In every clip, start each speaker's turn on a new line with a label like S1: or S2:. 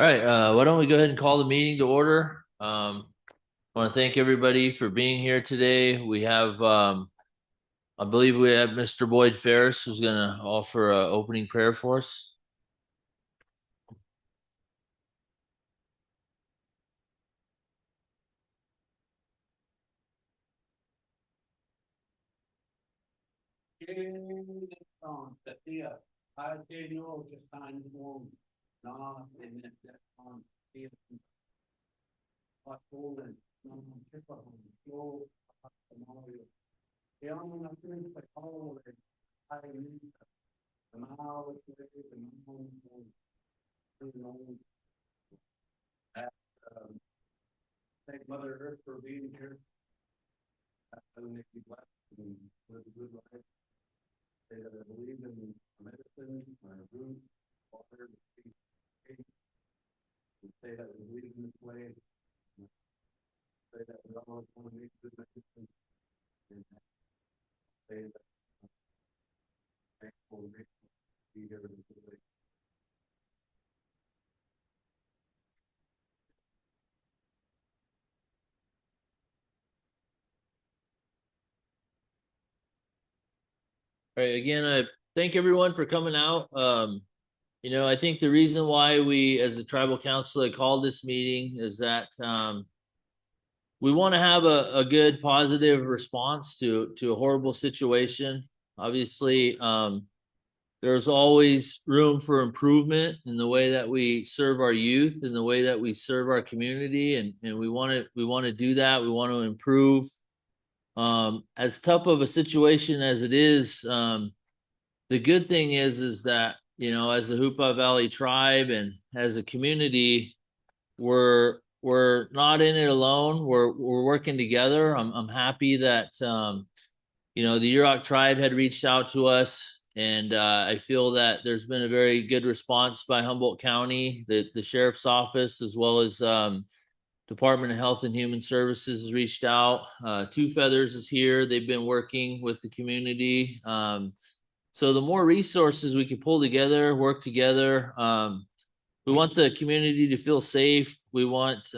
S1: All right, why don't we go ahead and call the meeting to order? I want to thank everybody for being here today. We have, I believe we have Mr. Boyd Ferris who's going to offer an opening prayer for us. All right, again, I thank everyone for coming out. I think the reason why we, as a tribal council, called this meeting is that we want to have a good, positive response to a horrible situation. Obviously, there's always room for improvement in the way that we serve our youth, in the way that we serve our community, and we want to do that. We want to improve. As tough of a situation as it is, the good thing is that as the Hoopa Valley tribe and as a community, we're not in it alone. We're working together. I'm happy that the Yurok tribe had reached out to us, and I feel that there's been a very good response by Humboldt County, the sheriff's office, as well as Department of Health and Human Services has reached out. Two Feathers is here. They've been working with the community. So the more resources we can pull together, work together. We want the community to feel safe. We want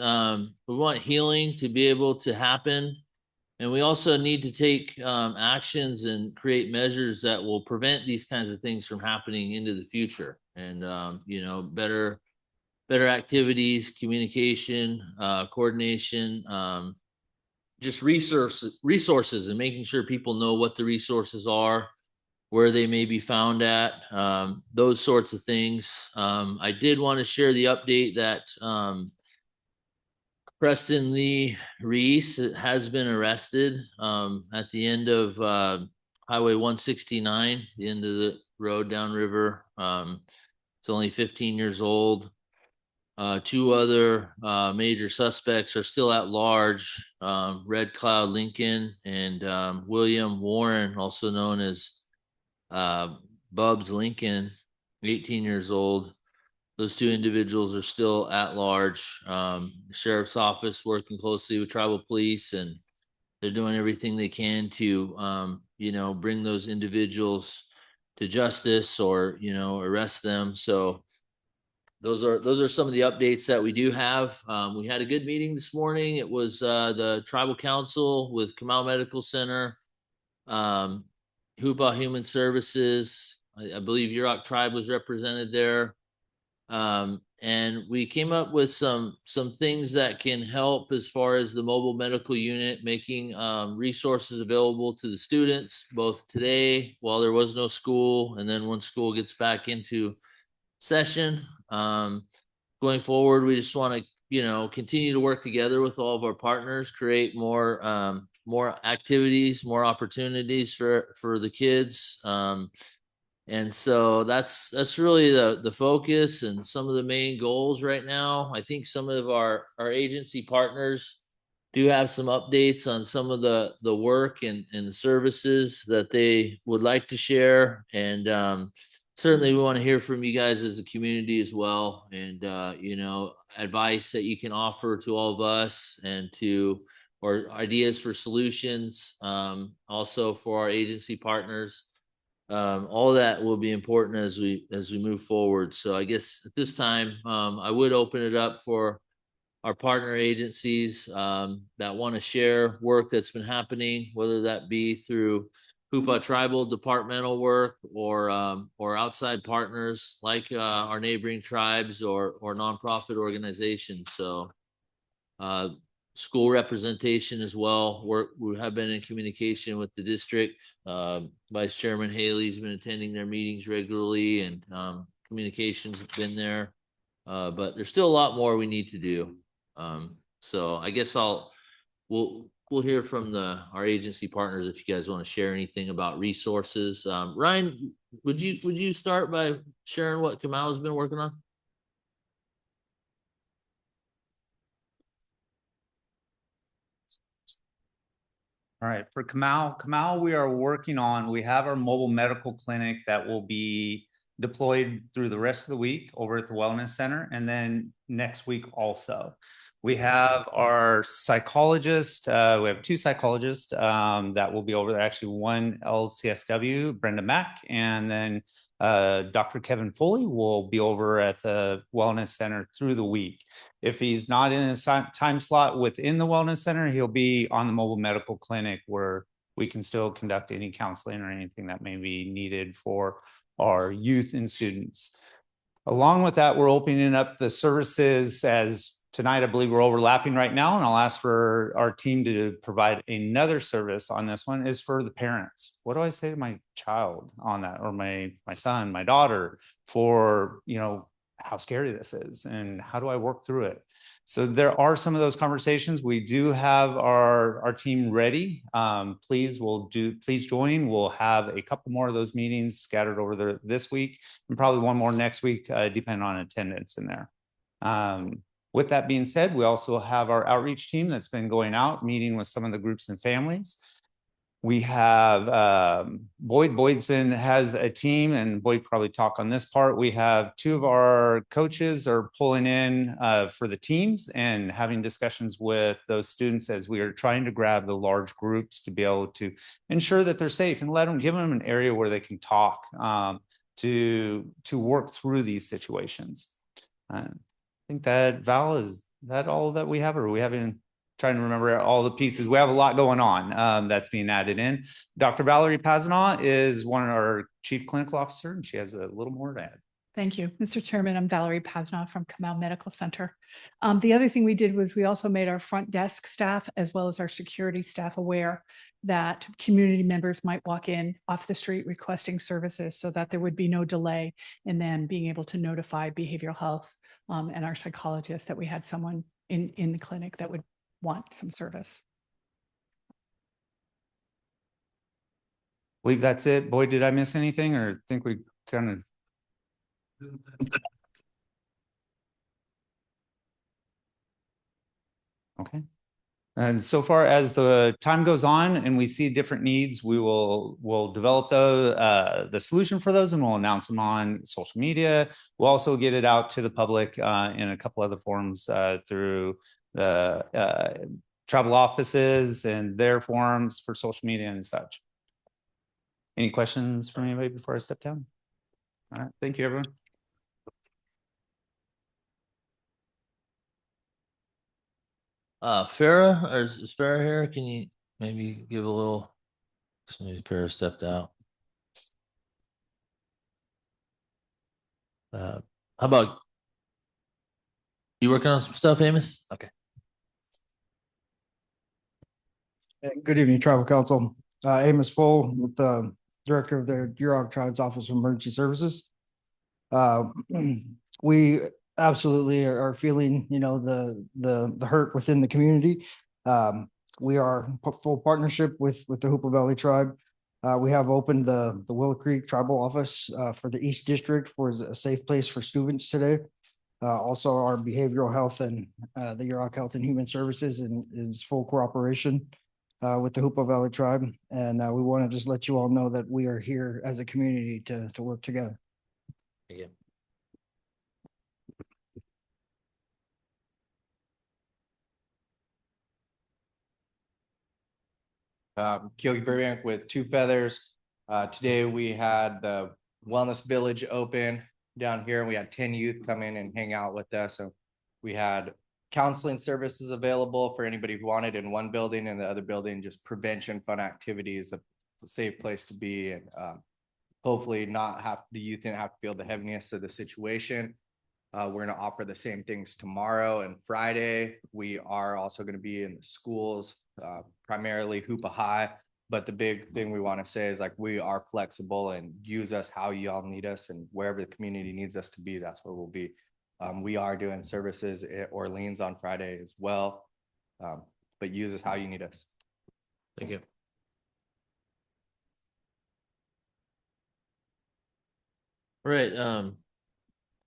S1: healing to be able to happen, and we also need to take actions and create measures that will prevent these kinds of things from happening into the future. And better activities, communication, coordination, just resources, and making sure people know what the resources are, where they may be found at, those sorts of things. I did want to share the update that Preston Lee Reese has been arrested at the end of Highway 169, the end of the road downriver. It's only 15 years old. Two other major suspects are still at large, Red Cloud Lincoln and William Warren, also known as Bubs Lincoln, 18 years old. Those two individuals are still at large. The sheriff's office working closely with tribal police, and they're doing everything they can to, bring those individuals to justice or, arrest them. So those are some of the updates that we do have. We had a good meeting this morning. It was the tribal council with Kamal Medical Center, um, Hoopa Human Services. I believe Yurok Tribe was represented there. And we came up with some things that can help as far as the mobile medical unit, making resources available to the students both today while there was no school, and then when school gets back into session. Going forward, we just want to continue to work together with all of our partners, create more activities, more opportunities for the kids. And so that's really the focus and some of the main goals right now. I think some of our agency partners do have some updates on some of the work and the services that they would like to share. And certainly we want to hear from you guys as a community as well, and advice that you can offer to all of us and to or ideas for solutions, also for our agency partners. all that will be important as we move forward. So I guess at this time, I would open it up for our partner agencies that want to share work that's been happening, whether that be through Hoopa tribal departmental work or outside partners like our neighboring tribes or nonprofit organizations. So uh, school representation as well. We have been in communication with the district. Vice Chairman Haley's been attending their meetings regularly, and communications have been there. But there's still a lot more we need to do. So I guess we'll hear from our agency partners if you guys want to share anything about resources. Ryan, would you start by sharing what Kamau has been working on?
S2: All right, for Kamau, we are working on, we have our mobile medical clinic that will be deployed through the rest of the week over at the Wellness Center, and then next week also. We have our psychologist, we have two psychologists that will be over there, actually one LCSW, Brenda Mack, and then Dr. Kevin Foley will be over at the Wellness Center through the week. If he's not in a time slot within the Wellness Center, he'll be on the mobile medical clinic where we can still conduct any counseling or anything that may be needed for our youth and students. Along with that, we're opening up the services as tonight, I believe we're overlapping right now, and I'll ask for our team to provide another service on this one is for the parents. What do I say to my child on that, or my son, my daughter, for, you know, how scary this is and how do I work through it? So there are some of those conversations. We do have our team ready. Please join. We'll have a couple more of those meetings scattered over this week and probably one more next week, depending on attendance in there. With that being said, we also have our outreach team that's been going out, meeting with some of the groups and families. We have Boyd has a team, and Boyd probably talk on this part. We have two of our coaches are pulling in for the teams and having discussions with those students as we are trying to grab the large groups to be able to ensure that they're safe and give them an area where they can talk to work through these situations. I think that, Val, is that all that we have, or are we having? Trying to remember all the pieces. We have a lot going on that's being added in. Dr. Valerie Pazanaw is one of our chief clinical officer, and she has a little more to add.
S3: Thank you, Mr. Chairman. I'm Valerie Pazanaw from Kamau Medical Center. The other thing we did was we also made our front desk staff as well as our security staff aware that community members might walk in off the street requesting services so that there would be no delay in them being able to notify behavioral health and our psychologist that we had someone in the clinic that would want some service.
S2: I believe that's it. Boy, did I miss anything, or think we kind of? Okay. And so far as the time goes on and we see different needs, we'll develop the solution for those, and we'll announce them on social media. We'll also get it out to the public in a couple other forums through the travel offices and their forums for social media and such. Any questions from anybody before I step down? All right, thank you, everyone.
S1: Farah, or is Farah here? Can you maybe give a little? Maybe Farah stepped out. How about you working on some stuff, Amos? Okay.
S4: Good evening, Tribal Council. Amos Full, with the Director of the Yurok Tribes Office of Emergency Services. We absolutely are feeling, you know, the hurt within the community. We are full partnership with the Hoopa Valley Tribe. We have opened the Willow Creek Tribal Office for the East District for a safe place for students today. Also, our behavioral health and the Yurok Health and Human Services is full cooperation with the Hoopa Valley Tribe. And we want to just let you all know that we are here as a community to work together.
S1: Thank you.
S5: Kyogi Burbank with Two Feathers. Today we had the Wellness Village open down here, and we had 10 youth come in and hang out with us. So we had counseling services available for anybody who wanted in one building, and the other building just prevention, fun activities, a safe place to be, and hopefully not have the youth didn't have to feel the heaviness of the situation. We're going to offer the same things tomorrow and Friday. We are also going to be in the schools, primarily Hoopa High. But the big thing we want to say is, like, we are flexible and use us how y'all need us, and wherever the community needs us to be, that's where we'll be. We are doing services at Orleans on Friday as well. But use us how you need us.
S1: Thank you. All right.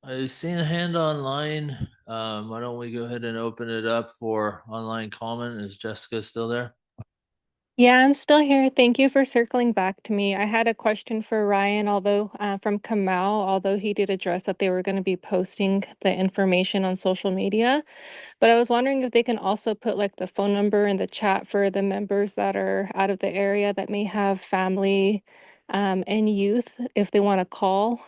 S1: I've seen a hand online. Why don't we go ahead and open it up for online comment? Is Jessica still there?
S6: Yeah, I'm still here. Thank you for circling back to me. I had a question for Ryan, although from Kamal, although he did address that they were going to be posting the information on social media. But I was wondering if they can also put like the phone number in the chat for the members that are out of the area that may have family and youth, if they want to call,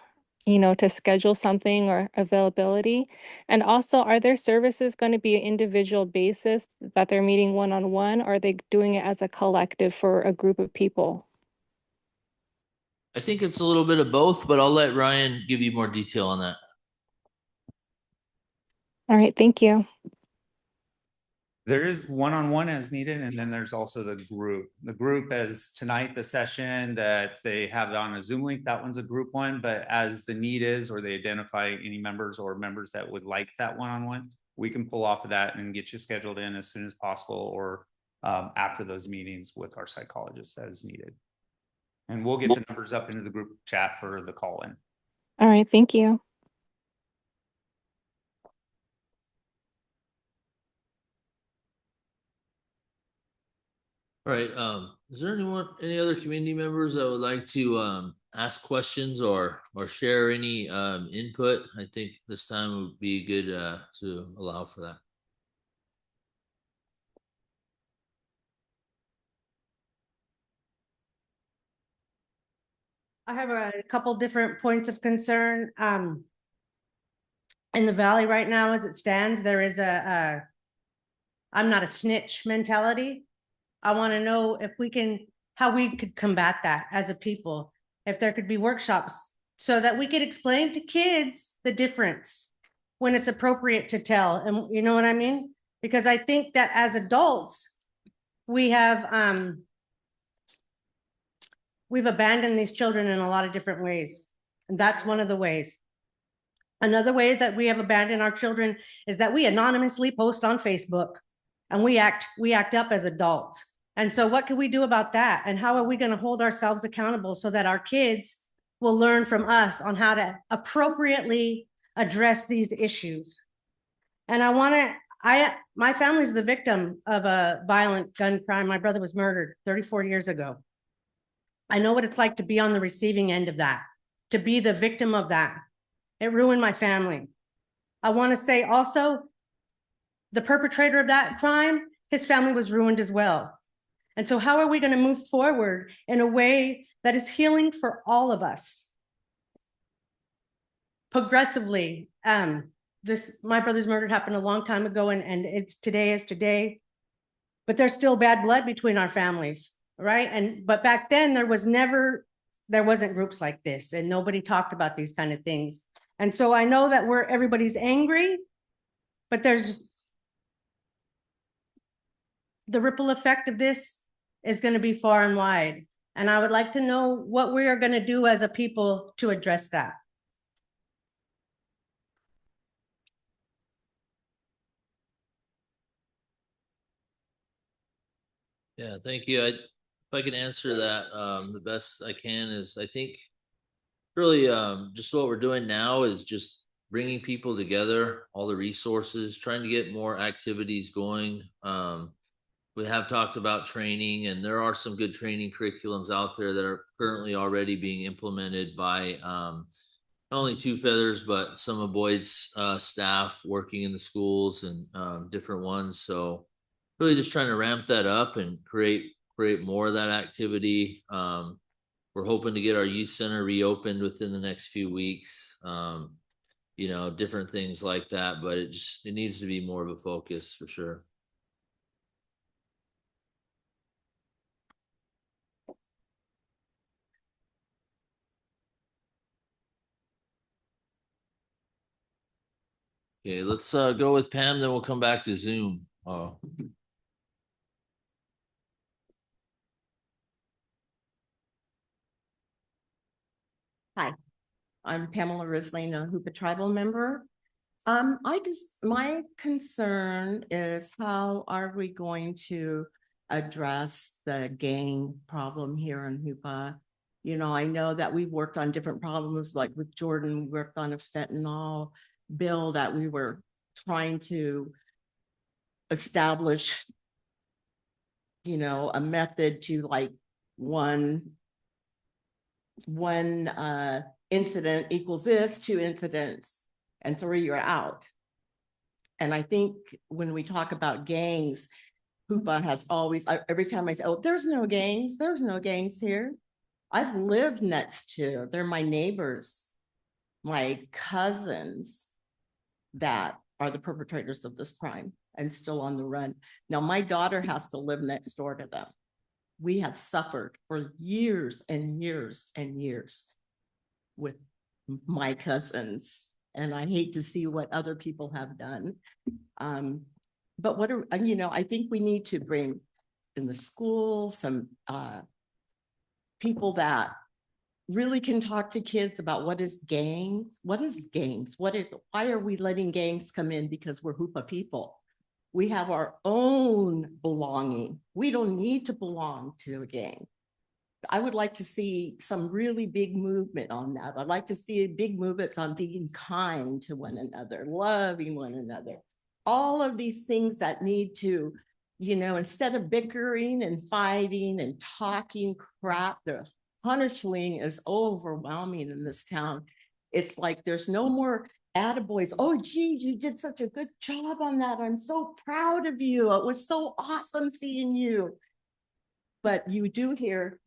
S6: to schedule something or availability. And also, are their services going to be an individual basis that they're meeting one-on-one, or are they doing it as a collective for a group of people?
S1: I think it's a little bit of both, but I'll let Ryan give you more detail on that.
S6: All right, thank you.
S2: There is one-on-one as needed, and then there's also the group. The group, as tonight, the session that they have on a Zoom link, that one's a group one, but as the need is, or they identify any members or members that would like that one-on-one, we can pull off of that and get you scheduled in as soon as possible, or after those meetings with our psychologists as needed. And we'll get the numbers up into the group chat for the call in.
S6: All right, thank you.
S1: All right. Is there any other community members that would like to ask questions or share any input? I think this time would be good to allow for that.
S7: I have a couple different points of concern. In the valley right now, as it stands, there is a I'm not a snitch mentality. I want to know if we can, how we could combat that as a people. If there could be workshops so that we could explain to kids the difference when it's appropriate to tell. And you know what I mean? Because I think that as adults, we've abandoned these children in a lot of different ways. And that's one of the ways. Another way that we have abandoned our children is that we anonymously post on Facebook and we act up as adults. And so what can we do about that? And how are we going to hold ourselves accountable so that our kids will learn from us on how to appropriately address these issues? And my family's the victim of a violent gun crime. My brother was murdered 34 years ago. I know what it's like to be on the receiving end of that, to be the victim of that. It ruined my family. I want to say also, the perpetrator of that crime, his family was ruined as well. And so how are we going to move forward in a way that is healing for all of us? Progressively, my brother's murder happened a long time ago, and it's today is today, but there's still bad blood between our families, right? But back then there wasn't groups like this, and nobody talked about these kind of things. And so I know that everybody's angry, but there's the ripple effect of this is going to be far and wide. And I would like to know what we are going to do as a people to address that.
S1: Yeah, thank you. If I can answer that the best I can is, I think really just what we're doing now is just bringing people together, all the resources, trying to get more activities going. We have talked about training, and there are some good training curriculums out there that are currently already being implemented by not only Two Feathers, but some of Boyd's staff working in the schools and different ones. So really just trying to ramp that up and create more of that activity. we're hoping to get our youth center reopened within the next few weeks. Different things like that, but it needs to be more of a focus for sure. Okay, let's go with Pam, then we'll come back to Zoom. Oh,
S8: Hi, I'm Pamela Risling, a Hoopa tribal member. My concern is how are we going to address the gang problem here in Hoopa? I know that we've worked on different problems, like with Jordan, we worked on a fentanyl bill that we were trying to establish, a method to like one incident equals this, 2 incidents, and 3 you're out. And I think when we talk about gangs, Hoopa has always, every time I say, oh, there's no gangs here. I've lived next to, they're my neighbors, my cousins that are the perpetrators of this crime and still on the run. Now, my daughter has to live next door to them. We have suffered for years and years and years with my cousins, and I hate to see what other people have done. But I think we need to bring in the school some people that really can talk to kids about what is gangs, why are we letting gangs come in because we're Hoopa people? We have our own belonging. We don't need to belong to a gang. I would like to see some really big movement on that. I'd like to see big movements on being kind to one another, loving one another. All of these things that need to, instead of bickering and fighting and talking crap, the punishing is overwhelming in this town. It's like there's no more attaboys. Oh, geez, you did such a good job on that. I'm so proud of you. It was so awesome seeing you. But you do hear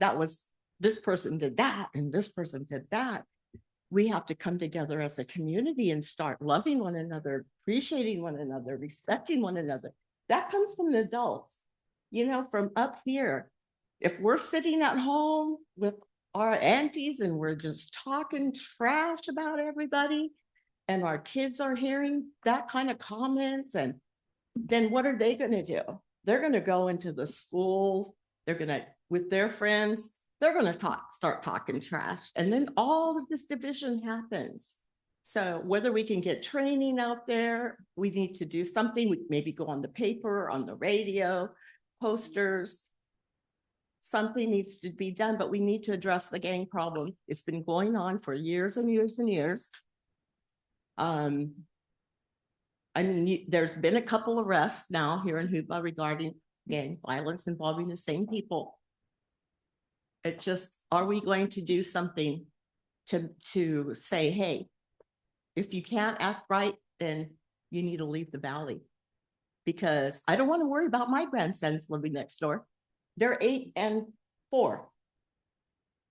S8: this person did that and this person did that. We have to come together as a community and start loving one another, appreciating one another, respecting one another. That comes from the adults, from up here. If we're sitting at home with our aunties and we're just talking trash about everybody, and our kids are hearing that kind of comments, and then what are they going to do? They're going to go into the school, they're going to, with their friends, they're going to start talking trash. And then all of this division happens. So whether we can get training out there, we need to do something. We maybe go on the paper, on the radio, posters. Something needs to be done, but we need to address the gang problem. It's been going on for years and years and years. There's been a couple arrests now here in Hoopa regarding gang violence involving the same people. It's just, are we going to do something to say, hey, if you can't act right, then you need to leave the valley? Because I don't want to worry about my grandsons living next door. They're 8 and 4.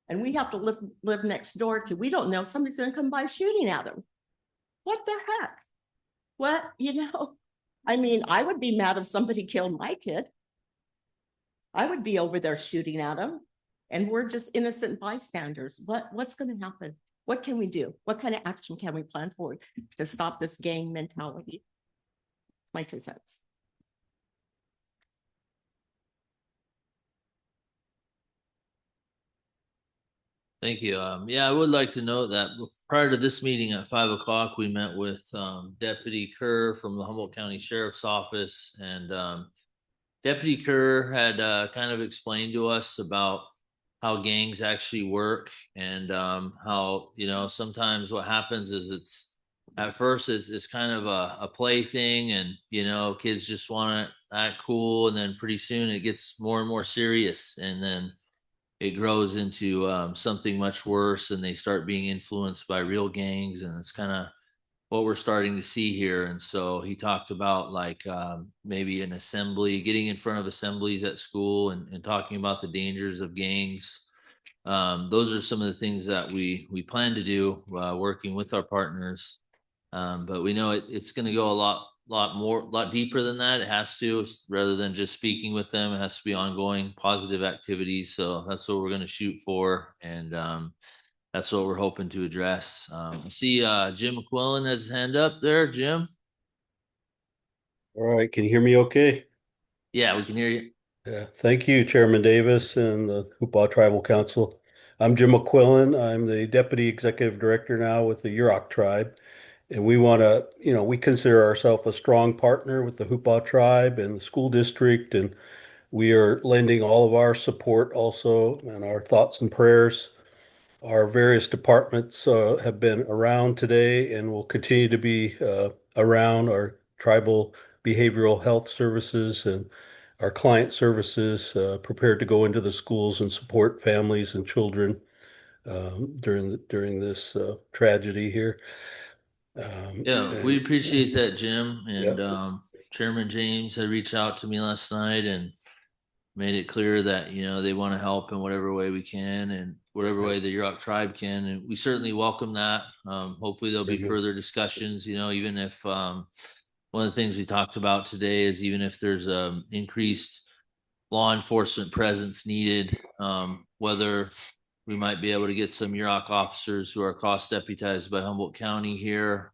S8: And we have to live next door to, we don't know, somebody's going to come by shooting at them. What the heck? What, I would be mad if somebody killed my kid. I would be over there shooting at them, and we're just innocent bystanders. What's going to happen? What can we do? What kind of action can we plan for to stop this gang mentality? My 2 cents.
S1: thank you. I would like to note that prior to this meeting at 5 o'clock, we met with Deputy Kerr from the Humboldt County Sheriff's Office, and Deputy Kerr had kind of explained to us about how gangs actually work, and how, sometimes what happens is it's at first it's kind of a play thing, and, kids just want to act cool, and then pretty soon it gets more and more serious, and then it grows into something much worse, and they start being influenced by real gangs, and it's kind of what we're starting to see here. And so he talked about like maybe an assembly, getting in front of assemblies at school, and talking about the dangers of gangs. those are some of the things that we plan to do, working with our partners. But we know it's going to go a lot deeper than that. It has to, rather than just speaking with them. It has to be ongoing positive activities. So that's what we're going to shoot for, and that's what we're hoping to address. I see Jim McQuillan has his hand up there. Jim,
S9: All right, can you hear me okay?
S1: yeah, we can hear you.
S9: Yeah, thank you, Chairman Davis and the Hoopa Tribal Council. I'm Jim McQuillan. I'm the Deputy Executive Director now with the Yurok Tribe. And we want to, we consider ourselves a strong partner with the Hoopa Tribe and the school district. And we are lending all of our support also and our thoughts and prayers. Our various departments have been around today and will continue to be around. Our tribal behavioral health services and our client services prepared to go into the schools and support families and children during this tragedy here.
S1: Yeah, we appreciate that, Jim.
S9: Yeah.
S1: And Chairman James had reached out to me last night and made it clear that they want to help in whatever way we can and whatever way the Yurok tribe can, and we certainly welcome that. Hopefully there'll be
S9: Very good.
S1: further discussions. Even if one of the things we talked about today is even if there's increased law enforcement presence needed, whether we might be able to get some Yurok officers who are cross deputized by Humboldt County here.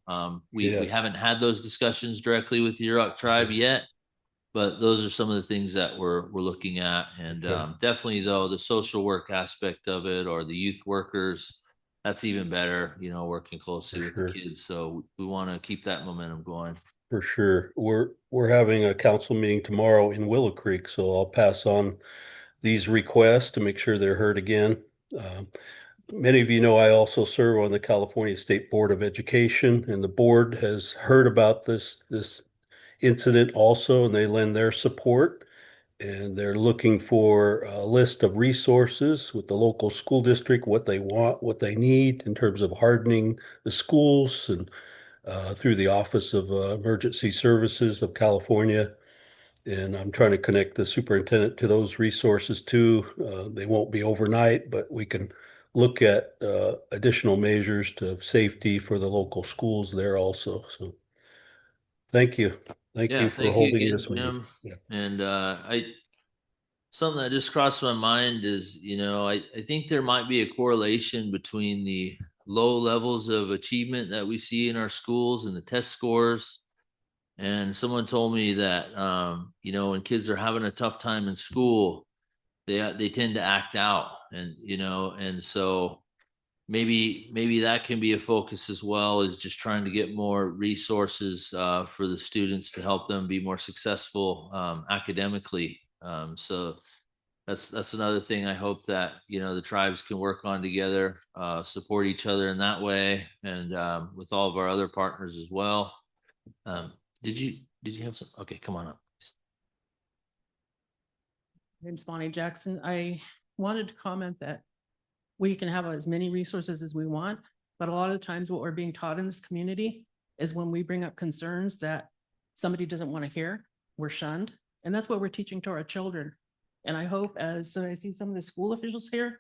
S1: We
S9: Yes.
S1: haven't had those discussions directly with the Yurok tribe yet, but those are some of the things that we're looking at. And
S9: Okay.
S1: definitely though, the social work aspect of it, or the youth workers, that's even better, working closely
S9: For
S1: with
S9: sure.
S1: the kids. So we want to keep that momentum going.
S9: For sure. We're having a council meeting tomorrow in Willow Creek, so I'll pass on these requests to make sure they're heard again. Many of you know I also serve on the California State Board of Education, and the board has heard about this incident also, and they lend their support. And they're looking for a list of resources with the local school district, what they want, what they need in terms of hardening the schools and through the Office of Emergency Services of California. And I'm trying to connect the superintendent to those resources too. They won't be overnight, but we can look at additional measures to safety for the local schools there also. So thank you. Thank
S1: Yeah,
S9: you for
S1: thank you
S9: holding
S1: again,
S9: this meeting.
S1: Jim.
S9: Yeah.
S1: And something that just crossed my mind is, I think there might be a correlation between the low levels of achievement that we see in our schools and the test scores. And someone told me that, when kids are having a tough time in school, they tend to act out, and so maybe that can be a focus as well, is just trying to get more resources for the students to help them be more successful academically. So that's another thing I hope that the tribes can work on together, support each other in that way, and with all of our other partners as well. Did you have some? Okay, come on up.
S8: Name's Bonnie Jackson. I wanted to comment that we can have as many resources as we want, but a lot of times what we're being taught in this community is when we bring up concerns that somebody doesn't want to hear, we're shunned. And that's what we're teaching to our children. And I hope, as I see some of the school officials here,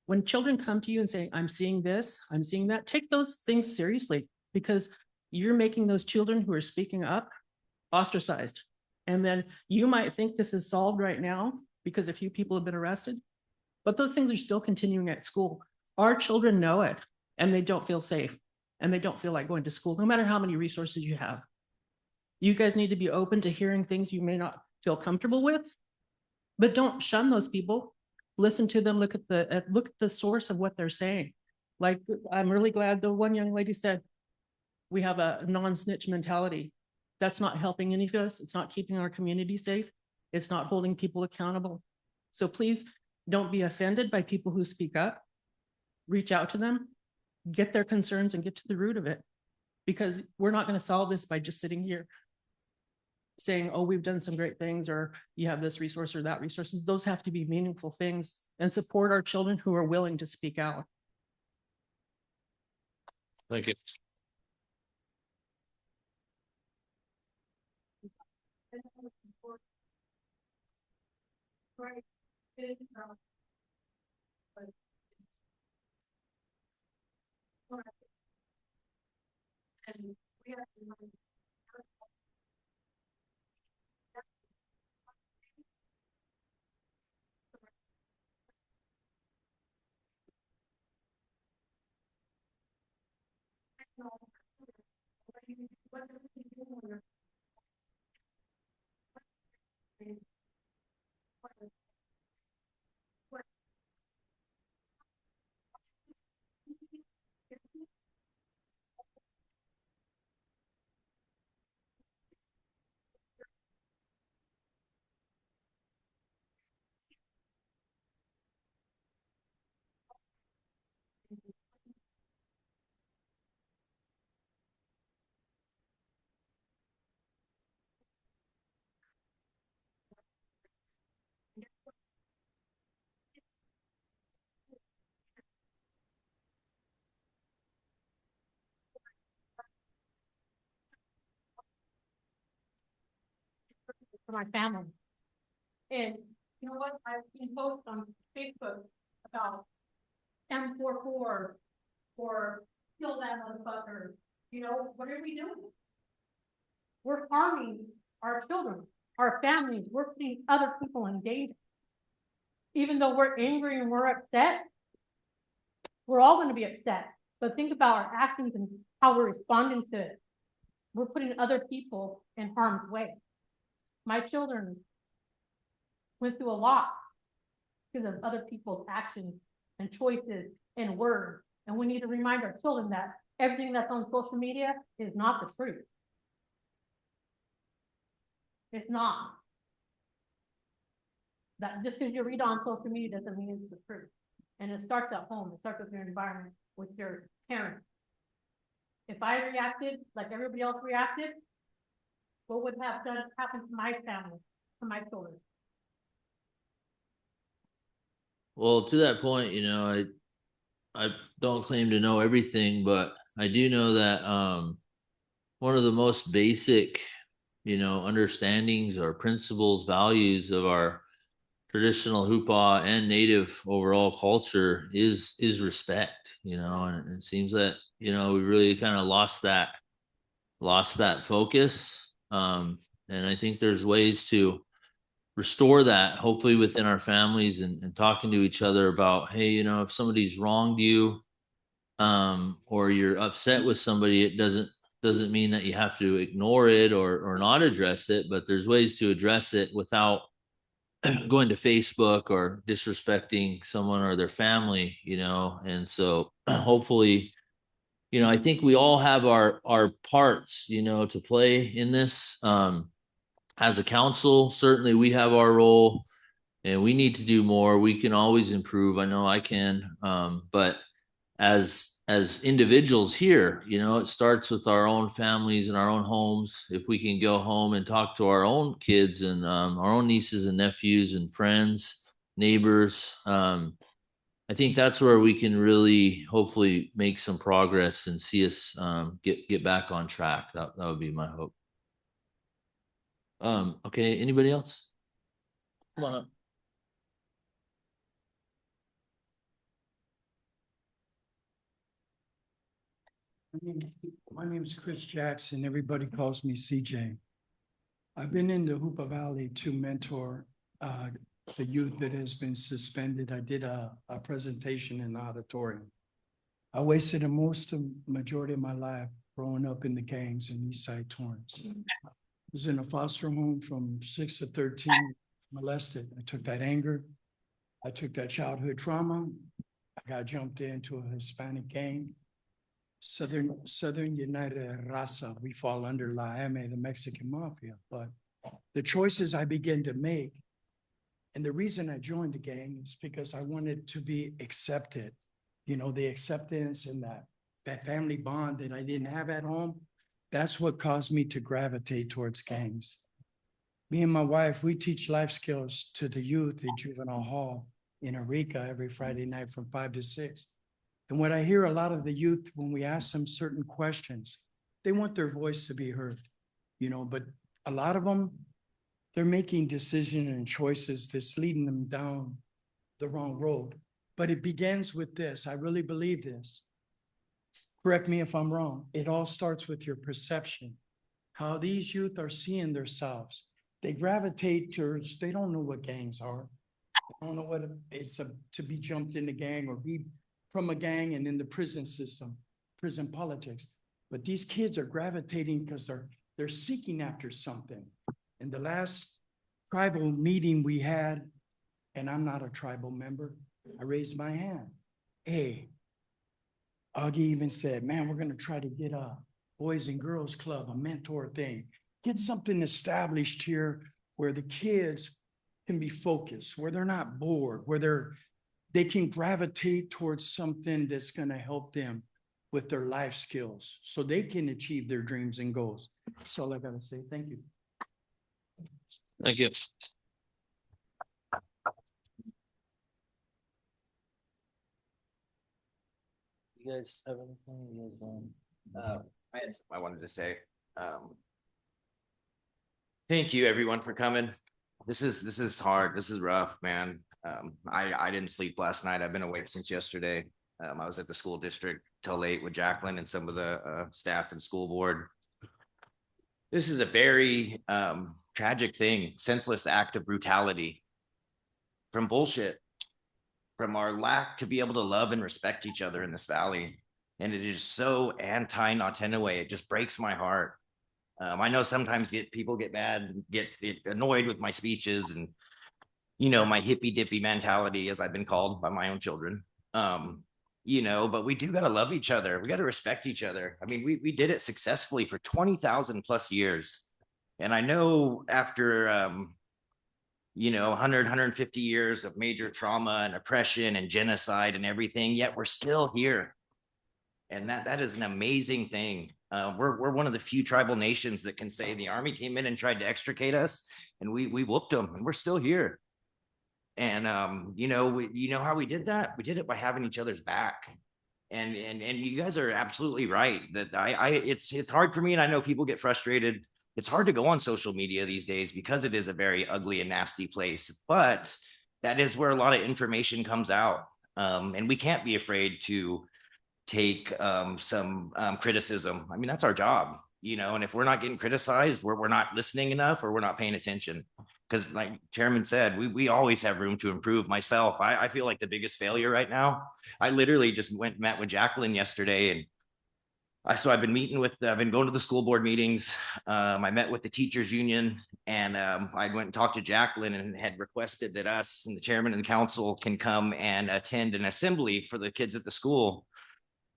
S8: when children come to you and say, I'm seeing this, I'm seeing that, take those things seriously, because you're making those children who are speaking up ostracized. And then you might think this is solved right now because a few people have been arrested, but those things are still continuing at school. Our children know it, and they don't feel safe, and they don't feel like going to school, no matter how many resources you have. You guys need to be open to hearing things you may not feel comfortable with, but don't shun those people. Listen to them, look at the source of what they're saying. Like, I'm really glad the one young lady said, we have a non-snitch mentality. That's not helping any of us. It's not keeping our community safe. It's not holding people accountable. So please don't be offended by people who speak up. Reach out to them, get their concerns, and get to the root of it. Because we're not going to solve this by just sitting here saying, oh, we've done some great things, or you have this resource or that resources. Those have to be meaningful things, and support our children who are willing to speak out.
S1: Thank you.
S3: And we have to for my family. And you know what? I've seen posts on Facebook about M44 or kill that motherfucker. You know, what are we doing? We're harming our children, our families. We're putting other people in danger. Even though we're angry and we're upset, we're all going to be upset. But think about our actions and how we're responding to it. We're putting other people in harm's way. My children went through a lot because of other people's actions and choices and words. And we need to remind our children that everything that's on social media is not the truth. It's not. That just because you read on social media doesn't mean it's the truth. And it starts at home. It starts with your environment, with your parents. If I reacted like everybody else reacted, what would have happened to my family, to my children?
S1: Well, to that point, you know, I don't claim to know everything, but I do know that one of the most basic, you know, understandings or principles, values of our traditional Hoopa and native overall culture is respect, you know, and it seems that, you know, we really kind of lost that focus. And I think there's ways to restore that, hopefully within our families and talking to each other about, hey, you know, if somebody's wronged you, or you're upset with somebody, it doesn't mean that you have to ignore it or not address it, but there's ways to address it without going to Facebook or disrespecting someone or their family, you know. And so hopefully, you know, I think we all have our parts, you know, to play in this. As a council, certainly we have our role and we need to do more. We can always improve. I know I can. But as individuals here, you know, it starts with our own families and our own homes. If we can go home and talk to our own kids and our own nieces and nephews and friends, neighbors, I think that's where we can really hopefully make some progress and see us get back on track. That would be my hope. Okay, anybody else? Come on up.
S10: My name is Chris Jackson. Everybody calls me CJ. I've been in the Hoopa Valley to mentor the youth that has been suspended. I did a presentation in the auditorium. I wasted majority of my life growing up in the gangs in East Side Torrance. I was in a foster home from 6 to 13, molested. I took that anger. I took that childhood trauma. I got jumped into a Hispanic gang. Southern United Raza, we fall under La M, the Mexican Mafia. But the choices I began to make, and the reason I joined the gang is because I wanted to be accepted. You know, the acceptance and that family bond that I didn't have at home, that's what caused me to gravitate towards gangs. Me and my wife, we teach life skills to the youth at Juvenile Hall in Eureka every Friday night from 5 to 6. And what I hear a lot of the youth, when we ask them certain questions, they want their voice to be heard, you know, but a lot of them, they're making decisions and choices that's leading them down the wrong road. But it begins with this. I really believe this. correct me if I'm wrong, it all starts with your perception. How these youth are seeing themselves. They gravitate towards, they don't know what gangs are. They don't know what it's to be jumped in a gang or be from a gang and in the prison system, prison politics. But these kids are gravitating because they're seeking after something. In the last tribal meeting we had, and I'm not a tribal member, I raised my hand. Hey, Augie even said, man, we're gonna try to get a Boys and Girls Club, a mentor thing. Get something established here where the kids can be focused, where they're not bored, where they can gravitate towards something that's gonna help them with their life skills so they can achieve their dreams and goals. That's all I gotta say. Thank you.
S1: Thank you. You guys have anything you guys want?
S11: I had something I wanted to say. Thank you everyone for coming. This is hard. This is rough, man. I didn't sleep last night. I've been awake since yesterday. I was at the school district till late with Jacqueline and some of the staff and school board. This is a very tragic thing, senseless act of brutality from bullshit, from our lack to be able to love and respect each other in this valley. And it is so anti-Nautenowe. It just breaks my heart. I know sometimes people get mad, get annoyed with my speeches and, you know, my hippy dippy mentality, as I've been called by my own children. You know, but we do got to love each other. We got to respect each other. I mean, we did it successfully for 20,000 plus years. And I know after, you know, 150 years of major trauma and oppression and genocide and everything, yet we're still here. And that is an amazing thing. We're one of the few tribal nations that can say the army came in and tried to extricate us and we whooped them and we're still here. And you know how we did that? We did it by having each other's back. And you guys are absolutely right that it's hard for me, and I know people get frustrated. It's hard to go on social media these days because it is a very ugly and nasty place, but that is where a lot of information comes out. And we can't be afraid to take some criticism. I mean, that's our job, you know, and if we're not getting criticized, we're not listening enough or we're not paying attention. Because like Chairman said, we always have room to improve. Myself, I feel like the biggest failure right now. I literally just met with Jacqueline yesterday, and I've been I've been going to the school board meetings. I met with the teachers union, and I went and talked to Jacqueline and had requested that us and the chairman and the council can come and attend an assembly for the kids at the school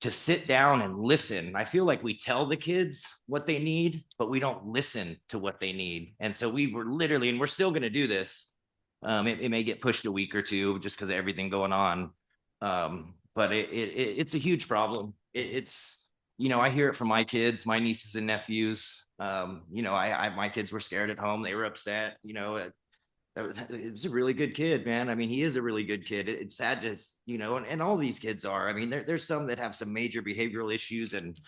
S11: to sit down and listen. I feel like we tell the kids what they need, but we don't listen to what they need. And so we were literally, and we're still going to do this. It may get pushed a week or two just because of everything going on. But it's a huge problem. It's, you know, I hear it from my kids, my nieces and nephews. You know, my kids were scared at home. They were upset, you know, it was a really good kid, man. I mean, he is a really good kid. It's sad to, you know, and all these kids are. I mean, there's some that have some major behavioral issues and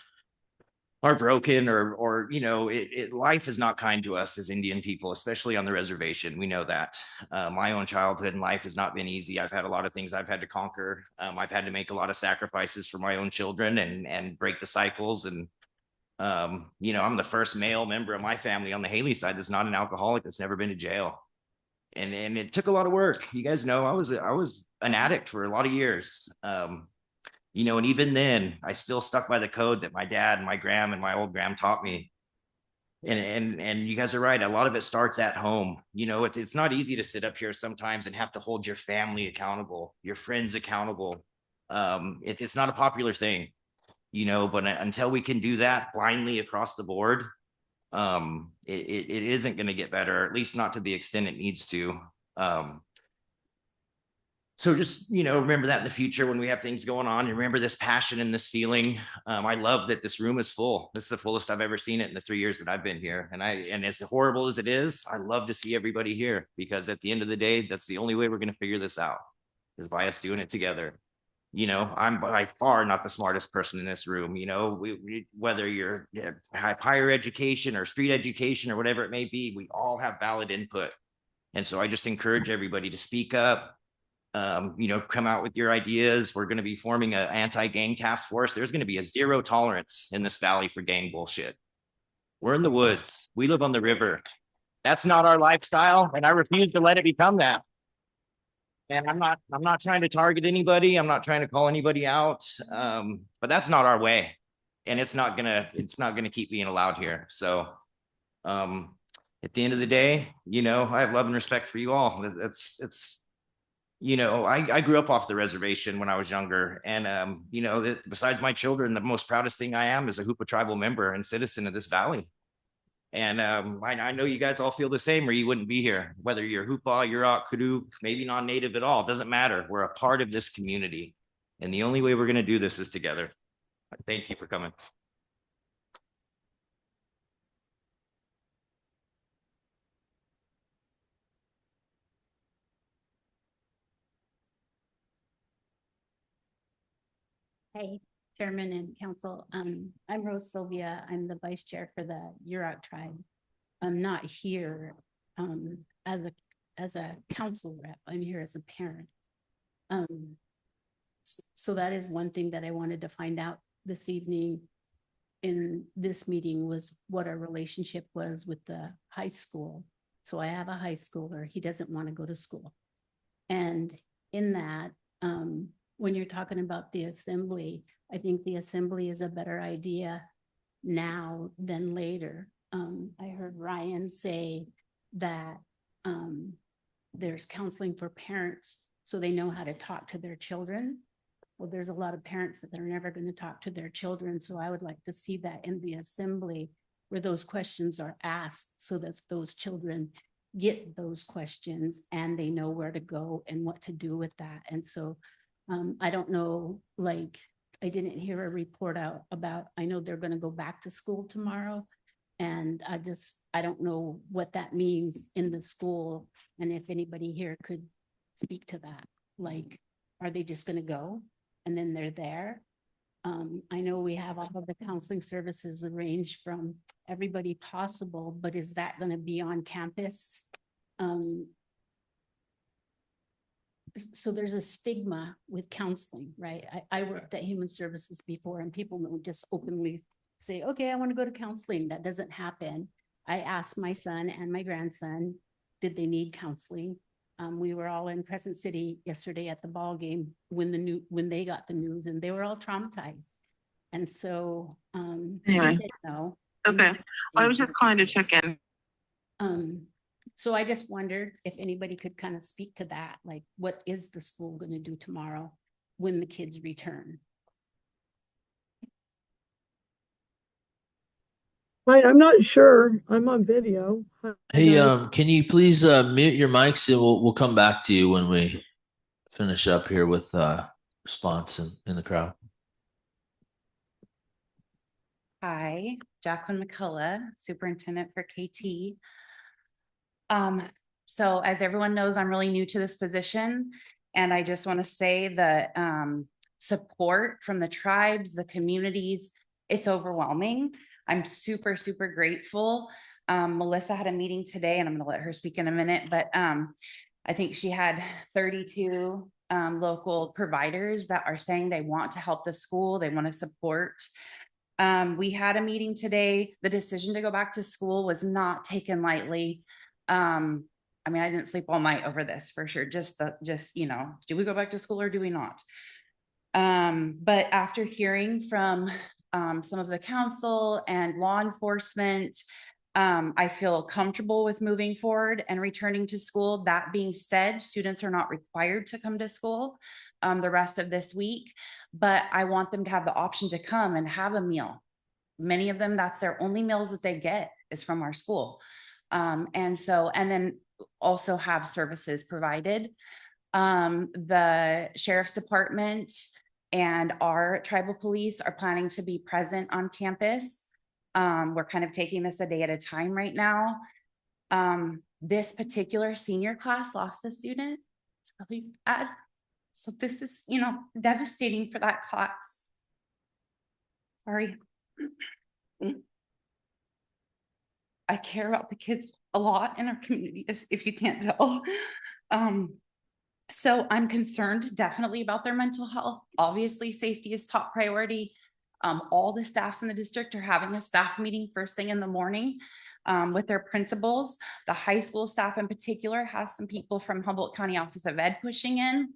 S11: are broken or you know, life is not kind to us as Indian people, especially on the reservation. We know that. My own childhood and life has not been easy. I've had a lot of things I've had to conquer. I've had to make a lot of sacrifices for my own children and break the cycles. And you know, I'm the first male member of my family on the Haley side that's not an alcoholic, that's never been to jail. And it took a lot of work. You guys know I was an addict for a lot of years. You know, and even then I still stuck by the code that my dad and my gram and my old gram taught me. And you guys are right. A lot of it starts at home. You know, it's not easy to sit up here sometimes and have to hold your family accountable, your friends accountable. It's not a popular thing, you know, but until we can do that blindly across the board, it isn't going to get better, at least not to the extent it needs to. So just, you know, remember that in the future when we have things going on. Remember this passion and this feeling. I love that this room is full. This is the fullest I've ever seen it in the 3 years that I've been here. And as horrible as it is, I love to see everybody here, because at the end of the day, that's the only way we're going to figure this out, is by us doing it together. You know, I'm by far not the smartest person in this room. You know, whether you're higher education or street education or whatever it may be, we all have valid input. And so I just encourage everybody to speak up, come out with your ideas. We're going to be forming an anti-gang task force. There's going to be a zero tolerance in this valley for gang bullshit. We're in the woods. We live on the river. That's not our lifestyle, and I refuse to let it become that. And I'm not trying to target anybody. I'm not trying to call anybody out. But that's not our way. And it's not gonna keep being allowed here. So at the end of the day, I have love and respect for you all. I grew up off the reservation when I was younger. And besides my children, the most proudest thing I am is a Hoopa tribal member and citizen of this valley. And I know you guys all feel the same, or you wouldn't be here. Whether you're Hoopa, Yurok, Kaduk, maybe non-native at all, doesn't matter. We're a part of this community, and the only way we're going to do this is together. Thank you for coming.
S12: Hey, Chairman and Council. I'm Rose Sylvia. I'm the Vice Chair for the Yurok tribe. I'm not here as a council rep. I'm here as a parent. So that is one thing that I wanted to find out this evening in this meeting, was what our relationship was with the high school. So I have a high schooler. He doesn't want to go to school. And in that, when you're talking about the assembly, I think the assembly is a better idea now than later. I heard Ryan say that there's counseling for parents so they know how to talk to their children. Well, there's a lot of parents that are never going to talk to their children. So I would like to see that in the assembly where those questions are asked so that those children get those questions and they know where to go and what to do with that. And so I don't know, like, I didn't hear a report out about, I know they're going to go back to school tomorrow. And I don't know what that means in the school. And if anybody here could speak to that, like, are they just going to go and then they're there? I know we have all of the counseling services arranged from everybody possible, but is that going to be on campus? So there's a stigma with counseling, right? I worked at Human Services before, and people don't just openly say, okay, I want to go to counseling. That doesn't happen. I asked my son and my grandson, did they need counseling? We were all in Crescent City yesterday at the ball game when they got the news, and they were all traumatized. And so
S13: anyway,
S12: he said no.
S13: Okay, I was just calling to check in.
S12: So I just wondered if anybody could kind of speak to that, like, what is the school going to do tomorrow when the kids return?
S14: I'm not sure. I'm on video.
S1: Hey, can you please mute your mics, and we'll come back to you when we finish up here with response in the crowd.
S15: Hi, Jacqueline McCullough, Superintendent for KT. So as everyone knows, I'm really new to this position, and I just want to say that support from the tribes, the communities, it's overwhelming. I'm super, super grateful. Melissa had a meeting today, and I'm going to let her speak in a minute, but I think she had 32 local providers that are saying they want to help the school, they want to support. We had a meeting today. The decision to go back to school was not taken lightly. I mean, I didn't sleep all night over this for sure. Just, do we go back to school or do we not? But after hearing from some of the council and law enforcement, I feel comfortable with moving forward and returning to school. That being said, students are not required to come to school the rest of this week, but I want them to have the option to come and have a meal. Many of them, that's their only meals that they get is from our school. And then also have services provided. The Sheriff's Department and our tribal police are planning to be present on campus. We're kind of taking this a day at a time right now. This particular senior class lost a student. It's really sad. So this is, devastating for that class. Sorry. I care about the kids a lot in our community, if you can't tell. So I'm concerned definitely about their mental health. Obviously, safety is top priority. All the staffs in the district are having a staff meeting first thing in the morning with their principals. The high school staff in particular has some people from Humboldt County Office of Ed pushing in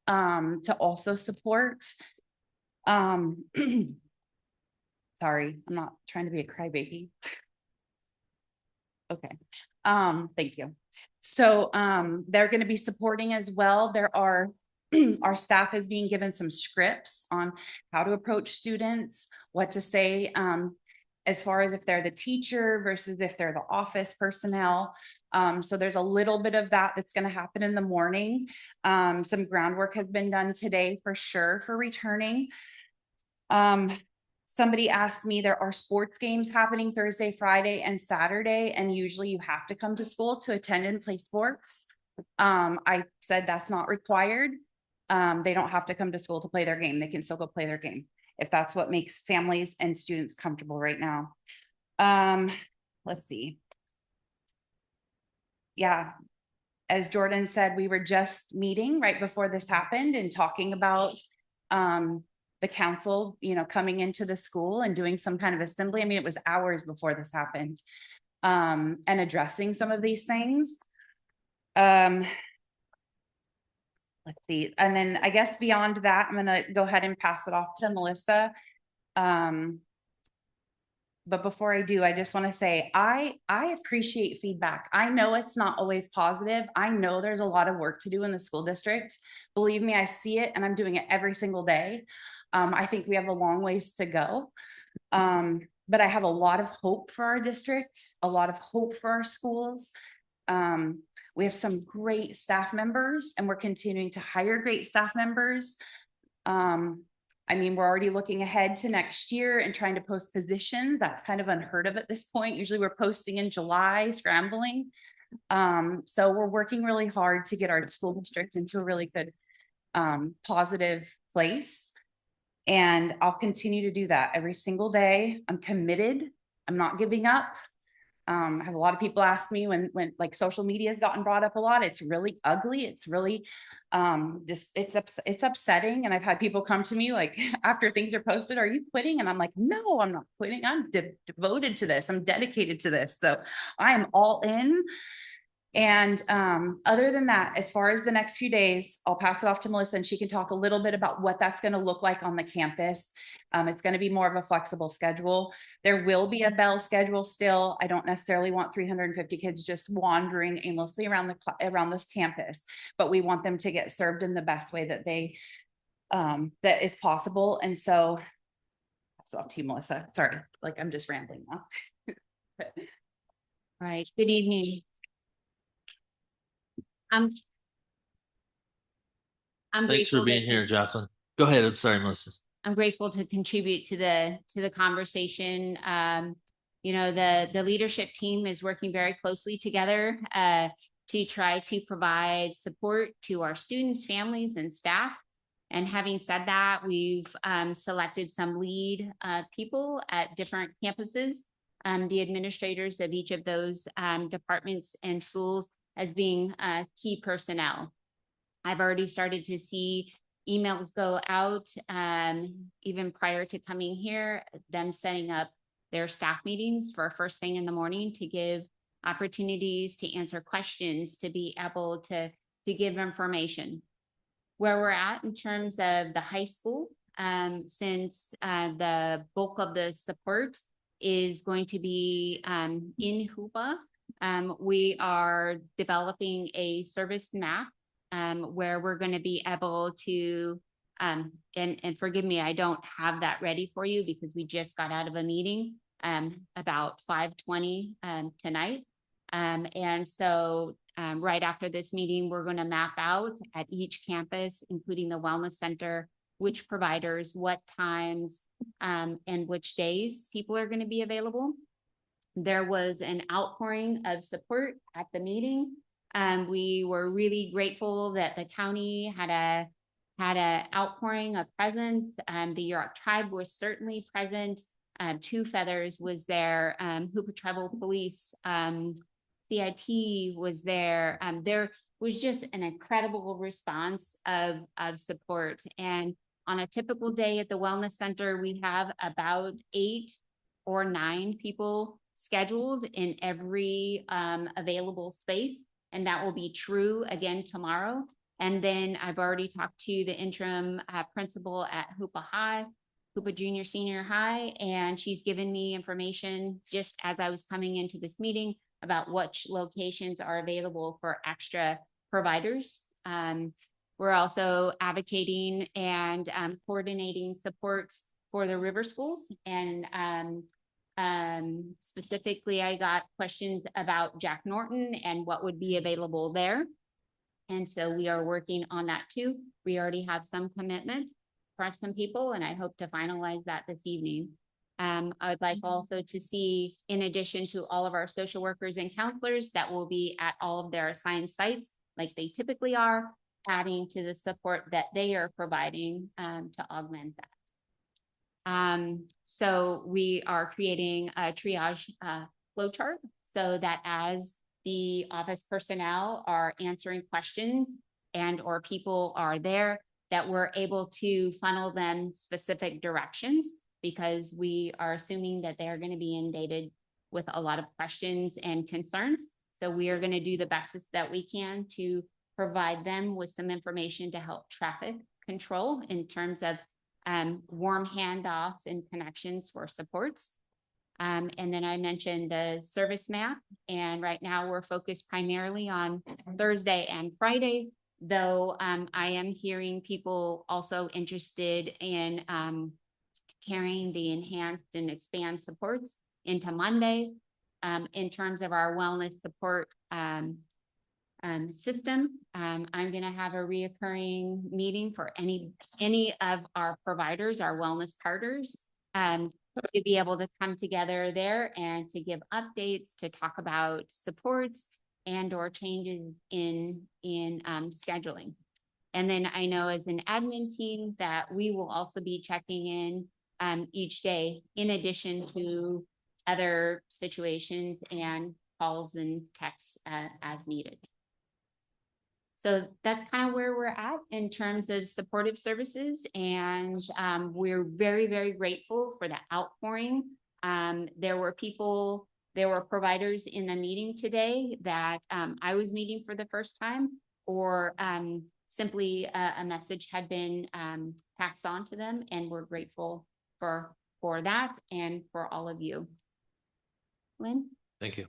S15: to also support. Sorry, I'm not trying to be a crybaby. Okay, thank you. So they're going to be supporting as well. There are our staff is being given some scripts on how to approach students, what to say as far as if they're the teacher versus if they're the office personnel. So there's a little bit of that that's going to happen in the morning. Some groundwork has been done today for sure for returning. Somebody asked me, there are sports games happening Thursday, Friday, and Saturday, and usually you have to come to school to attend and play sports. I said that's not required. They don't have to come to school to play their game. They can still go play their game if that's what makes families and students comfortable right now. Let's see. Yeah, as Jordan said, we were just meeting right before this happened and talking about the council, you know, coming into the school and doing some kind of assembly. I mean, it was hours before this happened, and addressing some of these things. Let's see. And then I guess beyond that, I'm going to go ahead and pass it off to Melissa. But before I do, I just want to say, I appreciate feedback. I know it's not always positive. I know there's a lot of work to do in the school district. Believe me, I see it and I'm doing it every single day. I think we have a long ways to go. But I have a lot of hope for our district, a lot of hope for our schools. We have some great staff members and we're continuing to hire great staff members. I mean, we're already looking ahead to next year and trying to post positions. That's kind of unheard of at this point. Usually we're posting in July, scrambling. So we're working really hard to get our school district into a really good, positive place. And I'll continue to do that every single day. I'm committed. I'm not giving up. I have a lot of people ask me when like social media has gotten brought up a lot. It's really ugly. It's really it's upsetting. And I've had people come to me like after things are posted, are you quitting? And I'm like, no, I'm not quitting. I'm devoted to this. I'm dedicated to this. So I am all in. And other than that, as far as the next few days, I'll pass it off to Melissa and she can talk a little bit about what that's going to look like on the campus. It's going to be more of a flexible schedule. There will be a bell schedule still. I don't necessarily want 350 kids just wandering aimlessly around this campus, but we want them to get served in the best way that they that is possible. And so that's off to you, Melissa. Sorry, like I'm just rambling now.
S16: All right. Good evening. I'm
S1: Thanks for being here, Jacqueline. Go ahead. I'm sorry, Melissa.
S16: I'm grateful to contribute to the conversation. You know, the leadership team is working very closely together to try to provide support to our students, families, and staff. And having said that, we've selected some lead people at different campuses, the administrators of each of those departments and schools as being key personnel. I've already started to see emails go out even prior to coming here, them setting up their staff meetings for first thing in the morning to give opportunities to answer questions, to be able to give information. Where we're at in terms of the high school, since the bulk of the support is going to be in Hoopa, we are developing a service map where we're going to be able to, and forgive me, I don't have that ready for you because we just got out of a meeting about 5:20 tonight. And so right after this meeting, we're going to map out at each campus, including the wellness center, which providers, what times, and which days people are going to be available. There was an outpouring of support at the meeting. We were really grateful that the county had a outpouring of presence. The Yurok tribe was certainly present. Two Feathers was there. Hoopa Tribal Police, CIT was there. was just an incredible response of support. And on a typical day at the Wellness Center, we have about 8 or 9 people scheduled in every available space. And that will be true again tomorrow. And then I've already talked to the interim principal at Hoopa Junior Senior High, and she's given me information just as I was coming into this meeting about which locations are available for extra providers. We're also advocating and coordinating supports for the river schools. And specifically, I got questions about Jack Norton and what would be available there. And so we are working on that too. We already have some commitment for some people, and I hope to finalize that this evening. I would like also to see, in addition to all of our social workers and counselors that will be at all of their assigned sites, like they typically are, adding to the support that they are providing to augment that. So we are creating a triage flowchart so that as the office personnel are answering questions and or people are there, that we're able to funnel them specific directions, because we are assuming that they're going to be inundated with a lot of questions and concerns. So we are going to do the best that we can to provide them with some information to help traffic control in terms of warm handoffs and connections for supports. And then I mentioned the service map, and right now we're focused primarily on Thursday and Friday, though I am hearing people also interested in carrying the enhanced and expand supports into Monday. In terms of our wellness support system, I'm going to have a reoccurring meeting for any of our providers, our wellness partners, to be able to come together there and to give updates, to talk about supports and or changes in scheduling. And then I know as an admin team that we will also be checking in each day, in addition to other situations and calls and texts as needed. So that's kind of where we're at in terms of supportive services. And we're very, very grateful for the outpouring. There were providers in the meeting today that I was meeting for the first time, or simply a message had been passed on to them, and we're grateful for that and for all of you. Lynn?
S1: Thank you.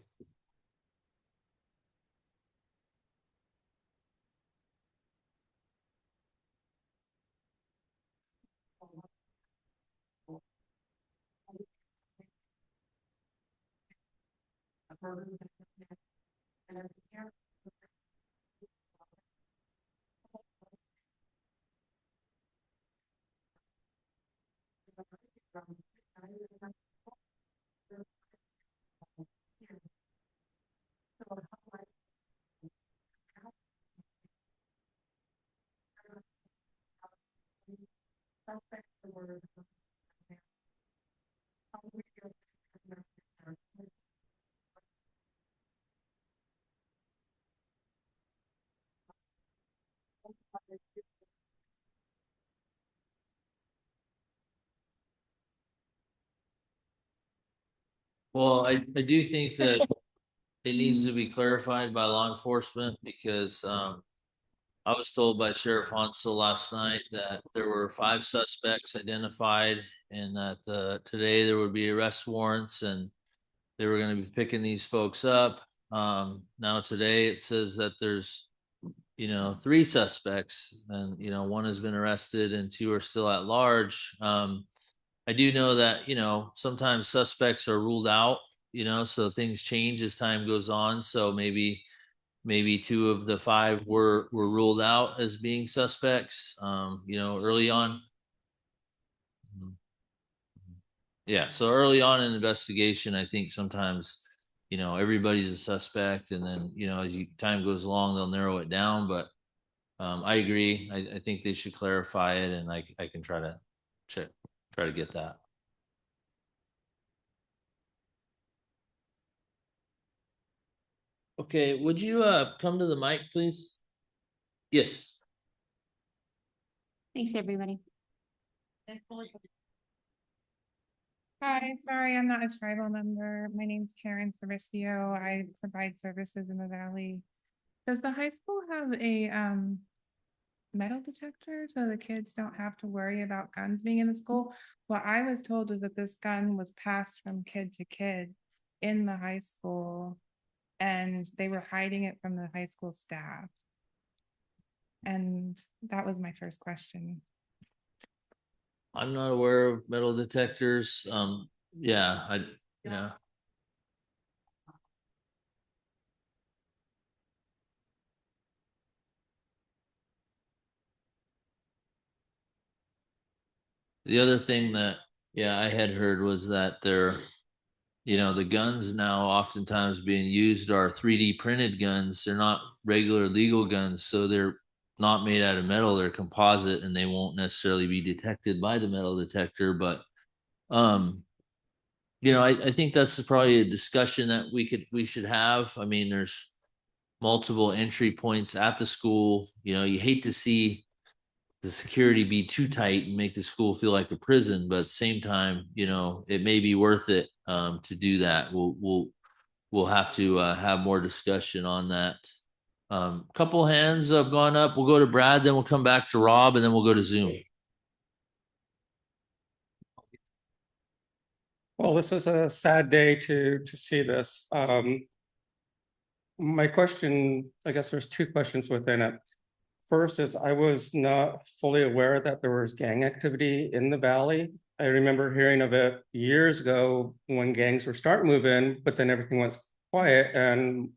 S1: Well, I do think that it needs to be clarified by law enforcement, because I was told by Sheriff Hansel last night that there were 5 suspects identified, and that today there would be arrest warrants and they were going to be picking these folks up. Now today it says that there's 3 suspects, and 1 has been arrested and 2 are still at large. I do know that, sometimes suspects are ruled out, so things change as time goes on. So maybe 2 of the 5 were ruled out as being suspects, early on. Yeah. So early on in investigation, I think sometimes, everybody's a suspect, and then, as time goes along, they'll narrow it down. But I agree. I think they should clarify it, and I can try to get that. Okay, would you come to the mic, please? Yes.
S16: Thanks, everybody.
S17: Hi, sorry, I'm not a tribal member. My name's Karen Fabricio. I provide services in the valley. Does the high school have a metal detector so the kids don't have to worry about guns being in the school? What I was told is that this gun was passed from kid to kid in the high school, and they were hiding it from the high school staff. And that was my first question.
S1: I'm not aware of metal detectors. Yeah. The other thing that, yeah, I had heard was that the guns now oftentimes being used are 3D printed guns. They're not regular legal guns, so they're not made out of metal. They're composite, and they won't necessarily be detected by the metal detector. But I think that's probably a discussion that we should have. I mean, there's multiple entry points at the school. You hate to see the security be too tight and make the school feel like a prison, but at the same time, it may be worth it to do that. We'll have to have more discussion on that. Couple hands have gone up. We'll go to Brad, then we'll come back to Rob, and then we'll go to Zoom.
S18: Well, this is a sad day to see this. My question, I guess there's two questions within it. First is I was not fully aware that there was gang activity in the valley. I remember hearing of it years ago when gangs were starting to move in, but then everything went quiet, and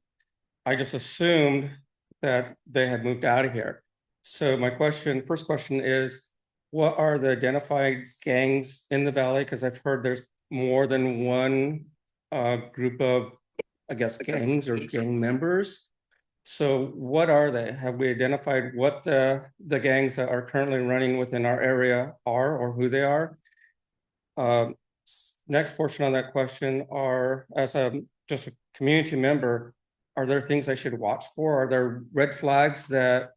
S18: I just assumed that they had moved out of here. So my first question is, what are the identified gangs in the valley? Because I've heard there's more than one group of, I guess, gangs or gang members. So what are they? Have we identified what the gangs that are currently running within our area are, or who they are? Next portion on that question are, as just a community member, are there things I should watch for? Are there red flags that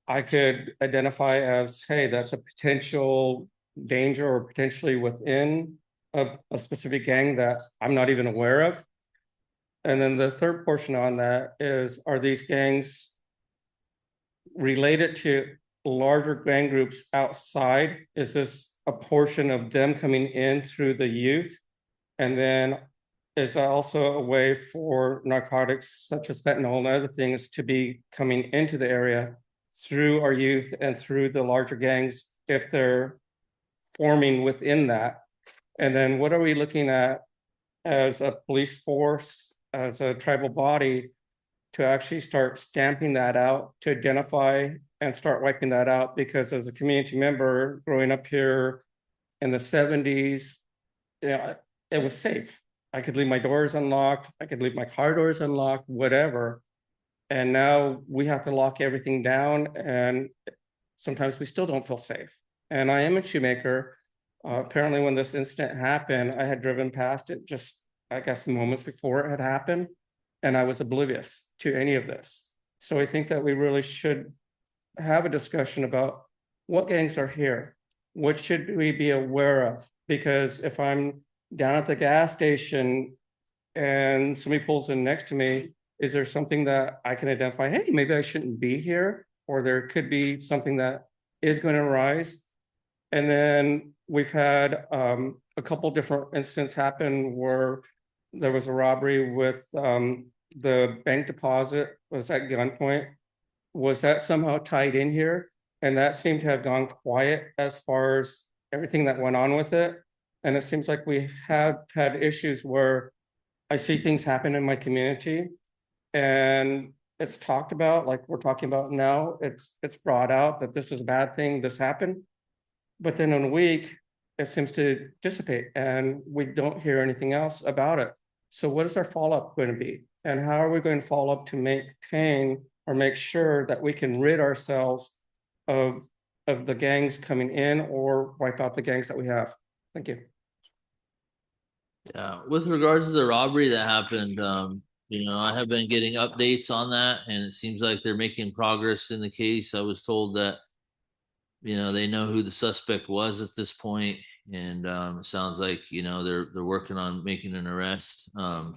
S18: I could identify as, hey, that's a potential danger or potentially within a specific gang that I'm not even aware of? And then the third portion on that is, are these gangs related to larger gang groups outside? Is this a portion of them coming in through the youth? And then is that also a way for narcotics such as fentanyl and other things to be coming into the area through our youth and through the larger gangs if they're forming within that? And then what are we looking at as a police force, as a tribal body, to actually start stamping that out, to identify and start wiping that out? Because as a community member growing up here in the 70s, it was safe. I could leave my doors unlocked, I could leave my car doors unlocked, whatever. And now we have to lock everything down, and sometimes we still don't feel safe. And I am a shoemaker. Apparently when this incident happened, I had driven past it just, I guess, moments before it had happened, and I was oblivious to any of this. So I think that we really should have a discussion about what gangs are here. What should we be aware of? Because if I'm down at the gas station and somebody pulls in next to me, is there something that I can identify? Hey, maybe I shouldn't be here, or there could be something that is going to arise. And then we've had a couple different incidents happen where there was a robbery with the bank deposit was at gunpoint. Was that somehow tied in here? And that seemed to have gone quiet as far as everything that went on with it. And it seems like we have had issues where I see things happen in my community and it's talked about, like we're talking about now. It's brought out that this is a bad thing, this happened. But then in a week, it seems to dissipate and we don't hear anything else about it. So what is our follow-up going to be? And how are we going to follow up to maintain or make sure that we can rid ourselves of the gangs coming in or wipe out the gangs that we have? Thank you.
S1: Yeah, with regards to the robbery that happened, I have been getting updates on that, and it seems like they're making progress in the case. I was told that, they know who the suspect was at this point, and it sounds like, they're working on making an arrest. Uh,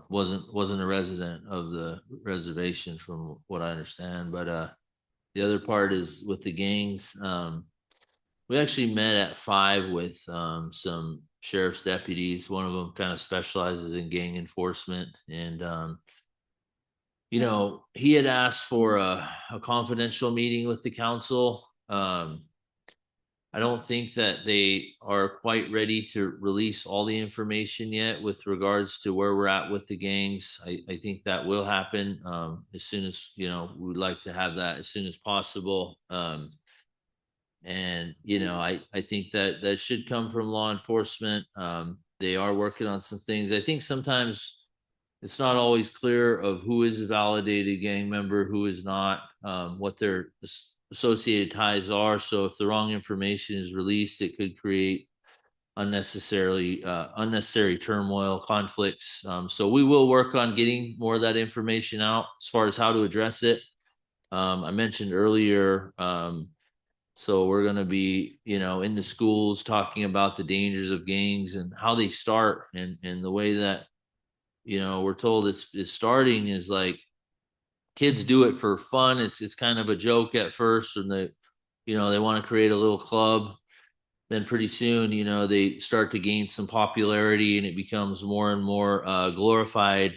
S1: wasn't a resident of the reservation from what I understand. But the other part is with the gangs. We actually met at 5 with some sheriff's deputies. One of them kind of specializes in gang enforcement, and he had asked for a confidential meeting with the council. I don't think that they are quite ready to release all the information yet with regards to where we're at with the gangs. I think that will happen as soon as, we would like to have that as soon as possible. And I think that that should come from law enforcement. They are working on some things. I think sometimes it's not always clear of who is a validated gang member, who is not, what their associated ties are. So if the wrong information is released, it could create unnecessary turmoil, conflicts. So we will work on getting more of that information out as far as how to address it. I mentioned earlier, so we're going to be, in the schools talking about the dangers of gangs and how they start, and the way that, we're told it's starting is like kids do it for fun. It's kind of a joke at first, and they want to create a little club. Then pretty soon, they start to gain some popularity, and it becomes more and more glorified.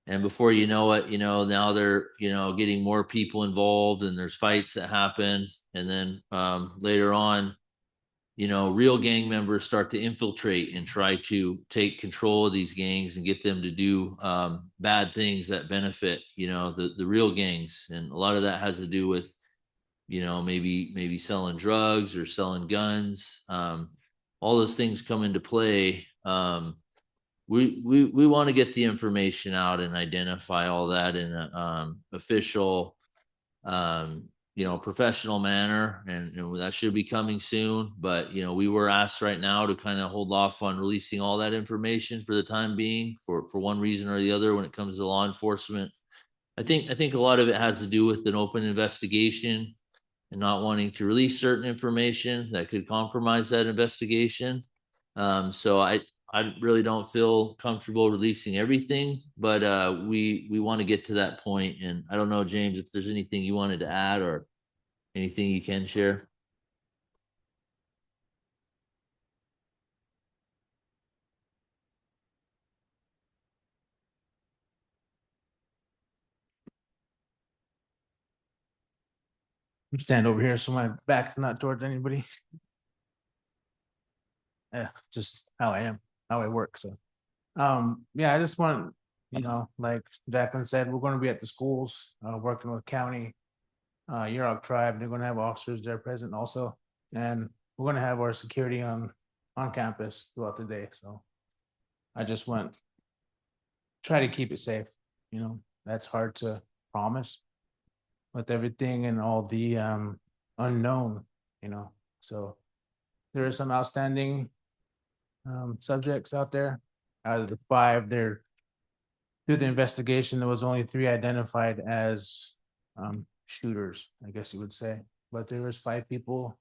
S1: And before you know it, now they're, getting more people involved, and there's fights that happen. And then later on, real gang members start to infiltrate and try to take control of these gangs and get them to do bad things that benefit, the real gangs. And a lot of that has to do with, maybe selling drugs or selling guns. All those things come into play. We want to get the information out and identify all that in a official, professional manner, and that should be coming soon. But we were asked right now to kind of hold off on releasing all that information for the time being, for one reason or the other when it comes to law enforcement. I think a lot of it has to do with an open investigation and not wanting to release certain information that could compromise that investigation. So I really don't feel comfortable releasing everything, but we want to get to that point. And I don't know, James, if there's anything you wanted to add or anything you can share.
S19: Stand over here so my back's not towards anybody. Yeah, just how I am, how I work. So, yeah, I just want, like Jacqueline said, we're going to be at the schools, working with county, Yurok tribe. They're going to have officers there present also, and we're going to have our security on campus throughout the day. So, I just want try to keep it safe. That's hard to promise with everything and all the unknown. So there are some outstanding subjects out there. Out of the 5, through the investigation, there was only 3 identified as shooters, I guess you would say. But there was 5 people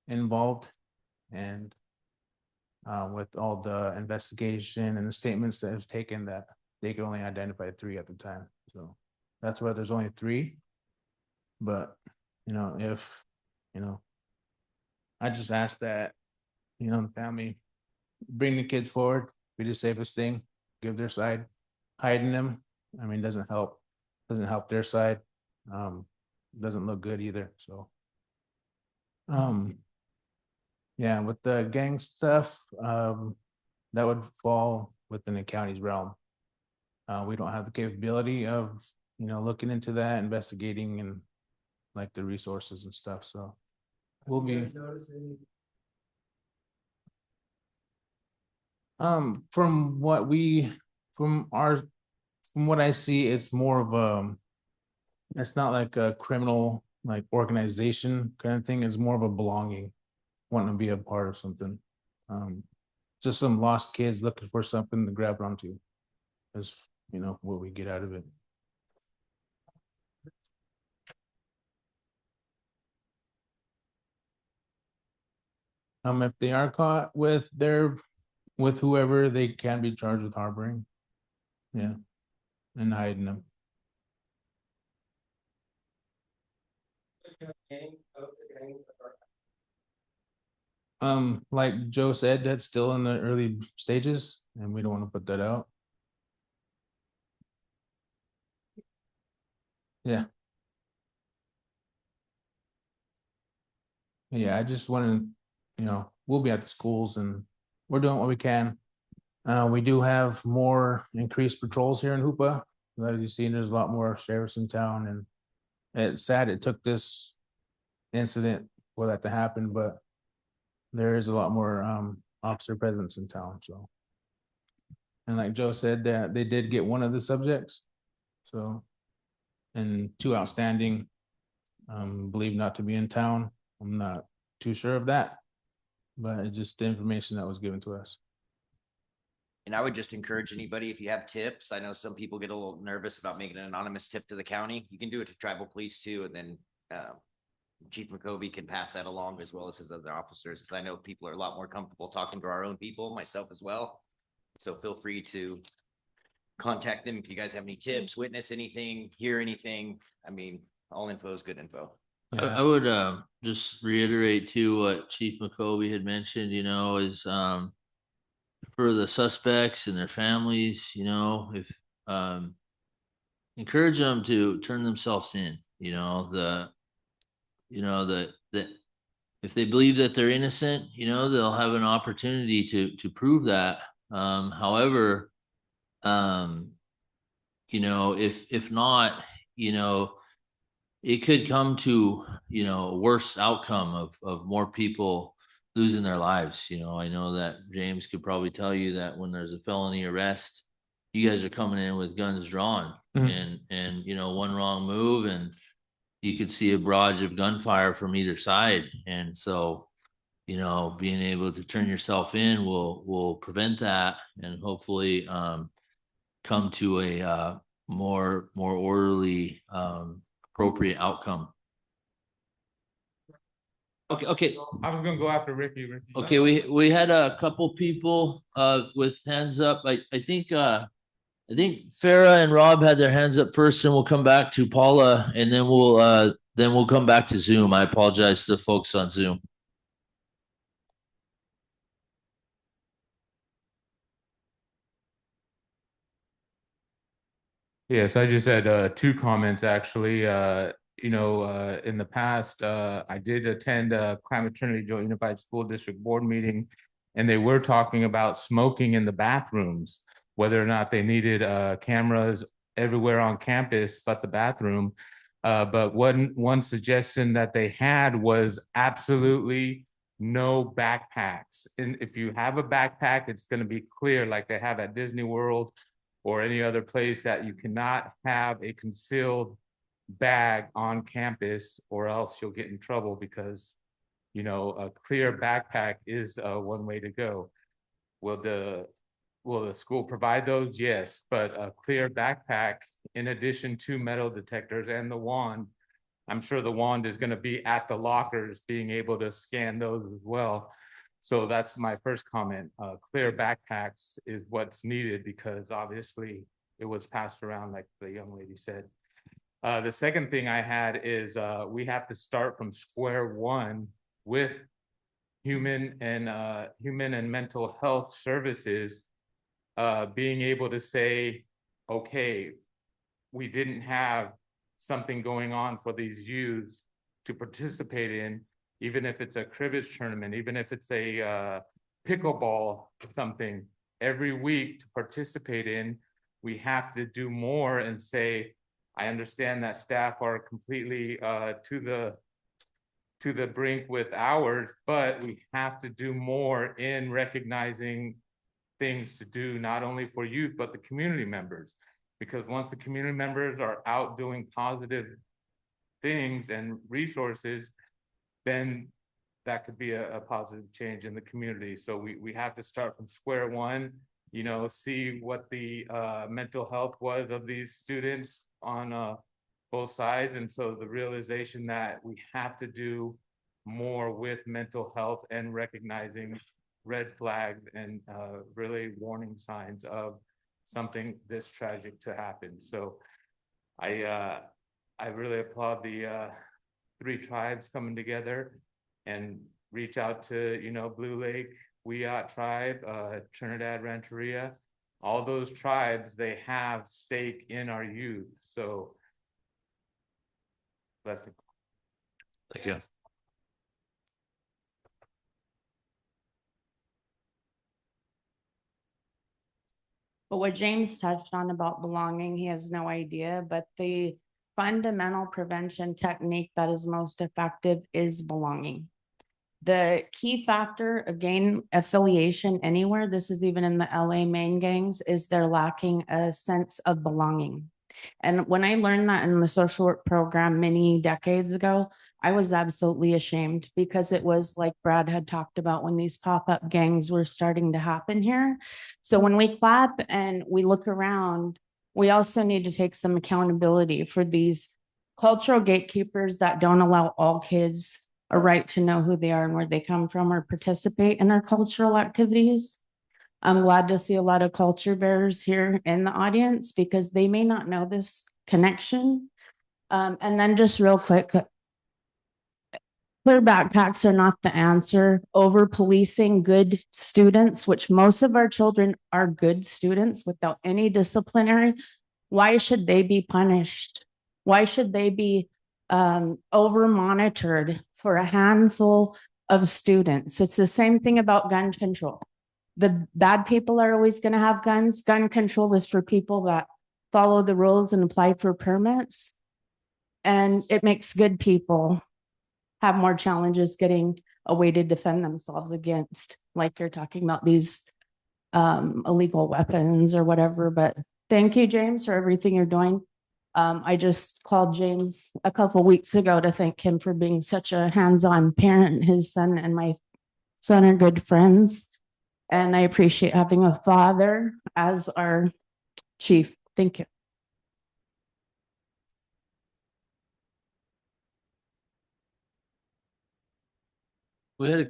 S19: involved, and with all the investigation and the statements that was taken, that they could only identify 3 at the time. So that's why there's only 3. But if I just ask that the family bring the kids forward, be the safest thing, give their side. Hiding them, doesn't help their side. Doesn't look good either. So yeah, with the gang stuff, that would fall within the county's realm. We don't have the capability of looking into that, investigating, and like the resources and stuff. So we'll be from what I see, it's more of it's not like a criminal like organization kind of thing. It's more of a belonging, wanting to be a part of something. just some lost kids looking for something to grab onto. Is, what we get out of it. If they are caught with whoever, they can be charged with harboring. Yeah, and hiding them. Like Joe said, that's still in the early stages, and we don't want to put that out. Yeah. Yeah, I just want to, we'll be at the schools and we're doing what we can. We do have more increased patrols here in Hoopa. As you've seen, there's a lot more sheriffs in town, and it's sad it took this incident for that to happen, but there is a lot more officer presence in town. So, and like Joe said, that they did get one of the subjects, so, and two outstanding, believed not to be in town. I'm not too sure of that, but it's just the information that was given to us.
S11: And I would just encourage anybody, if you have tips, I know some people get a little nervous about making an anonymous tip to the county. You can do it to tribal police too. And then Chief McCovey can pass that along as well as his other officers. Because I know people are a lot more comfortable talking to our own people, myself as well. So feel free to contact them if you guys have any tips, witness anything, hear anything. I mean, all info is good info.
S1: I would just reiterate too what Chief McCovey had mentioned, is for the suspects and their families, if encourage them to turn themselves in, the if they believe that they're innocent, they'll have an opportunity to prove that. However, if not, it could come to, a worse outcome of more people losing their lives. I know that James could probably tell you that when there's a felony arrest, you guys are coming in with guns drawn, and one wrong move and you could see a barrage of gunfire from either side. And so, being able to turn yourself in will prevent that and hopefully come to a more orderly, appropriate outcome. Okay.
S18: I was gonna go after Ricky.
S1: Okay, we had a couple people with hands up. I think Farah and Rob had their hands up first, and we'll come back to Paula, and then we'll come back to Zoom. I apologize to the folks on Zoom.
S20: Yes, I just had two comments actually. In the past, I did attend a Climate Trinity Joint Unified School District Board meeting, and they were talking about smoking in the bathrooms, whether or not they needed cameras everywhere on campus but the bathroom. But one suggestion that they had was absolutely no backpacks. And if you have a backpack, it's going to be clear like they have at Disney World or any other place, that you cannot have a concealed bag on campus or else you'll get in trouble, because a clear backpack is one way to go. Will the school provide those? Yes, but a clear backpack in addition to metal detectors and the wand, I'm sure the wand is going to be at the lockers being able to scan those as well. So that's my first comment. Clear backpacks is what's needed, because obviously it was passed around like the young lady said. The second thing I had is we have to start from square one with human and mental health services being able to say, okay, we didn't have something going on for these youths to participate in, even if it's a cribbage tournament, even if it's a pickleball something every week to participate in. We have to do more and say, I understand that staff are completely to the brink with hours, but we have to do more in recognizing things to do, not only for youth, but the community members. Because once the community members are out doing positive things and resources, then that could be a positive change in the community. So we have to start from square one, you know, see what the mental health was of these students on both sides. And so the realization that we have to do more with mental health and recognizing red flags and really warning signs of something this tragic to happen. So I really applaud the 3 tribes coming together and reach out to, you know, Blue Lake, Wiyot tribe, Trinidad Rancheria, all those tribes, they have stake in our youth. So blessing.
S1: Thank you.
S15: But what James touched on about belonging, he has no idea, but the fundamental prevention technique that is most effective is belonging. The key factor of gang affiliation anywhere, this is even in the LA main gangs, is they're lacking a sense of belonging. And when I learned that in the social work program many decades ago, I was absolutely ashamed because it was like Brad had talked about when these pop-up gangs were starting to happen here. So when we clap and we look around, we also need to take some accountability for these cultural gatekeepers that don't allow all kids a right to know who they are and where they come from or participate in our cultural activities. I'm glad to see a lot of culture bearers here in the audience because they may not know this connection. And then just real quick, clear backpacks are not the answer. Over policing good students, which most of our children are good students without any disciplinary. Why should they be punished? Why should they be over monitored for a handful of students? It's the same thing about gun control. The bad people are always going to have guns. Gun control is for people that follow the rules and apply for permits. And it makes good people have more challenges getting a way to defend themselves against, like you're talking about these illegal weapons or whatever. But thank you, James, for everything you're doing. I just called James a couple weeks ago to thank him for being such a hands-on parent. His son and my son are good friends. And I appreciate having a father as our chief. Thank you.
S1: We had a.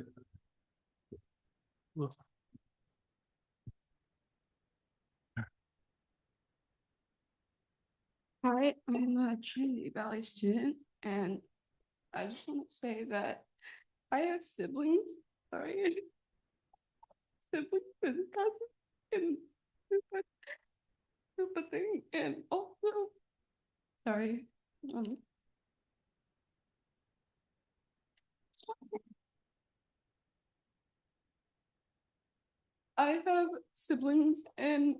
S1: Well,
S21: Hi, I'm a Trinity Valley student, and I just want to say that I have siblings, sorry, siblings and cousins and Hoopa thing, and also, sorry, I have siblings and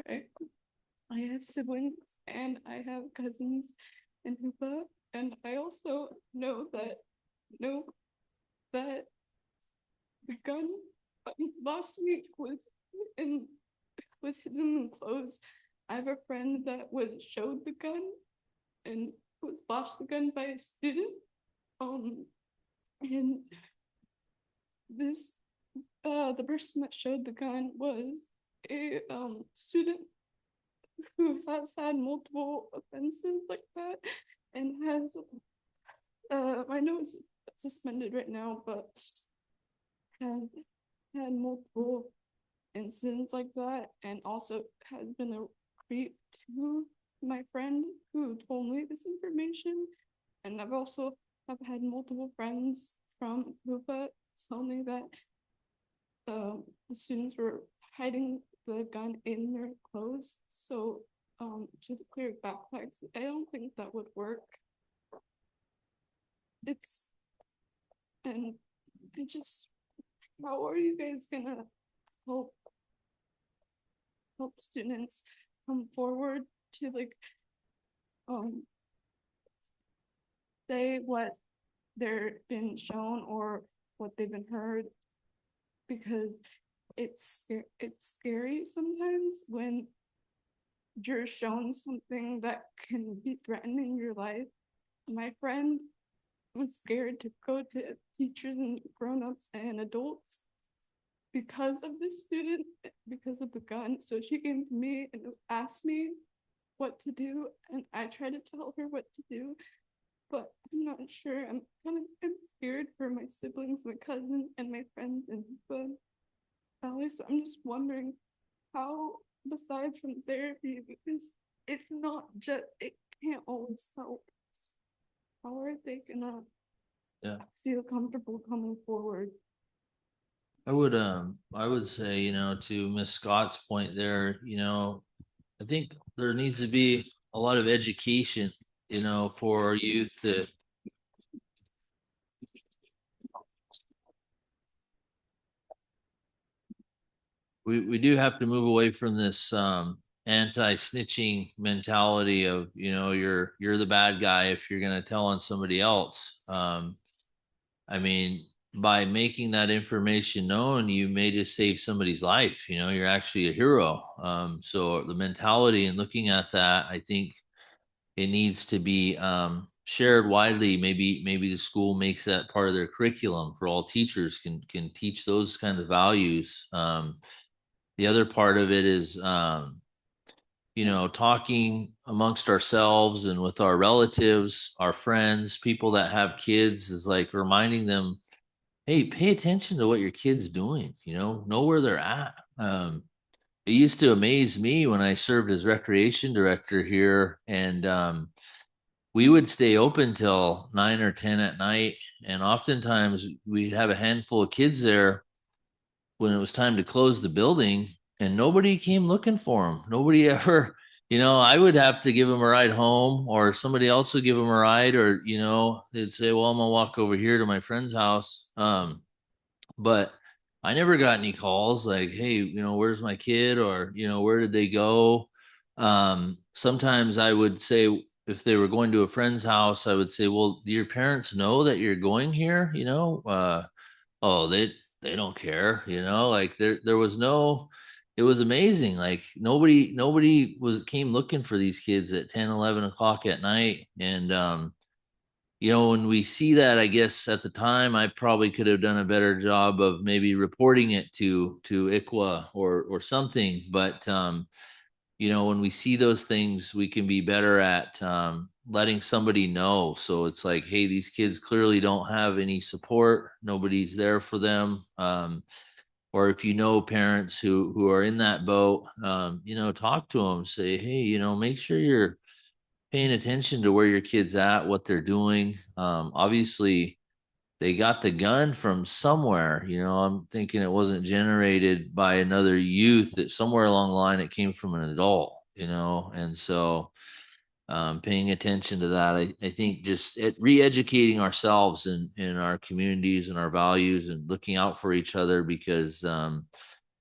S21: I have siblings and I have cousins in Hoopa, and I also know that the gun last week was hidden in clothes. I have a friend that was showed the gun and was flashed the gun by a student. And this the person that showed the gun was a student who has had multiple offenses like that and has I know it's suspended right now, but has had multiple incidents like that and also has been a creep to my friend who told me this information. And I've also have had multiple friends from Hoopa tell me that the students were hiding the gun in their clothes. So to the clear backpacks, I don't think that would work. And I just, how are you guys gonna help students come forward to like say what they're been shown or what they've been heard, because it's scary sometimes when you're shown something that can be threatening your life. My friend was scared to go to teachers and grown-ups and adults because of the student, because of the gun. So she came to me and asked me what to do, and I tried to tell her what to do, but I'm not sure. I'm scared for my siblings, my cousin, and my friends in Hoopa Valley. So I'm just wondering how, besides from therapy, because it's not just, it can't always help. How are they gonna feel comfortable coming forward?
S1: I would say, you know, to Miss Scott's point there, you know, I think there needs to be a lot of education, you know, for our youth that we do have to move away from this anti-snitching mentality of, you know, you're the bad guy if you're going to tell on somebody else. I mean, by making that information known, you may just save somebody's life. You know, you're actually a hero. So the mentality and looking at that, I think it needs to be shared widely. Maybe the school makes that part of their curriculum for all teachers can teach those kind of values. The other part of it is you know, talking amongst ourselves and with our relatives, our friends, people that have kids, is like reminding them, hey, pay attention to what your kid's doing, you know where they're at. It used to amaze me when I served as recreation director here, and we would stay open till 9 or 10 at night, and oftentimes we'd have a handful of kids there when it was time to close the building, and nobody came looking for them. Nobody ever, you know, I would have to give them a ride home, or somebody else would give them a ride, or, you know, they'd say, well, I'm gonna walk over here to my friend's house. But I never got any calls like, hey, you know, where's my kid? Or, you know, where did they go? Sometimes I would say, if they were going to a friend's house, I would say, well, do your parents know that you're going here? You know, oh, they don't care, you know, like there was no, it was amazing. Like nobody was came looking for these kids at 10, 11 o'clock at night. And you know, when we see that, I guess at the time I probably could have done a better job of maybe reporting it to ICWA or something. But you know, when we see those things, we can be better at letting somebody know. So it's like, hey, these kids clearly don't have any support. Nobody's there for them. Or if you know parents who are in that boat, you know, talk to them. Say, hey, you know, make sure you're paying attention to where your kid's at, what they're doing. Obviously, they got the gun from somewhere. You know, I'm thinking it wasn't generated by another youth, that somewhere along the line it came from an adult, you know. And so paying attention to that, I think just re-educating ourselves in our communities and our values, and looking out for each other, because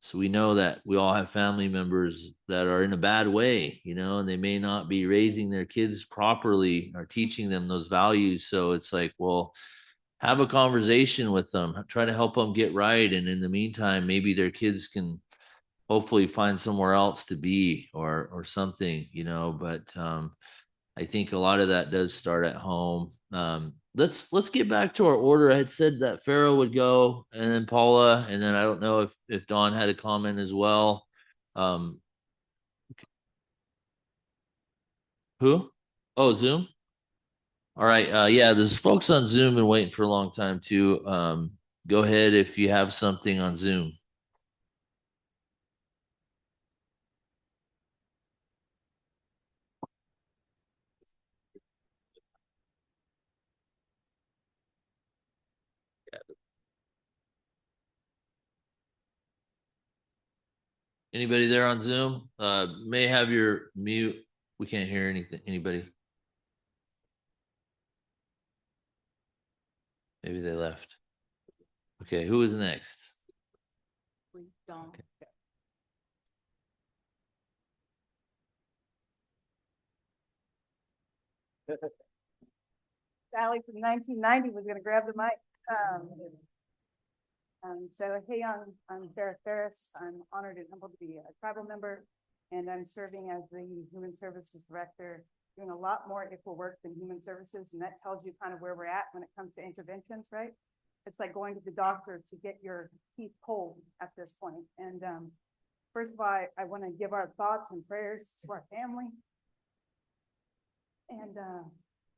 S1: so we know that we all have family members that are in a bad way, you know, and they may not be raising their kids properly or teaching them those values. So it's like, well, have a conversation with them, try to help them get right. And in the meantime, maybe their kids can hopefully find somewhere else to be, or something, you know. But I think a lot of that does start at home. Let's get back to our order. I had said that Farrah would go, and then Paula, and then I don't know if Dawn had a comment as well. Um, who? Oh, Zoom. All right. Yeah, there's folks on Zoom and waiting for a long time too. Go ahead if you have something on Zoom. Anybody there on Zoom? May have your mute. We can't hear anything. Anybody? Maybe they left. Okay, who is next?
S12: We don't.
S1: Okay.
S4: Sally from 1990 was going to grab the mic. So hey, I'm Farrah Ferris. I'm honored and humbled to be a tribal member, and I'm serving as the Human Services Director doing a lot more ICWA work than human services, and that tells you kind of where we're at when it comes to interventions, right? It's like going to the doctor to get your teeth pulled at this point. And first of all, I want to give our thoughts and prayers to our family. And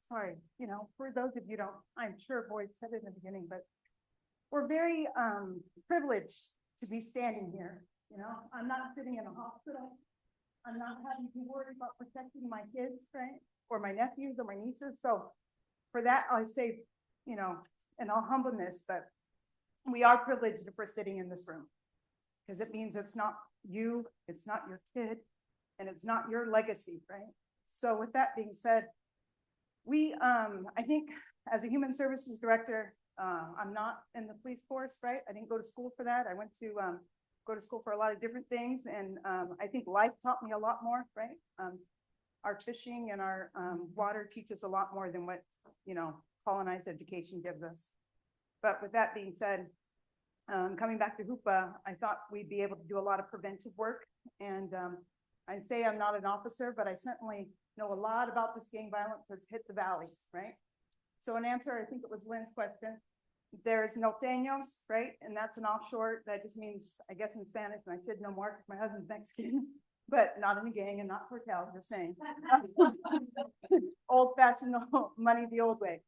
S4: sorry, you know, for those of you don't, I'm sure Boyd said it in the beginning, but we're very privileged to be standing here. You know, I'm not sitting in a hospital. I'm not having to worry about protecting my kids, right? Or my nephews or my nieces. So for that, I say, you know, in all humbleness, but we are privileged if we're sitting in this room, because it means it's not you, it's not your kid, and it's not your legacy, right? So with that being said, we, I think as a human services director, I'm not in the police force, right? I didn't go to school for that. I went to go to school for a lot of different things. And I think life taught me a lot more, right? Our fishing and our water teaches a lot more than what, you know, colonized education gives us. But with that being said, coming back to Hoopa, I thought we'd be able to do a lot of preventive work. And I'd say I'm not an officer, but I certainly know a lot about this gang violence that's hit the valley, right? So in answer, I think it was Lynn's question, there's norteños, right? And that's an offshore, that just means, I guess in Spanish, and I should know more because my husband's Mexican, but not in a gang and not cartel, just saying. Old fashioned money the old way.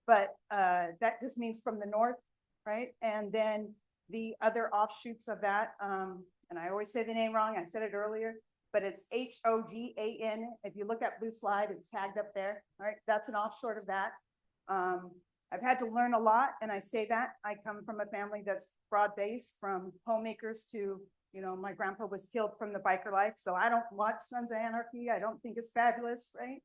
S4: But that just means from the north, right? And then the other offshoots of that, and I always say the name wrong, I said it earlier, but it's Hogan. If you look at Blue Slide, it's tagged up there, all right? That's an offshore of that. I've had to learn a lot, and I say that. I come from a family that's broad-based, from homemakers to, you know, my grandpa was killed from the biker life, so I don't watch Sons of Anarchy. I don't think it's fabulous, right?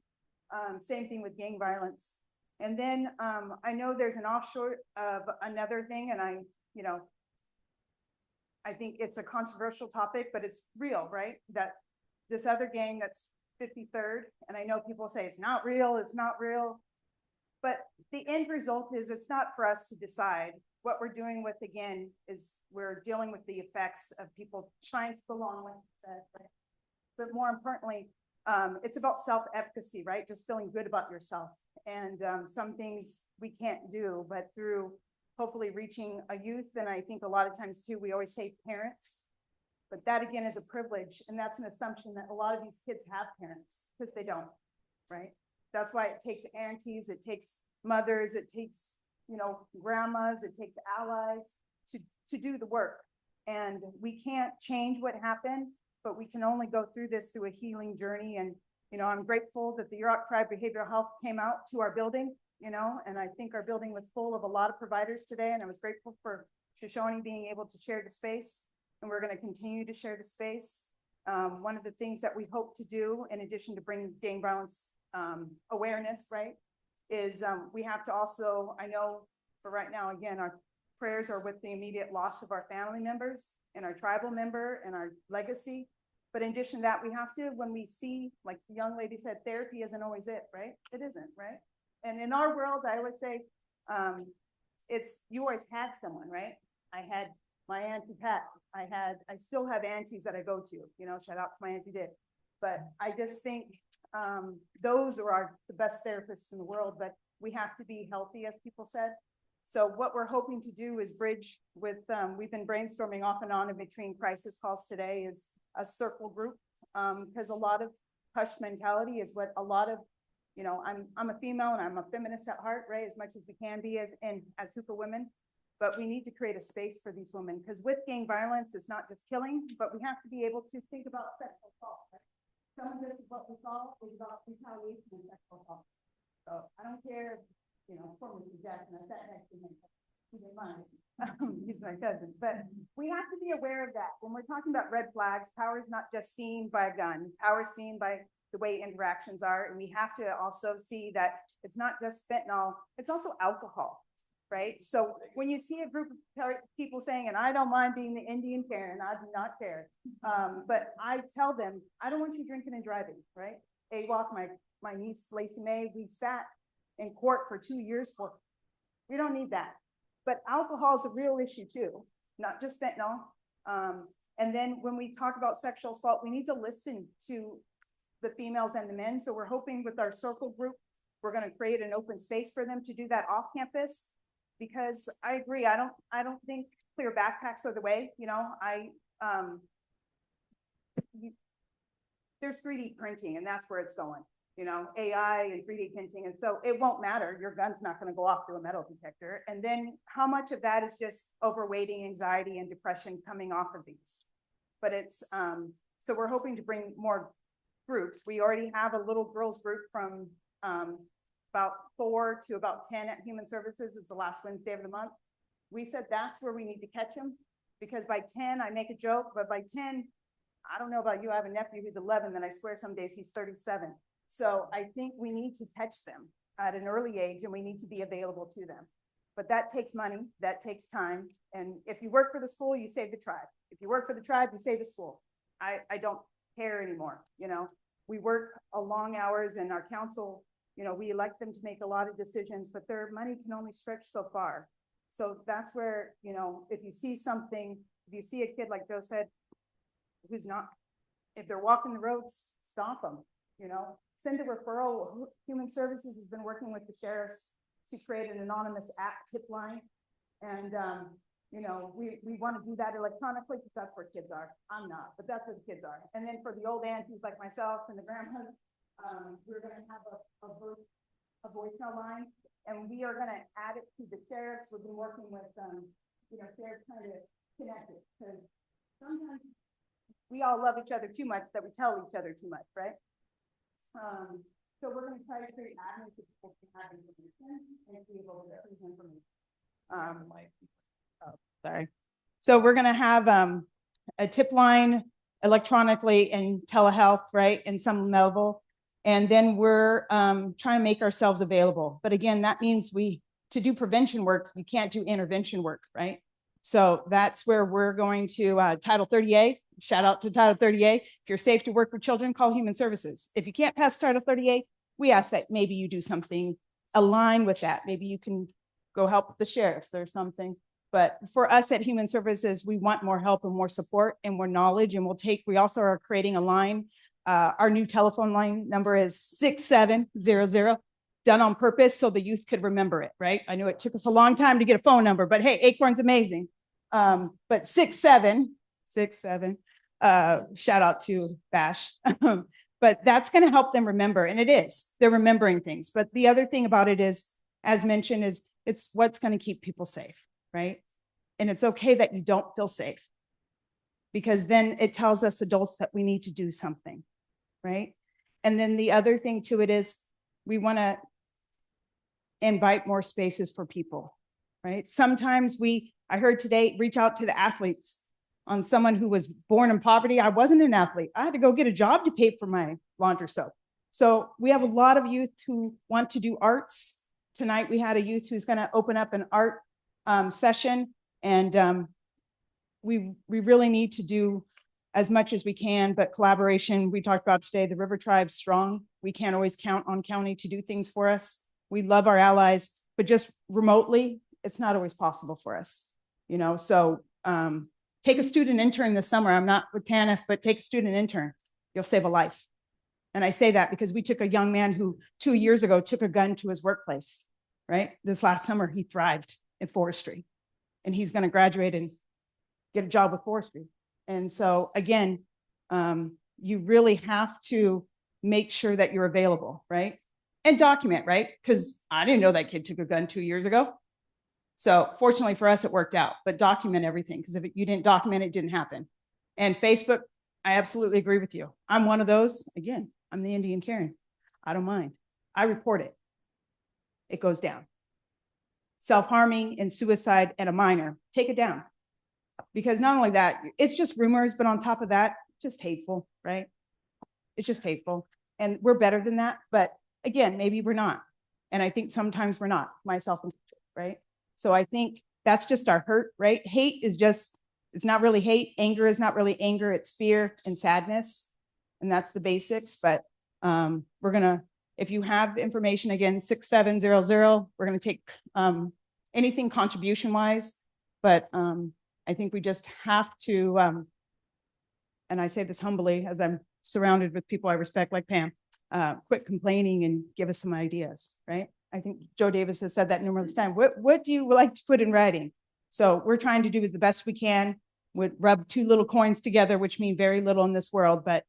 S4: Same thing with gang violence. And then I know there's an offshore of another thing, and I, you know, I think it's a controversial topic, but it's real, right? That this other gang that's 53rd, and I know people say it's not real, but the end result is it's not for us to decide. What we're doing with, again, is we're dealing with the effects of people trying to belong, like you said, right? But more importantly, it's about self-efficacy, right? Just feeling good about yourself. And some things we can't do, but through hopefully reaching a youth, and I think a lot of times too, we always say parents, but that again is a privilege, and that's an assumption that a lot of these kids have parents, because they don't, right? That's why it takes aunties, it takes mothers, it takes, you know, grandmas, it takes allies to do the work. And we can't change what happened, but we can only go through this through a healing journey. And, you know, I'm grateful that the Yurok Tribe Behavioral Health came out to our building, you know, and I think our building was full of a lot of providers today. And I was grateful for Shoshone being able to share the space. And we're going to continue to share the space. One of the things that we hope to do, in addition to bring gang violence awareness, right, is we have to also, I know for right now, again, our prayers are with the immediate loss of our family members and our tribal member and our legacy. But in addition to that, we have to, when we see, like the young lady said, therapy isn't always it, right? It isn't, right? And in our world, I always say, it's, you always had someone, right? I had my Auntie Pat. I still have aunties that I go to, you know, shout out to my Auntie Dick. But I just think those are the best therapists in the world, but we have to be healthy, as people said. So what we're hoping to do is bridge with, we've been brainstorming off and on in between crisis calls today, is a circle group, because a lot of hush mentality is what a lot of, you know, I'm a female and I'm a feminist at heart, right? As much as we can be as Hoopa women, but we need to create a space for these women, because with gang violence, it's not just killing, but we have to be able to think about sexual assault. Right? Some of this is what we saw is about retaliation and sexual assault. So I don't care, you know, for Mr. Jackson, I sat next to him. Keep in mind, he's my cousin, but we have to be aware of that. When we're talking about red flags, power is not just seen by a gun, power is seen by the way interactions are. And we have to also see that it's not just fentanyl, it's also alcohol, right? So when you see a group of people saying, and I don't mind being the Indian Karen, I do not care. But I tell them, I don't want you drinking and driving, right? AWOC, my niece, Lacey May, we sat in court for 2 years for, we don't need that. But alcohol is a real issue too, not just fentanyl. And then when we talk about sexual assault, we need to listen to the females and the men. So we're hoping with our circle group, we're going to create an open space for them to do that off campus. Because I agree, I don't think clear backpacks are the way, you know, there's 3D printing and that's where it's going, you know, AI and 3D printing. And so it won't matter. Your gun's not going to go off through a metal detector. And then how much of that is just overweighting, anxiety and depression coming off of these? But it's, so we're hoping to bring more groups. We already have a little girls group from about 4 to about 10 at Human Services. It's the last Wednesday of the month. We said that's where we need to catch them, because by 10, I make a joke, but by 10, I don't know about you, I have a nephew who's 11, and I swear some days he's 37. So I think we need to catch them at an early age, and we need to be available to them. But that takes money, that takes time. And if you work for the school, you save the tribe. If you work for the tribe, you save the school. I don't care anymore, you know. We work a long hours, and our council, you know, we elect them to make a lot of decisions, but their money can only stretch so far. So that's where, you know, if you see something, if you see a kid, like Joe said, who's not, if they're walking the roads, stop them, you know, send a referral. Human Services has been working with the sheriffs to create an anonymous app tip line. And, you know, we want to do that electronically because that's where kids are. I'm not, but that's where the kids are. And then for the old aunties like myself and the grandmas, we're going to have a voicemail line, and we are going to add it to the sheriffs. We've been working with, you know, sheriffs trying to connect it, because sometimes we all love each other too much that we tell each other too much, right? So we're going to try to create avenues for people to have information and be able to get information. Sorry. So we're going to have a tip line electronically and telehealth, right, in some level. And then we're trying to make ourselves available. But again, that means to do prevention work, you can't do intervention work, right? So that's where we're going to Title 30A. Shout out to Title 30A. If you're safe to work with children, call Human Services. If you can't pass Title 30A, we ask that maybe you do something aligned with that. Maybe you can go help with the sheriffs or something. But for us at Human Services, we want more help and more support and more knowledge. And we also are creating a line. Our new telephone line number is 6700, done on purpose so the youth could remember it, right? I know it took us a long time to get a phone number, but hey, Acorn's amazing. But 6767, shout out to Bash. But that's going to help them remember. And it is, they're remembering things. But the other thing about it is, as mentioned, is it's what's going to keep people safe, right? And it's okay that you don't feel safe, because then it tells us adults that we need to do something, right? And then the other thing to it is we want to invite more spaces for people, right? Sometimes I heard today, reach out to the athletes on someone who was born in poverty. I wasn't an athlete. I had to go get a job to pay for my laundry soap. So we have a lot of youth who want to do arts. Tonight, we had a youth who's going to open up an art session, and we really need to do as much as we can, but collaboration, we talked about today, the River Tribe's strong. We can't always count on county to do things for us. We love our allies, but just remotely, it's not always possible for us, you know? So take a student intern this summer. I'm not with TANF, but take a student intern. You'll save a life. And I say that because we took a young man who 2 years ago took a gun to his workplace, right? This last summer, he thrived in forestry, and he's going to graduate and get a job with forestry. And so again, you really have to make sure that you're available, right? And document, right? Because I didn't know that kid took a gun 2 years ago. So fortunately for us, it worked out, but document everything, because if you didn't document it, didn't happen. And Facebook, I absolutely agree with you. I'm one of those. Again, I'm the Indian Karen. I don't mind. I report it. It goes down. Self-harming and suicide and a minor, take it down. Because not only that, it's just rumors, but on top of that, just hateful, right? It's just hateful. And we're better than that. But again, maybe we're not. And I think sometimes we're not, myself included, right? So I think that's just our hurt, right? Hate is just, it's not really hate. Anger is not really anger. It's fear and sadness. And that's the basics. But we're going to, if you have information, again, 6700, we're going to take anything contribution wise. But I think we just have to, and I say this humbly as I'm surrounded with people I respect like Pam, quit complaining and give us some ideas, right? I think Joe Davis has said that numerous times. What do you like to put in writing? So we're trying to do the best we can, would rub two little coins together, which mean very little in this world, but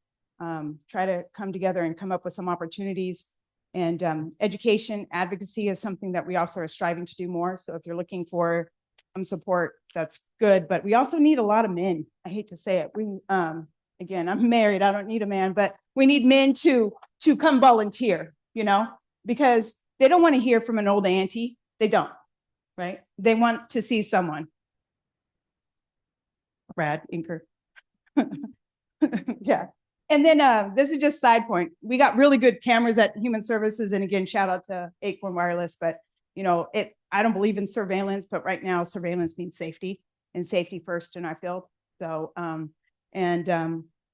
S4: try to come together and come up with some opportunities. And education advocacy is something that we also are striving to do more. So if you're looking for some support, that's good. But we also need a lot of men. I hate to say it. We again, I'm married. I don't need a man, but we need men to come volunteer, you know, because they don't want to hear from an old auntie. They don't, right? They want to see someone. Brad Inker. Yeah. And then this is just side point. We got really good cameras at Human Services. And again, shout out to Acorn Wireless, but you know, I don't believe in surveillance, but right now surveillance means safety and safety first in our field. So,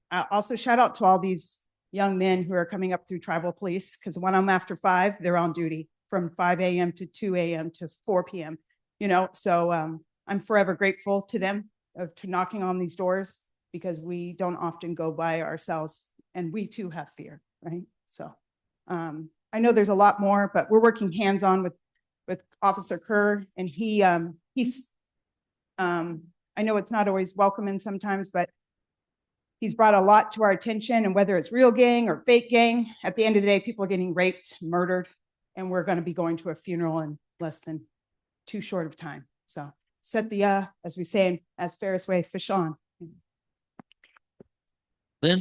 S4: I also shout out to all these young men who are coming up through tribal police, because when I'm after 5, they're on duty from 5 a.m. to 2 a.m. to 4 p.m. You know, so I'm forever grateful to them to knocking on these doors, because we don't often go by ourselves, and we too have fear, right? So I know there's a lot more, but we're working hands-on with Officer Kerr, and he's I know it's not always welcoming sometimes, but he's brought a lot to our attention. And whether it's real gang or fake gang, at the end of the day, people are getting raped, murdered, and we're going to be going to a funeral in less than too short of time. So set the, as we say, as Ferris way, fish on.
S1: Lynn?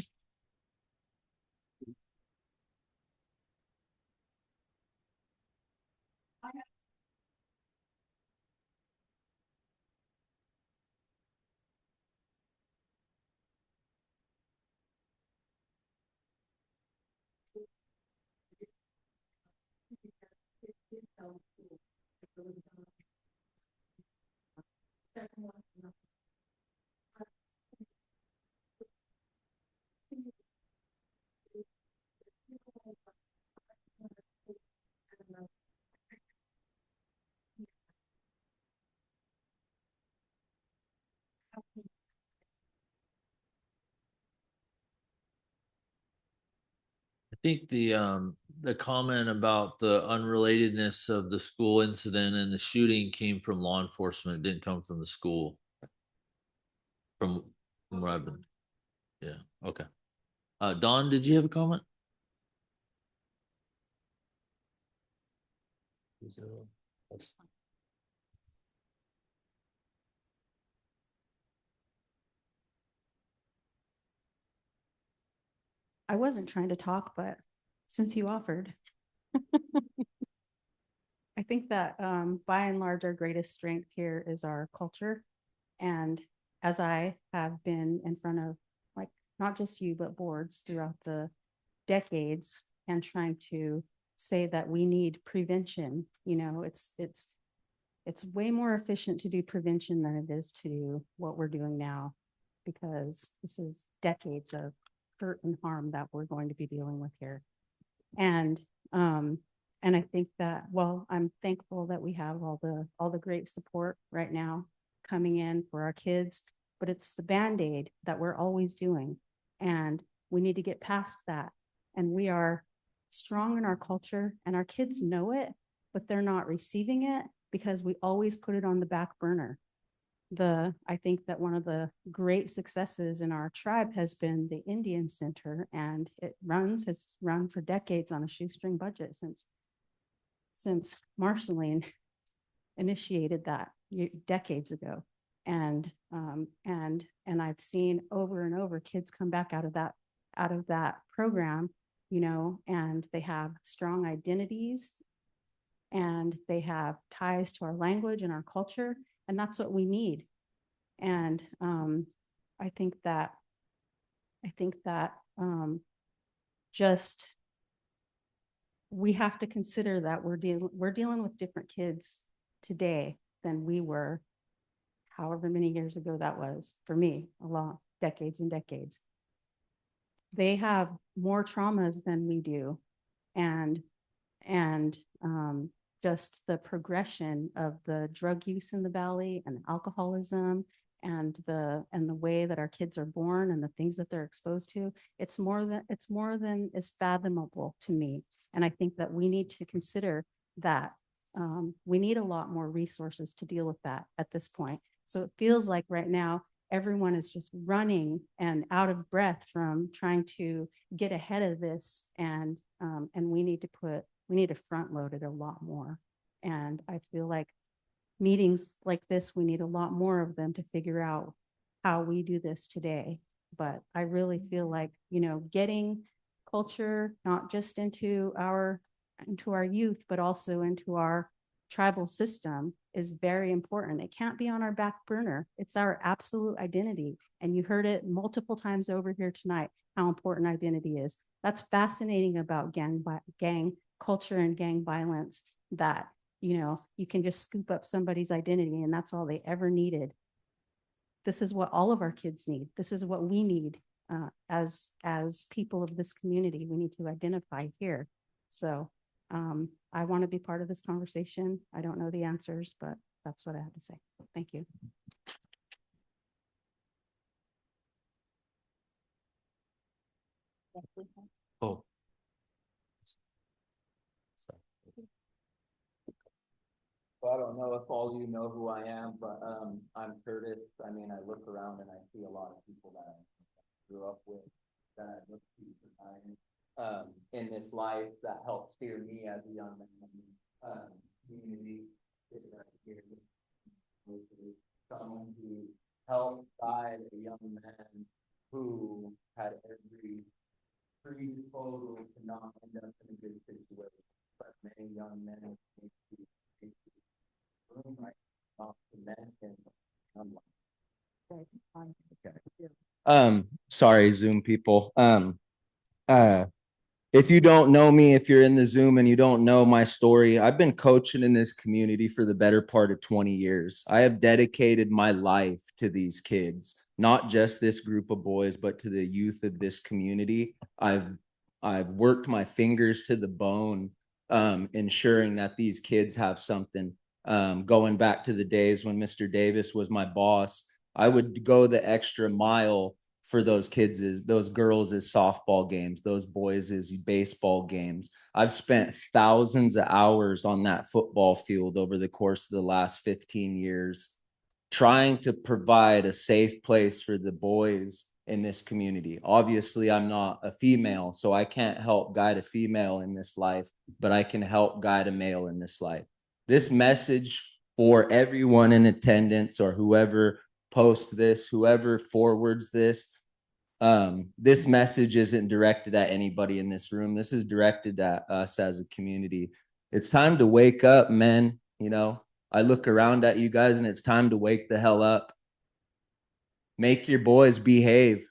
S1: I think the comment about the unrelatedness of the school incident and the shooting came from law enforcement. It didn't come from the school. From what I've been. Yeah. Okay. Dawn, did you have a comment?
S5: I wasn't trying to talk, but since you offered. I think that by and large, our greatest strength here is our culture. And as I have been in front of, like, not just you, but boards throughout the decades, and trying to say that we need prevention, you know, it's way more efficient to do prevention than it is to do what we're doing now, because this is decades of hurt and harm that we're going to be dealing with here. And I think that, well, I'm thankful that we have all the great support right now coming in for our kids, but it's the Band-Aid that we're always doing. And we need to get past that. And we are strong in our culture, and our kids know it, but they're not receiving it because we always put it on the back burner. I think that one of the great successes in our tribe has been the Indian Center, and has run for decades on a shoestring budget since Marceline initiated that decades ago. And I've seen over and over kids come back out of that program, you know, and they have strong identities, and they have ties to our language and our culture. And that's what we need. And I think that just we have to consider that we're dealing with different kids today than we were however many years ago that was for me, a long decades and decades. They have more traumas than we do. And just the progression of the drug use in the valley and alcoholism and the way that our kids are born and the things that they're exposed to, it's more than is fathomable to me. And I think that we need to consider that. We need a lot more resources to deal with that at this point. So it feels like right now, everyone is just running and out of breath from trying to get ahead of this. And we need to front load it a lot more. And I feel like meetings like this, we need a lot more of them to figure out how we do this today. But I really feel like, getting culture, not just into our youth, but also into our tribal system is very important. It can't be on our back burner. It's our absolute identity. And you heard it multiple times over here tonight, how important identity is. That's fascinating about gang culture and gang violence, that, you can just scoop up somebody's identity and that's all they ever needed. This is what all of our kids need. This is what we need as people of this community. We need to identify here. So I want to be part of this conversation. I don't know the answers, but that's what I have to say. Thank you.
S1: Oh.
S2: So I don't know if all of you know who I am, but I'm Curtis. I mean, I look around and I see a lot of people that I grew up with, that I look to for time in this life, that helped steer me as a young man. Community, someone who helped guide a young man who had every predisposal to not end up in a good situation, but many young men room right now to mention. Sorry, Zoom people. If you don't know me, if you're in the Zoom and you don't know my story, I've been coaching in this community for the better part of 20 years. I have dedicated my life to these kids, not just this group of boys, but to the youth of this community. I've worked my fingers to the bone, ensuring that these kids have something. Going back to the days when Mr. Davis was my boss, I would go the extra mile for those kids, those girls' softball games, those boys' baseball games. I've spent thousands of hours on that football field over the course of the last 15 years, trying to provide a safe place for the boys in this community. Obviously, I'm not a female, so I can't help guide a female in this life, but I can help guide a male in this life. This message for everyone in attendance, or whoever posts this, whoever forwards this, this message isn't directed at anybody in this room. This is directed at us as a community. It's time to wake up, men. I look around at you guys and it's time to wake the hell up. Make your boys behave.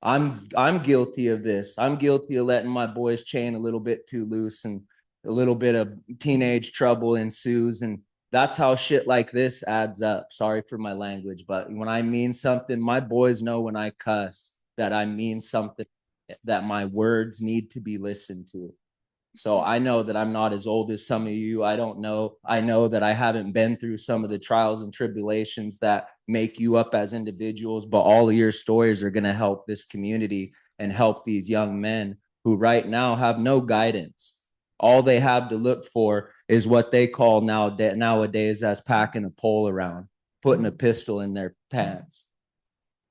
S2: I'm guilty of this. I'm guilty of letting my boys chain a little bit too loose, and a little bit of teenage trouble ensues, and that's how shit like this adds up. Sorry for my language, but when I mean something, my boys know when I cuss that I mean something, that my words need to be listened to. So I know that I'm not as old as some of you. I know that I haven't been through some of the trials and tribulations that make you up as individuals, but all of your stories are going to help this community and help these young men who right now have no guidance. All they have to look for is what they call nowadays as packing a pole around, putting a pistol in their pants.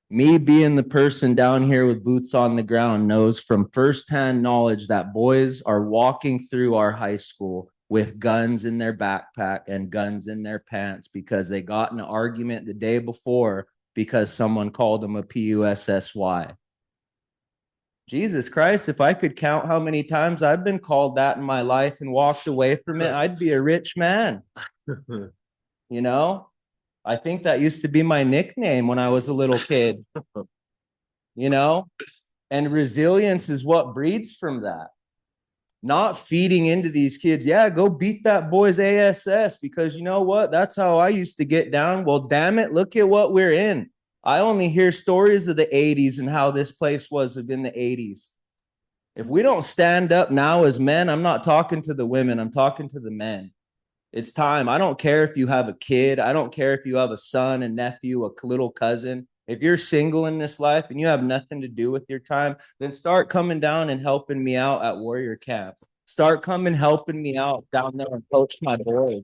S2: Me being the person down here with boots on the ground knows from firsthand knowledge that boys are walking through our high school with guns in their backpack and guns in their pants because they got in an argument the day before because someone called them a PUSSY. Jesus Christ, if I could count how many times I've been called that in my life and walked away from it, I'd be a rich man. I think that used to be my nickname when I was a little kid, and resilience is what breeds from that. Not feeding into these kids. Yeah, go beat that boy's ASS because you know what? That's how I used to get down. Well, damn it. Look at what we're in. I only hear stories of the 80s and how this place was in the 80s. If we don't stand up now as men, I'm not talking to the women, I'm talking to the men. It's time. I don't care if you have a kid. I don't care if you have a son, a nephew, a little cousin. If you're single in this life and you have nothing to do with your time, then start coming down and helping me out at Warrior Camp. Start coming helping me out down there and coach my boys.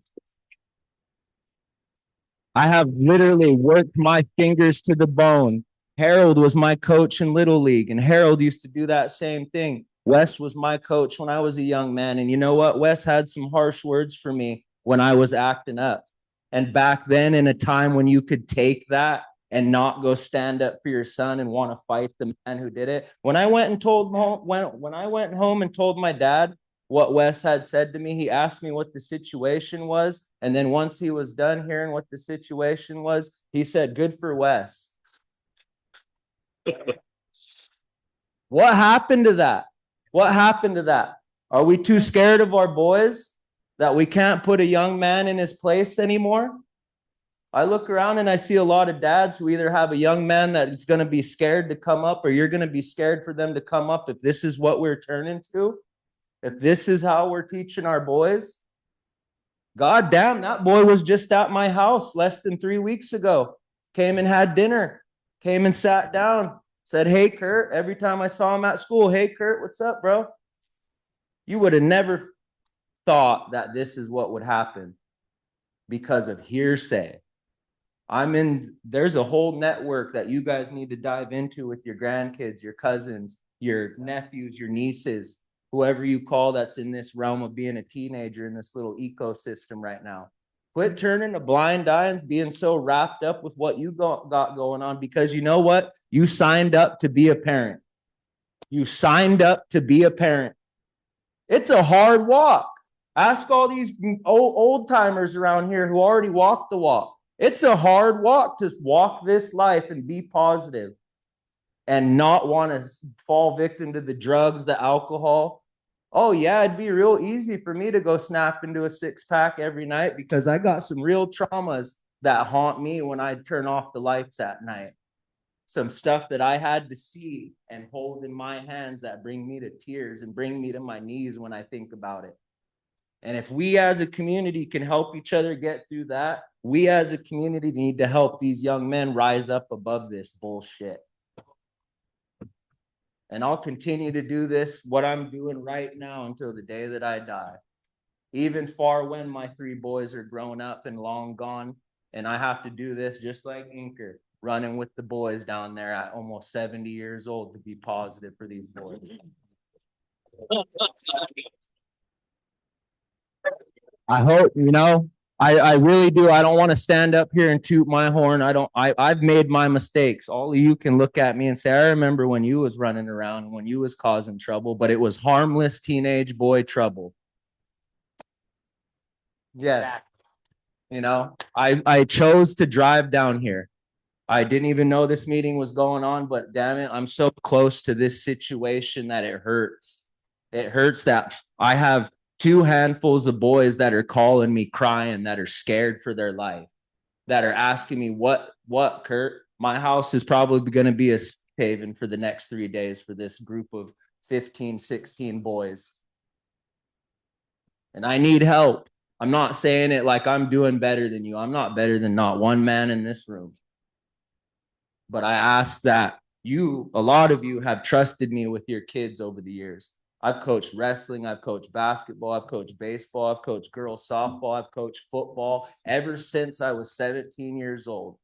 S2: I have literally worked my fingers to the bone. Harold was my coach in Little League, and Harold used to do that same thing. Wes was my coach when I was a young man. And you know what? Wes had some harsh words for me when I was acting up. And back then, in a time when you could take that and not go stand up for your son and want to fight the man who did it. When I went and told when I went home and told my dad what Wes had said to me, he asked me what the situation was. And then once he was done hearing what the situation was, he said, "Good for Wes." What happened to that? What happened to that? Are we too scared of our boys that we can't put a young man in his place anymore? I look around and I see a lot of dads who either have a young man that's going to be scared to come up, or you're going to be scared for them to come up if this is what we're turning to, if this is how we're teaching our boys. God damn, that boy was just at my house less than 3 weeks ago. Came and had dinner, came and sat down, said, "Hey, Kurt," every time I saw him at school, "Hey, Kurt, what's up, bro?" You would have never thought that this is what would happen because of hearsay. There's a whole network that you guys need to dive into with your grandkids, your cousins, your nephews, your nieces, whoever you call that's in this realm of being a teenager in this little ecosystem right now. Quit turning a blind eye and being so wrapped up with what you got going on, because you know what? You signed up to be a parent. You signed up to be a parent. It's a hard walk. Ask all these old timers around here who already walked the walk. It's a hard walk to walk this life and be positive and not want to fall victim to the drugs, the alcohol. Oh yeah, it'd be real easy for me to go snap into a 6-pack every night because I got some real traumas that haunt me when I turn off the lights at night. Some stuff that I had to see and hold in my hands that bring me to tears and bring me to my knees when I think about it. And if we as a community can help each other get through that, we as a community need to help these young men rise up above this bullshit. And I'll continue to do this, what I'm doing right now, until the day that I die. Even far when my 3 boys are grown up and long gone, and I have to do this just like Inker, running with the boys down there at almost 70 years old to be positive for these boys. I hope, I really do. I don't want to stand up here and toot my horn. I've made my mistakes. All of you can look at me and say, "I remember when you was running around, when you was causing trouble," but it was harmless teenage boy trouble. Yes. I chose to drive down here. I didn't even know this meeting was going on, but damn it, I'm so close to this situation that it hurts. It hurts that I have 2 handfuls of boys that are calling me crying, that are scared for their life, that are asking me, what, Kurt? My house is probably going to be a safe haven for the next 3 days for this group of 15, 16 boys. And I need help. I'm not saying it like I'm doing better than you. I'm not better than not one man in this room. But I ask that a lot of you have trusted me with your kids over the years. I've coached wrestling, I've coached basketball, I've coached baseball, I've coached girls softball, I've coached football ever since I was 17 years old,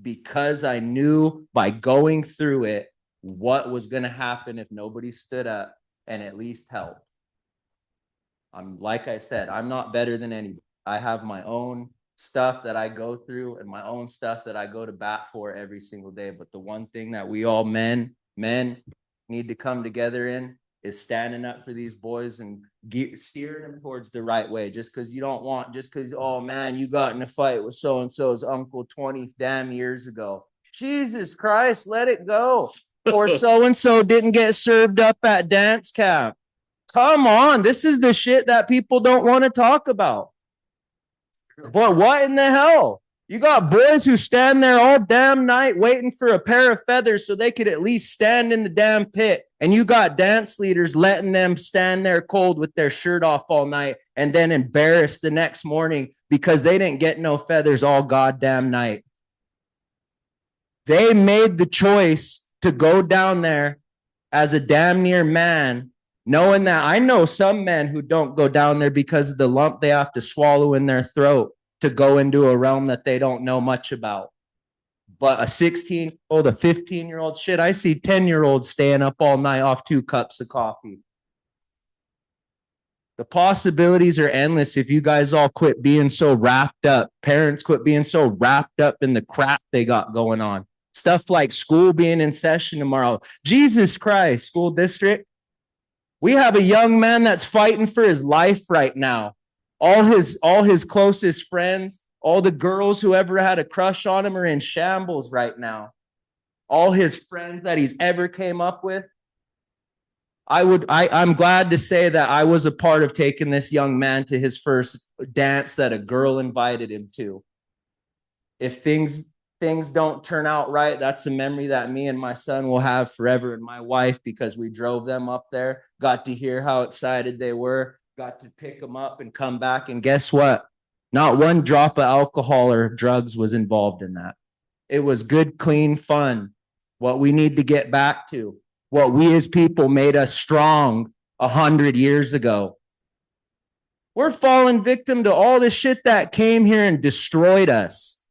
S2: because I knew by going through it what was going to happen if nobody stood up and at least helped. Like I said, I'm not better than anybody. I have my own stuff that I go through and my own stuff that I go to bat for every single day. But the one thing that we all men need to come together in is standing up for these boys and steering them towards the right way. Just because, oh man, you got in a fight with so-and-so's uncle 20 damn years ago. Jesus Christ, let it go. Or so-and-so didn't get served up at dance camp. Come on, this is the shit that people don't want to talk about. But what in the hell? You got boys who stand there all damn night waiting for a pair of feathers so they could at least stand in the damn pit. And you got dance leaders letting them stand there cold with their shirt off all night and then embarrassed the next morning because they didn't get no feathers all goddamn night. They made the choice to go down there as a damn near man, knowing that I know some men who don't go down there because of the lump they have to swallow in their throat to go into a realm that they don't know much about. But a 16-year-old, a 15-year-old, shit, I see 10-year-olds staying up all night off 2 cups of coffee. The possibilities are endless if you guys all quit being so wrapped up. Parents quit being so wrapped up in the crap they got going on. Stuff like school being in session tomorrow. Jesus Christ, school district. We have a young man that's fighting for his life right now. All his closest friends, all the girls who ever had a crush on him are in shambles right now. All his friends that he's ever came up with. I'm glad to say that I was a part of taking this young man to his first dance that a girl invited him to. If things don't turn out right, that's a memory that me and my son will have forever, and my wife, because we drove them up there, got to hear how excited they were, got to pick them up and come back. And guess what? Not one drop of alcohol or drugs was involved in that. It was good, clean fun. What we need to get back to. What we as people made us strong 100 years ago. We're falling victim to all the shit that came here and destroyed us.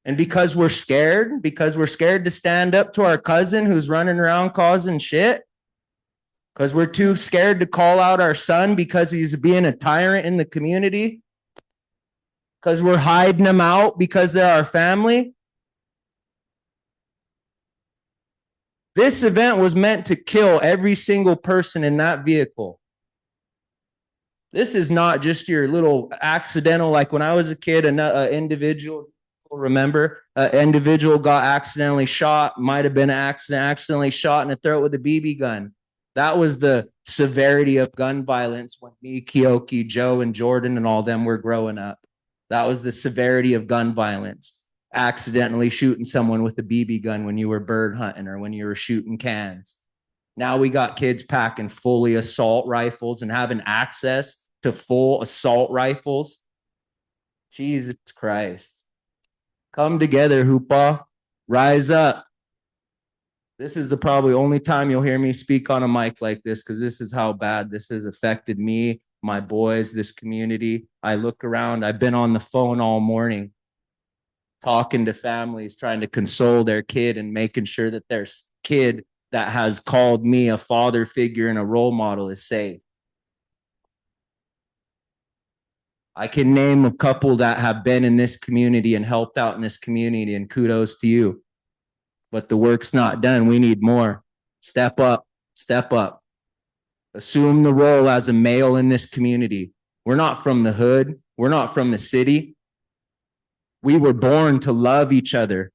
S2: And because we're scared to stand up to our cousin who's running around causing shit, because we're too scared to call out our son because he's being a tyrant in the community, because we're hiding them out because they're our family. This event was meant to kill every single person in that vehicle. This is not just your little accidental, like when I was a kid, an individual, remember, an individual got accidentally shot, might have been an accident, accidentally shot in the throat with a BB gun. That was the severity of gun violence when me, Kioki, Joe, and Jordan and all them were growing up. That was the severity of gun violence. Accidentally shooting someone with a BB gun when you were bird hunting or when you were shooting cans. Now we got kids packing fully assault rifles and having access to full assault rifles. Jesus Christ. Come together, Hoopa. Rise up. This is the probably only time you'll hear me speak on a mic like this, because this is how bad this has affected me, my boys, this community. I look around. I've been on the phone all morning talking to families, trying to console their kid and making sure that their kid that has called me a father figure and a role model is safe. I can name a couple that have been in this community and helped out in this community, and kudos to you. But the work's not done. We need more. Step up, step up. Assume the role as a male in this community. We're not from the hood. We're not from the city. We were born to love each other.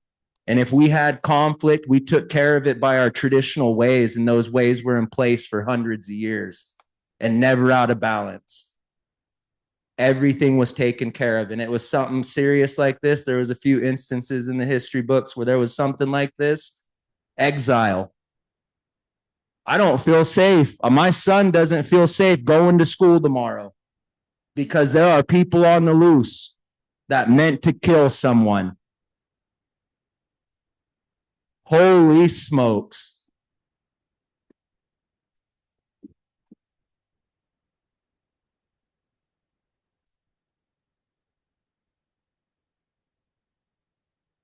S2: And if we had conflict, we took care of it by our traditional ways, and those ways were in place for hundreds of years and never out of balance. Everything was taken care of, and it was something serious like this. There was a few instances in the history books where there was something like this. Exile. I don't feel safe. My son doesn't feel safe going to school tomorrow because there are people on the loose that meant to kill someone. Holy smokes.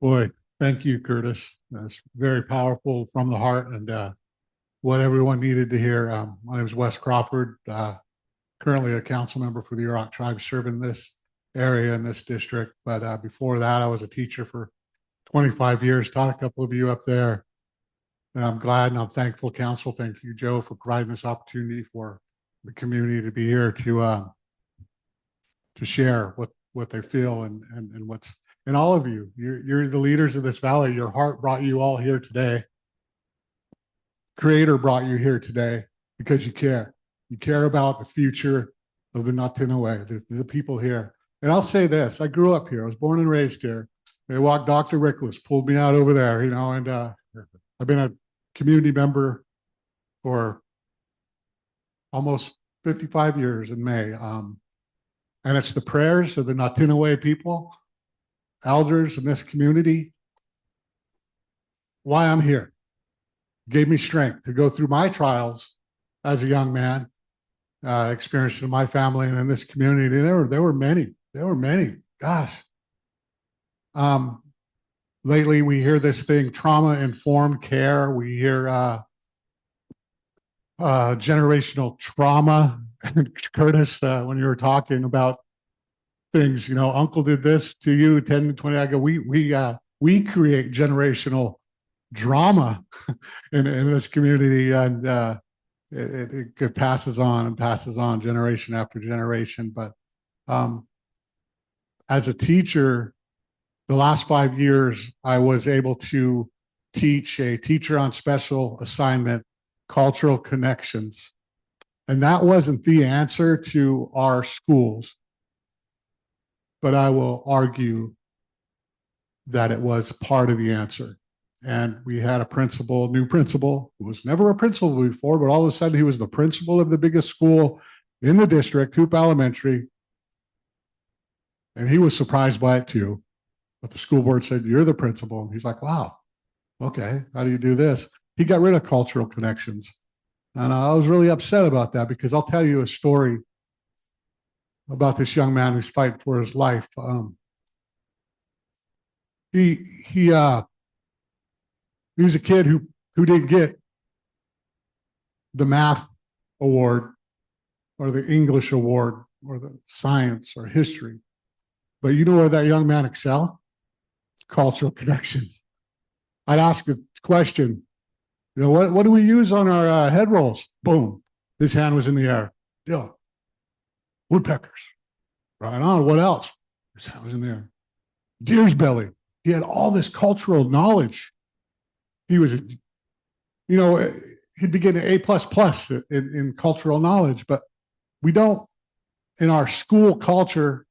S6: Boy, thank you, Curtis. That's very powerful from the heart, and what everyone needed to hear. My name is Wes Crawford, currently a council member for the Yurok tribe, serving this area in this district. But before that, I was a teacher for 25 years, taught a couple of you up there. And I'm glad and I'm thankful, council. Thank you, Joe, for providing this opportunity for the community to be here to share what they feel and what's. And all of you, you're the leaders of this valley. Your heart brought you all here today. Creator brought you here today because you care. You care about the future of the Natinawe, the people here. And I'll say this, I grew up here. I was born and raised here. They walked, Dr. Rickless pulled me out over there, and I've been a community member for almost 55 years in May. And it's the prayers of the Natinaway people, elders in this community, why I'm here. Gave me strength to go through my trials as a young man, experienced in my family and in this community. There were many. Gosh. Lately, we hear this thing, trauma-informed care. We hear generational trauma. And Curtis, when you were talking about things, you know, uncle did this to you 10 to 20 ago. We create generational drama in this community, and it passes on and passes on generation after generation. But as a teacher, the last 5 years, I was able to teach a teacher on special assignment, cultural connections. And that wasn't the answer to our schools, but I will argue that it was part of the answer. And we had a principal, new principal, who was never a principal before, but all of a sudden he was the principal of the biggest school in the district, Hoopa Elementary. And he was surprised by it too. But the school board said, "You're the principal." And he's like, "Wow, okay, how do you do this?" He got rid of cultural connections. And I was really upset about that, because I'll tell you a story about this young man who's fighting for his life. He was a kid who didn't get the math award or the English award or the science or history. But you know where that young man excelled? Cultural connections. I'd ask a question, you know, what do we use on our head rolls? Boom, his hand was in the air. Yeah, woodpeckers. Right on. What else? His hand was in the air. Deer's belly. He had all this cultural knowledge. He was, you know, he'd be getting an A++ in cultural knowledge, but we don't, in our school culture,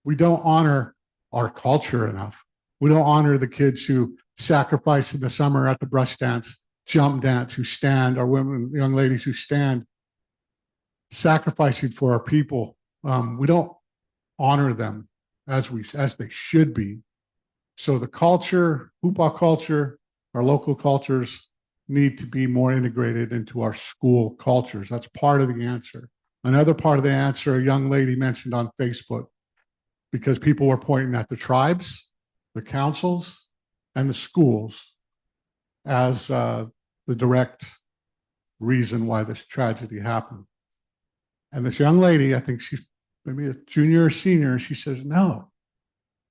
S6: we don't honor our culture enough. We don't honor the kids who sacrifice in the summer at the brush dance, jump dance, who stand, or women, young ladies who stand, sacrificing for our people. We don't honor them as they should be. So the culture, Hoopa culture, our local cultures need to be more integrated into our school cultures. That's part of the answer. Another part of the answer, a young lady mentioned on Facebook, because people were pointing at the tribes, the councils, and the schools as the direct reason why this tragedy happened. And this young lady, I think she's maybe a junior or senior, she says, "No,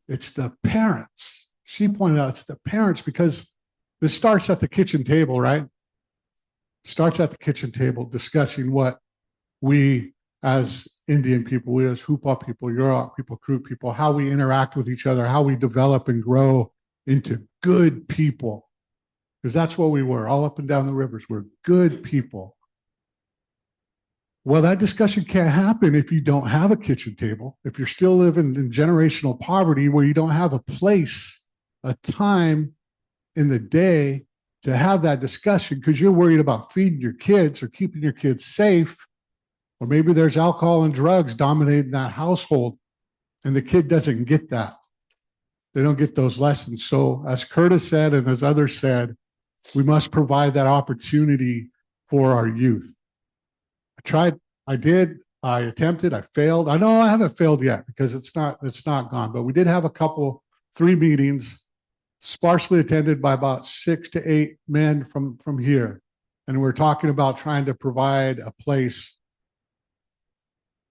S6: it's the parents." She pointed out it's the parents, because this starts at the kitchen table, right? Starts at the kitchen table, discussing what we as Indian people, we as Hoopa people, Yurok people, Crew people, how we interact with each other, how we develop and grow into good people. Because that's what we were, all up and down the rivers. We're good people. Well, that discussion can't happen if you don't have a kitchen table, if you're still living in generational poverty where you don't have a place, a time in the day to have that discussion, because you're worried about feeding your kids or keeping your kids safe. Or maybe there's alcohol and drugs dominating that household, and the kid doesn't get that. They don't get those lessons. So as Curtis said, and as others said, we must provide that opportunity for our youth. I attempted, I failed. I know I haven't failed yet, because it's not gone, but we did have 3 meetings, sparsely attended by about 6 to 8 men from here. And we're talking about trying to provide a place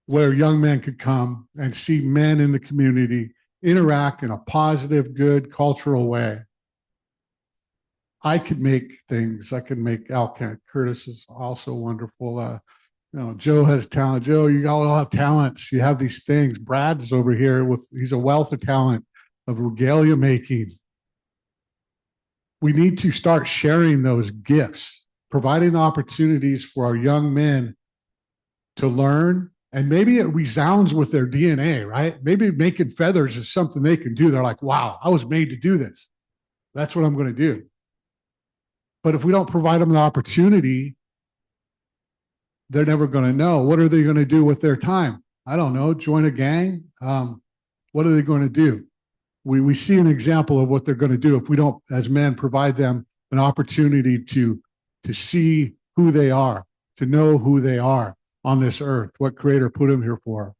S6: where young men could come and see men in the community interact in a positive, good, cultural way. I could make things. I could make Alcan. Curtis is also wonderful. You know, Joe has talent. Joe, you all have talents. You have these things. Brad is over here he's a wealth of talent, of regalia making. We need to start sharing those gifts, providing opportunities for our young men to learn. And maybe it resounds with their DNA, right? Maybe making feathers is something they can do. They're like, "Wow, I was made to do this. That's what I'm going to do." But if we don't provide them the opportunity, they're never going to know. What are they going to do with their time? I don't know. Join a gang? What are they going to do? We see an example of what they're going to do if we don't, as men, provide them an opportunity to see who they are, to know who they are on this earth, what Creator put them here for.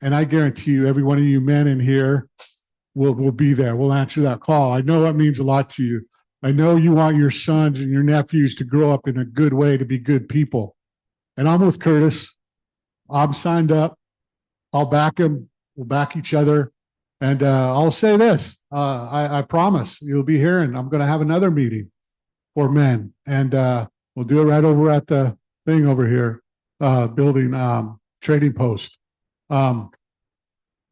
S6: And I guarantee you, every one of you men in here will be there. We'll answer that call. I know that means a lot to you. I know you want your sons and your nephews to grow up in a good way, to be good people. And I'm with Curtis. I'm signed up. I'll back him. We'll back each other. And I'll say this, I promise you'll be hearing, I'm going to have another meeting for men. And we'll do it right over at the thing over here, building trading post. All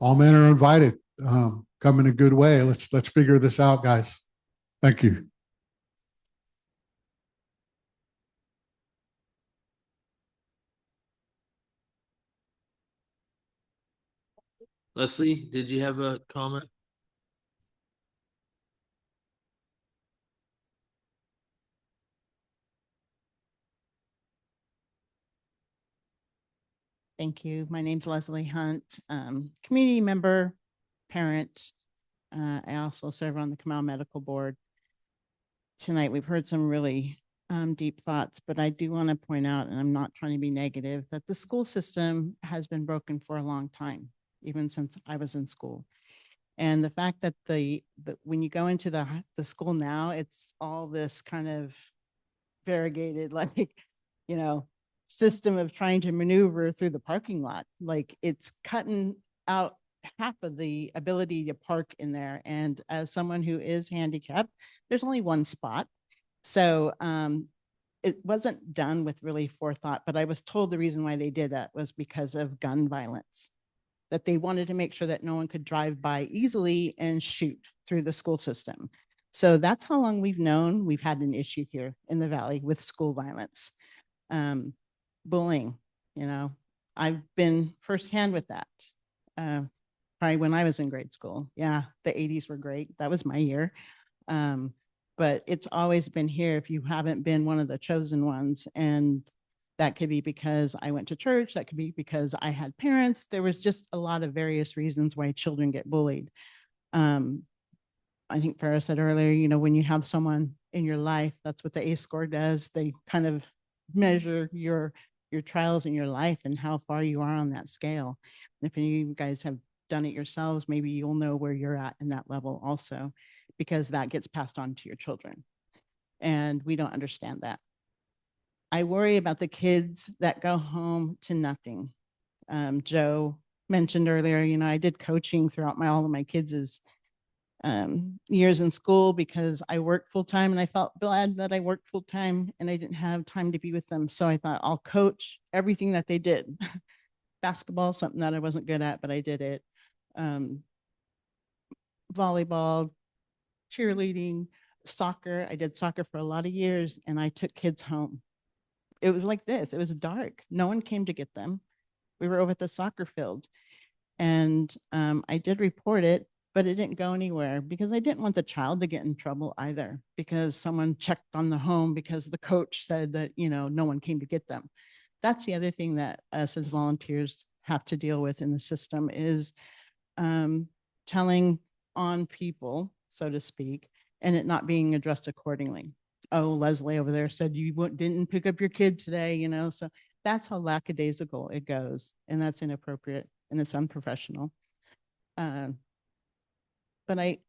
S6: men are invited. Come in a good way. Let's figure this out, guys. Thank you.
S1: Leslie, did you have a comment?
S7: Thank you. My name's Leslie Hunt, community member, parent. I also serve on the Kamau Medical Board. Tonight, we've heard some really deep thoughts, but I do want to point out, and I'm not trying to be negative, that the school system has been broken for a long time, even since I was in school. And the fact that when you go into the school now, it's all this kind of variegated, like, system of trying to maneuver through the parking lot. Like, it's cutting out half of the ability to park in there. And as someone who is handicapped, there's only one spot. So it wasn't done with really forethought, but I was told the reason why they did that was because of gun violence, that they wanted to make sure that no one could drive by easily and shoot through the school system. So that's how long we've known we've had an issue here in the Valley with school violence. Bullying, I've been firsthand with that. Probably when I was in grade school. Yeah, the 80s were great. That was my year. But it's always been here if you haven't been one of the chosen ones. And that could be because I went to church. That could be because I had parents. There was just a lot of various reasons why children get bullied. I think Farah said earlier, when you have someone in your life, that's what the ACE score does. They kind of measure your trials in your life and how far you are on that scale. And if any of you guys have done it yourselves, maybe you'll know where you're at in that level also, because that gets passed on to your children. And we don't understand that. I worry about the kids that go home to nothing. Joe mentioned earlier, I did coaching throughout all of my kids' years in school because I worked full time, and I felt glad that I worked full time and I didn't have time to be with them. So I thought I'll coach everything that they did. Basketball, something that I wasn't good at, but I did it. Volleyball, cheerleading, soccer. I did soccer for a lot of years, and I took kids home. It was like this. It was dark. No one came to get them. We were over at the soccer field, and I did report it, but it didn't go anywhere because I didn't want the child to get in trouble either, because someone checked on the home because the coach said that, no one came to get them. That's the other thing that us as volunteers have to deal with in the system is telling on people, so to speak, and it not being addressed accordingly. Oh, Leslie over there said you didn't pick up your kid today, so that's how lackadaisical it goes, and that's inappropriate and it's unprofessional. But I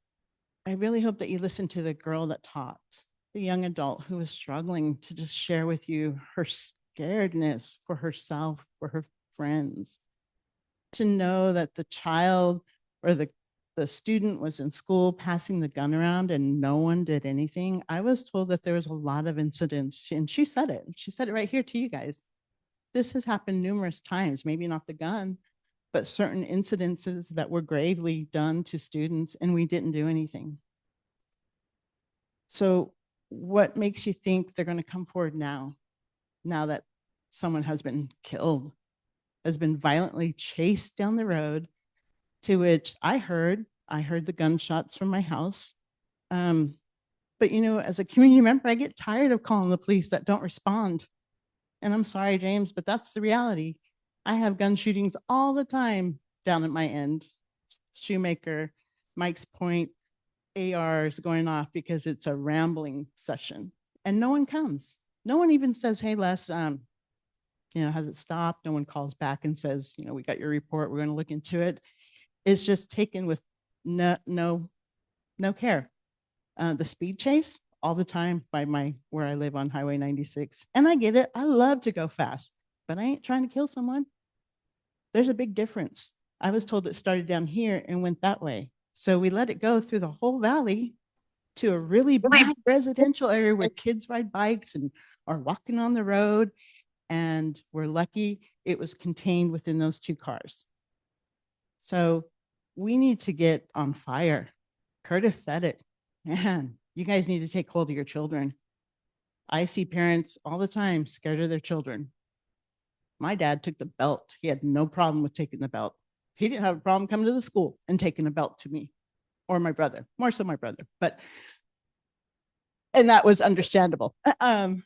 S7: really hope that you listen to the girl that taught, the young adult who was struggling to just share with you her scaredness for herself, for her friends, to know that the child or the student was in school passing the gun around and no one did anything. I was told that there was a lot of incidents, and she said it. She said it right here to you guys. This has happened numerous times, maybe not the gun, but certain incidences that were gravely done to students, and we didn't do anything. So what makes you think they're going to come forward now that someone has been killed, has been violently chased down the road, to which I heard the gunshots from my house. But as a community member, I get tired of calling the police that don't respond. And I'm sorry, James, but that's the reality. I have gun shootings all the time down at my end. Shoemaker, Mike's Point, ARs going off because it's a rambling session and no one comes. No one even says, hey, Les, has it stopped? No one calls back and says, we got your report. We're going to look into it. It's just taken with no care. The speed chase all the time by where I live on Highway 96. And I get it. I love to go fast, but I ain't trying to kill someone. There's a big difference. I was told it started down here and went that way. So we let it go through the whole valley to a really bad residential area where kids ride bikes and are walking on the road. And we're lucky it was contained within those 2 cars. So we need to get on fire. Curtis said it. Man, you guys need to take hold of your children. I see parents all the time scared of their children. My dad took the belt. He had no problem with taking the belt. He didn't have a problem coming to the school and taking a belt to me or my brother, more so my brother, and that was understandable. But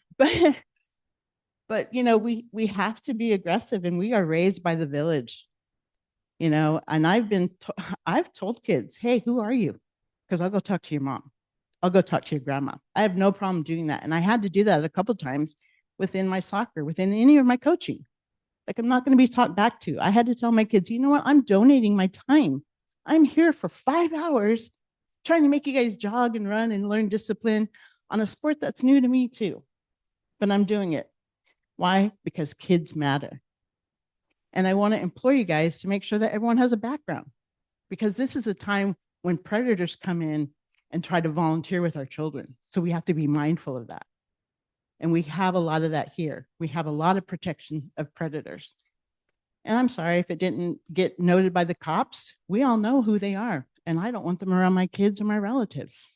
S7: we have to be aggressive, and we are raised by the village, and I've told kids, hey, who are you? Because I'll go talk to your mom. I'll go talk to your grandma. I have no problem doing that. And I had to do that a couple of times within my soccer, within any of my coaching. Like, I'm not going to be talked back to. I had to tell my kids, you know what? I'm donating my time. I'm here for 5 hours trying to make you guys jog and run and learn discipline on a sport that's new to me too. But I'm doing it. Why? Because kids matter. And I want to implore you guys to make sure that everyone has a background, because this is a time when predators come in and try to volunteer with our children. So we have to be mindful of that. And we have a lot of that here. We have a lot of protection of predators. And I'm sorry if it didn't get noted by the cops. We all know who they are. And I don't want them around my kids or my relatives.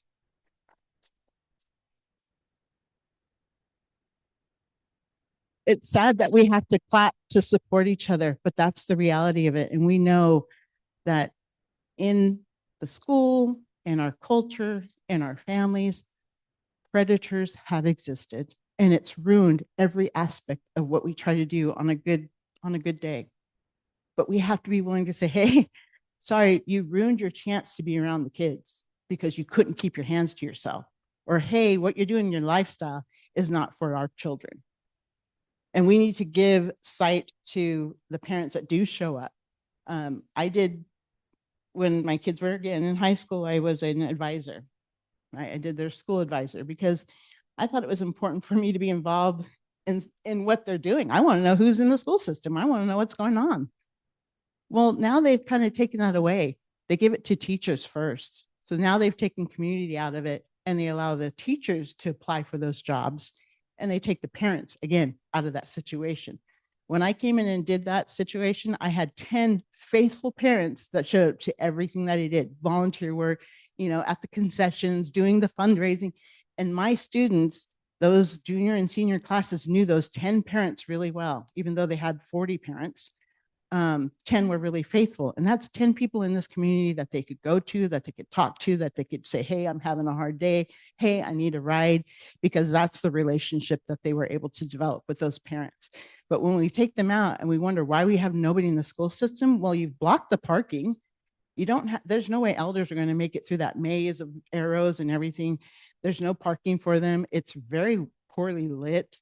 S7: It's sad that we have to clap to support each other, but that's the reality of it. And we know that in the school, in our culture, in our families, predators have existed, and it's ruined every aspect of what we try to do on a good day. But we have to be willing to say, hey, sorry, you ruined your chance to be around the kids because you couldn't keep your hands to yourself. Or, hey, what you're doing in your lifestyle is not for our children. And we need to give sight to the parents that do show up. I did, when my kids were again in high school, I was an advisor. Right? I did their school advisor because I thought it was important for me to be involved in what they're doing. I want to know who's in the school system. I want to know what's going on. Well, now they've kind of taken that away. They give it to teachers first. So now they've taken community out of it, and they allow the teachers to apply for those jobs, and they take the parents again out of that situation. When I came in and did that situation, I had 10 faithful parents that showed up to everything that I did, volunteer work, at the concessions, doing the fundraising. And my students, those junior and senior classes, knew those 10 parents really well, even though they had 40 parents. 10 were really faithful. And that's 10 people in this community that they could go to, that they could talk to, that they could say, hey, I'm having a hard day. Hey, I need a ride, because that's the relationship that they were able to develop with those parents. But when we take them out and we wonder why we have nobody in the school system, well, you've blocked the parking. You don't have, there's no way elders are going to make it through that maze of arrows and everything. There's no parking for them. It's very poorly lit.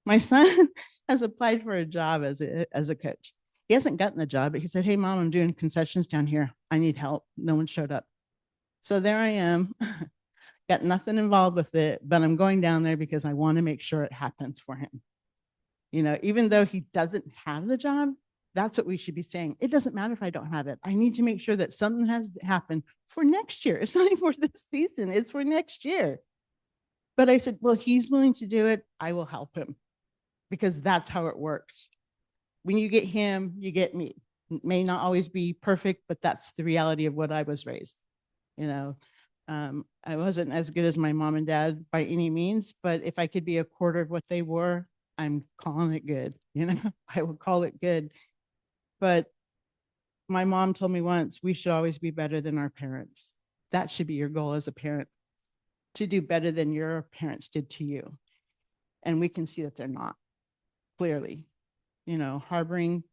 S7: My son has applied for a job as a coach. He hasn't gotten the job, but he said, hey, Mom, I'm doing concessions down here. I need help. No one showed up. So there I am, got nothing involved with it, but I'm going down there because I want to make sure it happens for him. Even though he doesn't have the job, that's what we should be saying. It doesn't matter if I don't have it. I need to make sure that something has happened for next year. It's not even for this season. It's for next year. But I said, well, he's willing to do it. I will help him, because that's how it works. When you get him, you get me. It may not always be perfect, but that's the reality of what I was raised. I wasn't as good as my mom and dad by any means, but if I could be a quarter of what they were, I'm calling it good. I would call it good. But my mom told me once, we should always be better than our parents. That should be your goal as a parent, to do better than your parents did to you. And we can see that they're not, clearly. You know, harboring,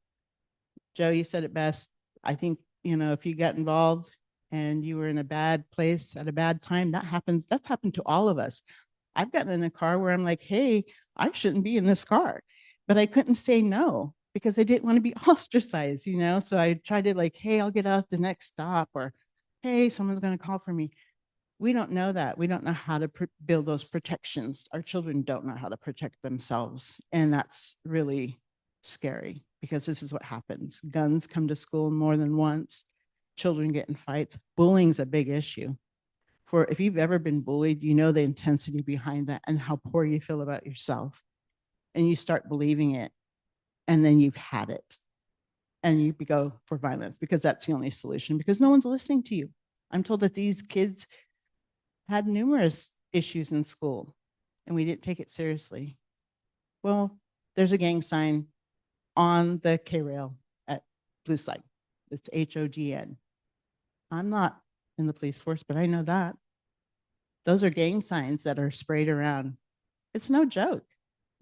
S7: Joe, you said it best. I think, you know, if you got involved and you were in a bad place at a bad time, that happens. That's happened to all of us. I've gotten in a car where I'm like, hey, I shouldn't be in this car, but I couldn't say no because I didn't want to be ostracized, you know? So I tried to like, hey, I'll get out at the next stop, or hey, someone's going to call for me. We don't know that. We don't know how to build those protections. Our children don't know how to protect themselves. And that's really scary because this is what happens. Guns come to school more than once. Children get in fights. Bullying's a big issue. For if you've ever been bullied, you know the intensity behind that and how poor you feel about yourself. And you start believing it. And then you've had it. And you go for violence because that's the only solution, because no one's listening to you. I'm told that these kids had numerous issues in school and we didn't take it seriously. Well, there's a gang sign on the K-rail at Blue Slide. It's HOGN. I'm not in the police force, but I know that. Those are gang signs that are sprayed around. It's no joke.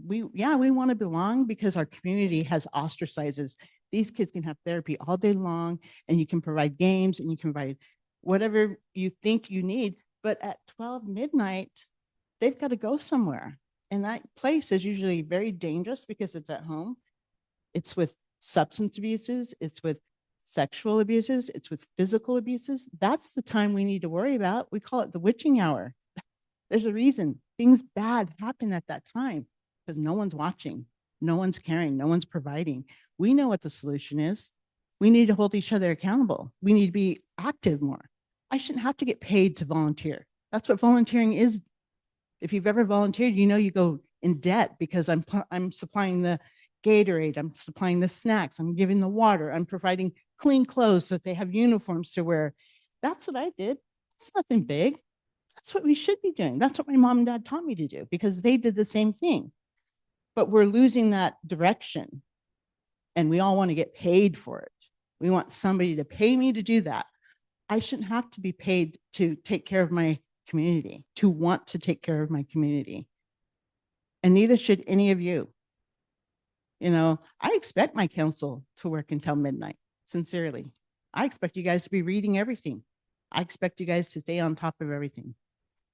S7: We want to belong because our community has ostracizes. These kids can have therapy all day long, and you can provide games and you can provide whatever you think you need. But at 12 midnight, they've got to go somewhere. And that place is usually very dangerous because it's at home. It's with substance abuses. It's with sexual abuses. It's with physical abuses. That's the time we need to worry about. We call it the witching hour. There's a reason things bad happen at that time because no one's watching. No one's caring. No one's providing. We know what the solution is. We need to hold each other accountable. We need to be active more. I shouldn't have to get paid to volunteer. That's what volunteering is. If you've ever volunteered, you know you go in debt because I'm supplying the Gatorade, I'm supplying the snacks, I'm giving the water, I'm providing clean clothes so that they have uniforms to wear. That's what I did. It's nothing big. That's what we should be doing. That's what my mom and dad taught me to do because they did the same thing. But we're losing that direction and we all want to get paid for it. We want somebody to pay me to do that. I shouldn't have to be paid to take care of my community, to want to take care of my community. And neither should any of you. You know, I expect my council to work until midnight, sincerely. I expect you guys to be reading everything. I expect you guys to stay on top of everything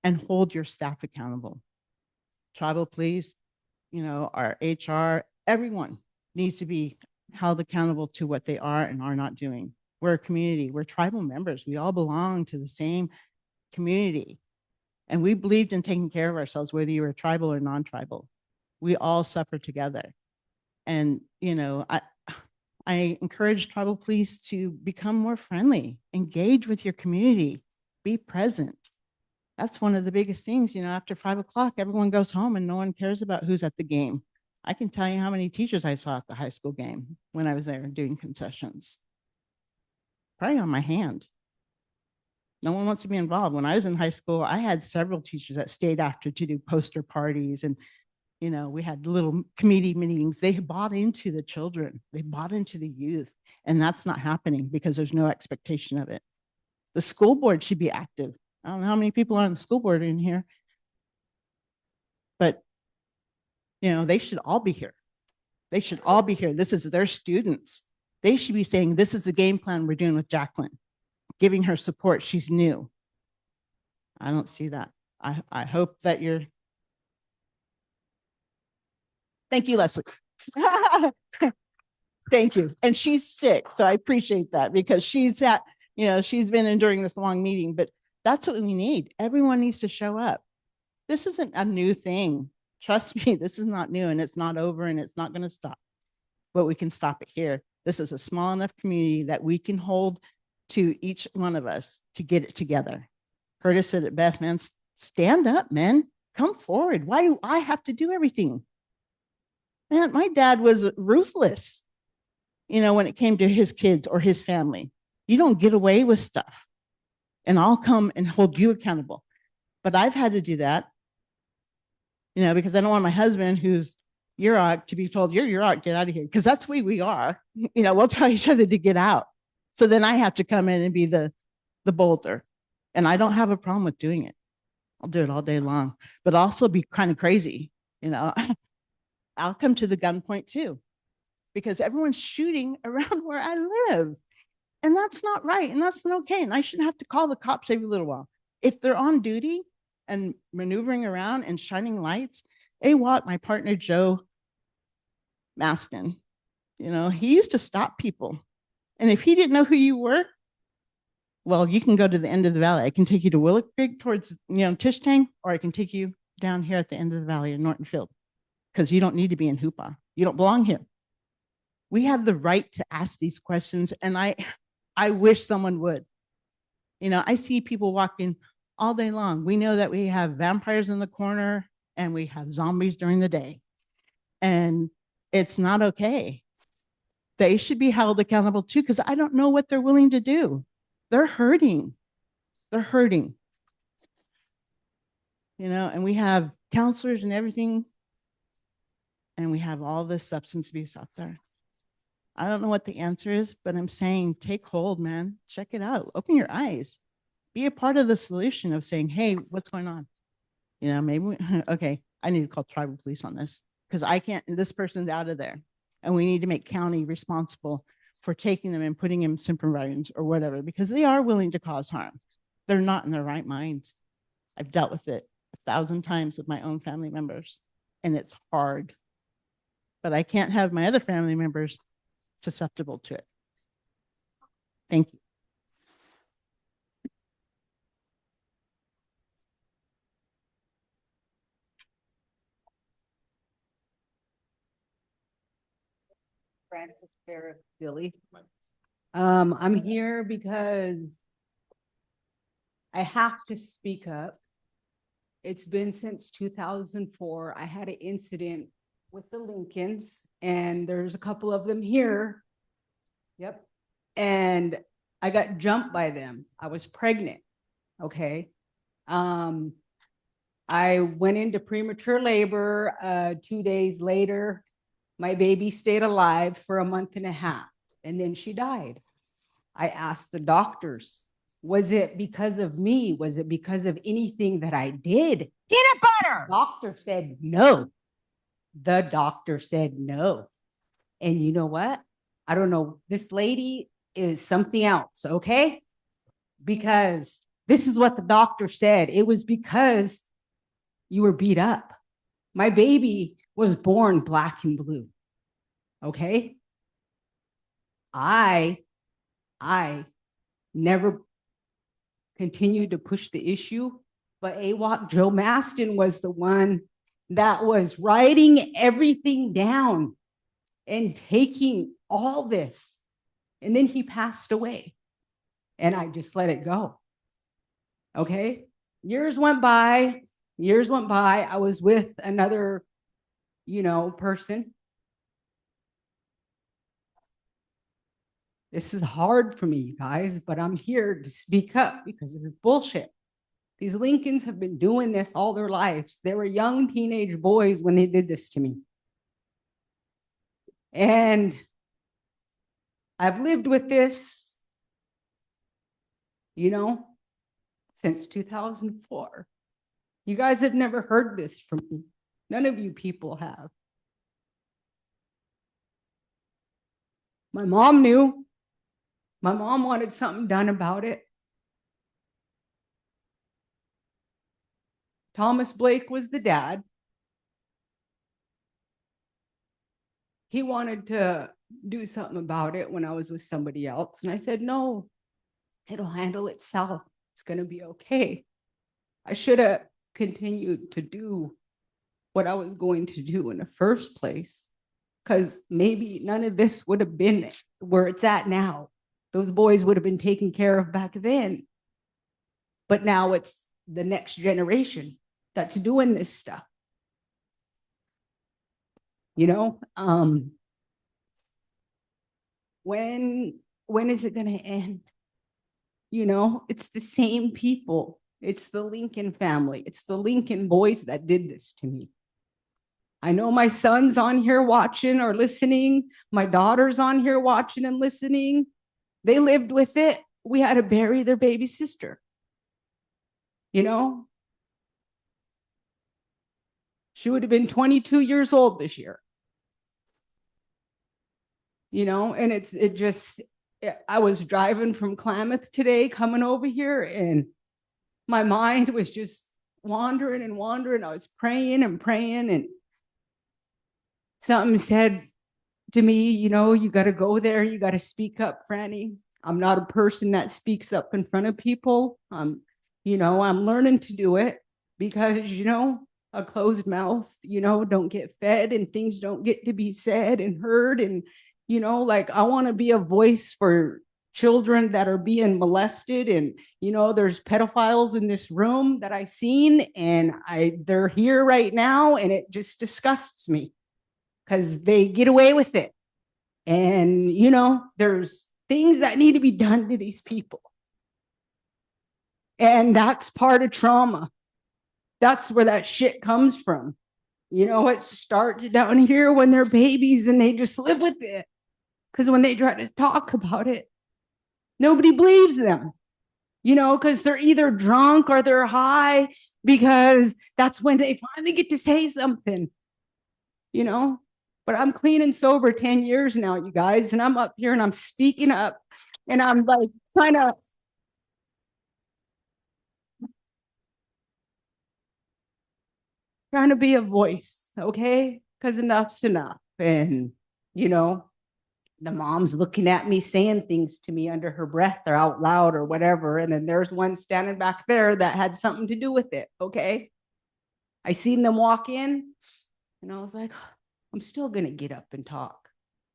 S7: and hold your staff accountable. Tribal police, you know, our HR, everyone needs to be held accountable to what they are and are not doing. We're a community, we're tribal members. We all belong to the same community. And we believed in taking care of ourselves, whether you were tribal or non-tribal. We all suffer together. And, you know, I encourage tribal police to become more friendly, engage with your community, be present. That's one of the biggest things, you know, after 5 o'clock, everyone goes home and no one cares about who's at the game. I can tell you how many teachers I saw at the high school game when I was there doing concessions. Probably on my hand. No one wants to be involved. When I was in high school, I had several teachers that stayed after to do poster parties and, you know, we had little committee meetings. They bought into the children. They bought into the youth. And that's not happening because there's no expectation of it. The school board should be active. I don't know how many people are on the school board in here, but, you know, they should all be here. They should all be here. This is their students. They should be saying, this is the game plan we're doing with Jacqueline, giving her support. She's new. I don't see that. I hope that you're. Thank you, Leslie. Thank you. And she's sick, so I appreciate that because she's been enduring this long meeting, but that's what we need. Everyone needs to show up. This isn't a new thing. Trust me, this is not new and it's not over and it's not going to stop. But we can stop it here. This is a small enough community that we can hold to each one of us to get it together. Curtis said it best, man. Stand up, man. Come forward. Why do I have to do everything? Man, my dad was ruthless, you know, when it came to his kids or his family. You don't get away with stuff. And I'll come and hold you accountable. But I've had to do that, you know, because I don't want my husband, who's Yurok, to be told, you're Yurok, get out of here. Because that's who we are. You know, we'll tell each other to get out. So then I have to come in and be the boulder. And I don't have a problem with doing it. I'll do it all day long, but also be kind of crazy You know, I'll come to the gunpoint too, because everyone's shooting around where I live. And that's not right. And that's not okay. And I shouldn't have to call the cops every little while. If they're on duty and maneuvering around and shining lights, AWOT, my partner, Joe Maston, you know, he used to stop people. And if he didn't know who you were, well, you can go to the end of the valley. I can take you to Willow Creek towards, Tish Tang, or I can take you down here at the end of the valley in Norton Field, because you don't need to be in Hoopa. You don't belong here. We have the right to ask these questions, and I wish someone would. You know, I see people walking all day long. We know that we have vampires in the corner and we have zombies during the day, and it's not okay. They should be held accountable too, because I don't know what they're willing to do. They're hurting. They're hurting. You know, and we have counselors and everything, and we have all this substance abuse out there. I don't know what the answer is, but I'm saying take hold, man. Check it out. Open your eyes. Be a part of the solution of saying, hey, what's going on? You know, maybe, okay, I need to call tribal police on this, because I can't, this person's out of there. And we need to make county responsible for taking them and putting them in supervisions or whatever, because they are willing to cause harm. They're not in their right minds. I've dealt with it 1,000 times with my own family members, and it's hard. But I can't have my other family members susceptible to it. Thank you.
S9: Francis Farrah Billy. I'm here because I have to speak up. It's been since 2004. I had an incident with the Lincolns, and there's a couple of them here. Yep. And I got jumped by them. I was pregnant. Okay. I went into premature labor 2 days later. My baby stayed alive for a month and a half, and then she died. I asked the doctors, was it because of me? Was it because of anything that I did? Peanut butter. The doctor said no. The doctor said no. And you know what? I don't know. This lady is something else, okay? Because this is what the doctor said. It was because you were beat up. My baby was born black and blue. Okay. I never continued to push the issue, but AWOC Joe Maston was the one that was writing everything down and taking all this. And then he passed away, and I just let it go. Okay. Years went by. I was with another, person. This is hard for me, you guys, but I'm here to speak up because this is bullshit. These Lincolns have been doing this all their lives. They were young teenage boys when they did this to me. And I've lived with this, since 2004. You guys have never heard this from me. None of you people have. My mom knew. My mom wanted something done about it. Thomas Blake was the dad. He wanted to do something about it when I was with somebody else. And I said, no, it'll handle itself. It's going to be okay. I should have continued to do what I was going to do in the first place, because maybe none of this would have been where it's at now. Those boys would have been taken care of back then. But now it's the next generation that's doing this stuff. When is it going to end? It's the same people. It's the Lincoln family. It's the Lincoln boys that did this to me. I know my son's on here watching or listening. My daughter's on here watching and listening. They lived with it. We had to bury their baby sister. She would have been 22 years old this year. You know, and I was driving from Klamath today coming over here, and my mind was just wandering and wandering. I was praying and praying, and something said to me, you know, you got to go there. You got to speak up, Franny. I'm not a person that speaks up in front of people. You know, I'm learning to do it because, you know, a closed mouth, you know, don't get fed and things don't get to be said and heard. And, you know, like I want to be a voice for children that are being molested. And, you know, there's pedophiles in this room that I've seen, and they're here right now. And it just disgusts me because they get away with it. And, you know, there's things that need to be done to these people. And that's part of trauma. That's where that shit comes from. You know, it starts down here when they're babies and they just live with it. Because when they try to talk about it, nobody believes them. You know, because they're either drunk or they're high, because that's when they finally get to say something. You know, but I'm clean and sober 10 years now, you guys, and I'm up here and I'm speaking up, and I'm like trying to be a voice, okay? Because enough's enough. And, you know, the mom's looking at me saying things to me under her breath or out loud or whatever. And then there's one standing back there that had something to do with it, okay? I seen them walk in, and I was like, I'm still going to get up and talk.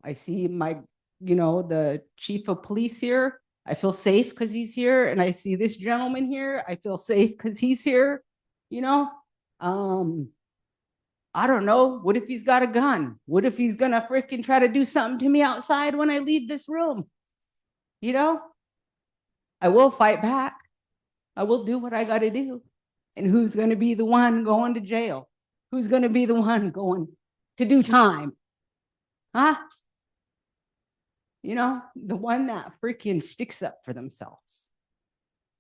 S9: I see my, you know, the chief of police here. I feel safe because he's here. And I see this gentleman here. I feel safe because he's here. You know, I don't know. What if he's got a gun? What if he's going to freaking try to do something to me outside when I leave this room? You know, I will fight back. I will do what I got to do. And who's going to be the one going to jail? Who's going to be the one going to do time? Huh? You know, the one that freaking sticks up for themselves.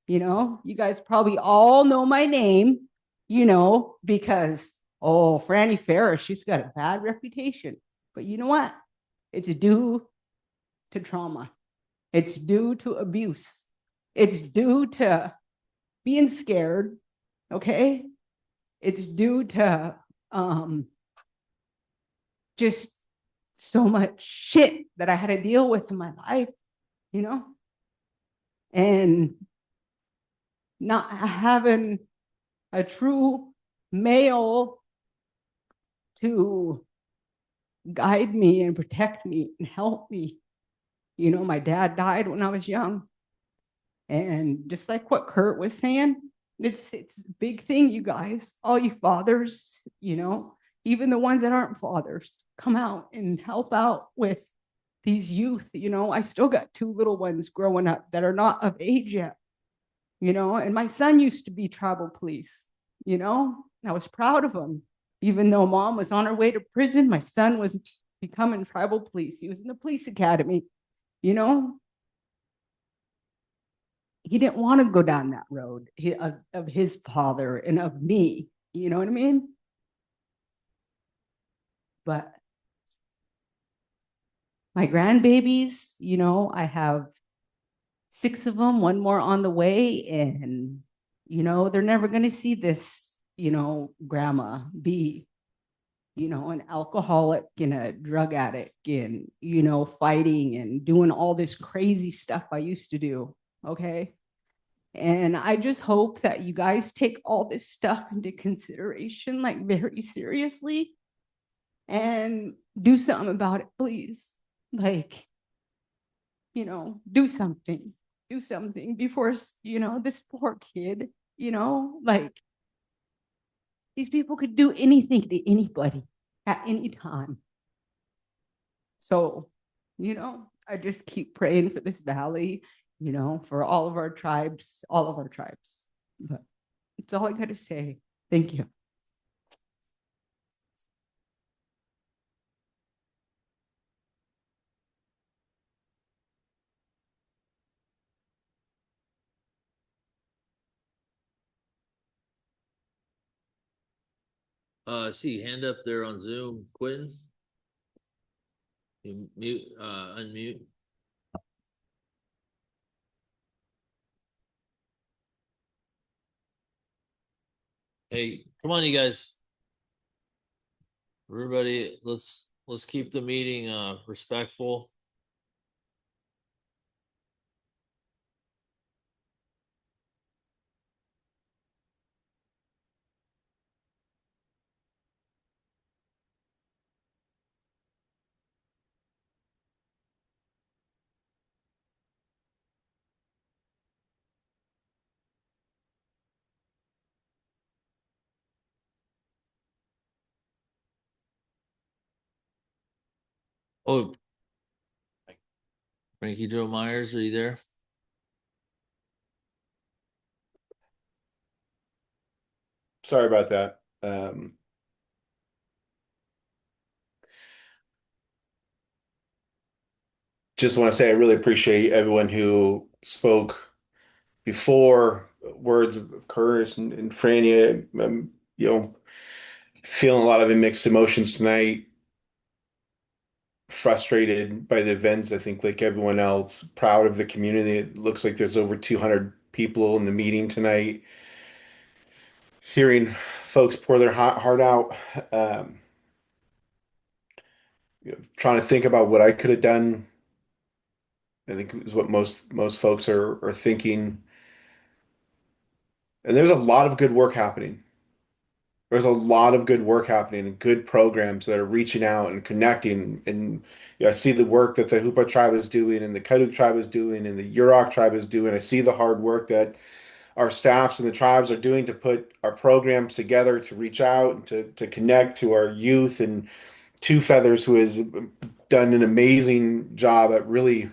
S9: You know, you guys probably all know my name, you know, because, oh, Franny Ferris, she's got a bad reputation. But you know what? It's due to trauma. It's due to abuse. It's due to being scared, okay? It's due to just so much shit that I had to deal with in my life, you know? And not having a true male to guide me and protect me and help me. You know, my dad died when I was young. And just like what Kurt was saying, it's a big thing, you guys, all you fathers, you know, even the ones that aren't fathers, come out and help out with these youth. You know, I still got 2 little ones growing up that are not of age yet, you know, and my son used to be tribal police, you know, and I was proud of him. Even though mom was on her way to prison, my son was becoming tribal police. He was in the police academy, you know. He didn't want to go down that road of his father and of me, you know what I mean? But my grandbabies, you know, I have 6 of them, 1 more on the way, and, you know, they're never going to see this, you know, grandma be, you know, an alcoholic and a drug addict and, you know, fighting and doing all this crazy stuff I used to do, okay? And I just hope that you guys take all this stuff into consideration, like very seriously, and do something about it, please. Like, you know, do something before, you know, this poor kid, you know, like these people could do anything to anybody at any time. So, you know, I just keep praying for this valley, you know, for all of our tribes. But it's all I got to say. Thank you.
S1: See, hand up there on Zoom, Quentin. You mute, unmute. Hey, come on, you guys. Everybody, let's keep the meeting respectful. Oh, Frankie Joe Myers, are you there?
S8: Sorry about that. Just want to say I really appreciate everyone who spoke before, words of Curtis and Frania. Feeling a lot of mixed emotions tonight, frustrated by the events. I think like everyone else, proud of the community. It looks like there's over 200 people in the meeting tonight. Hearing folks pour their heart out, trying to think about what I could have done. I think is what most folks are thinking. And there's a lot of good work happening. There's a lot of good work happening and good programs that are reaching out and connecting. And I see the work that the Hoopa tribe is doing and the Kaduk tribe is doing and the Yurok tribe is doing. I see the hard work that our staffs and the tribes are doing to put our programs together, to reach out and to connect to our youth. And Two Feathers, who has done an amazing job at really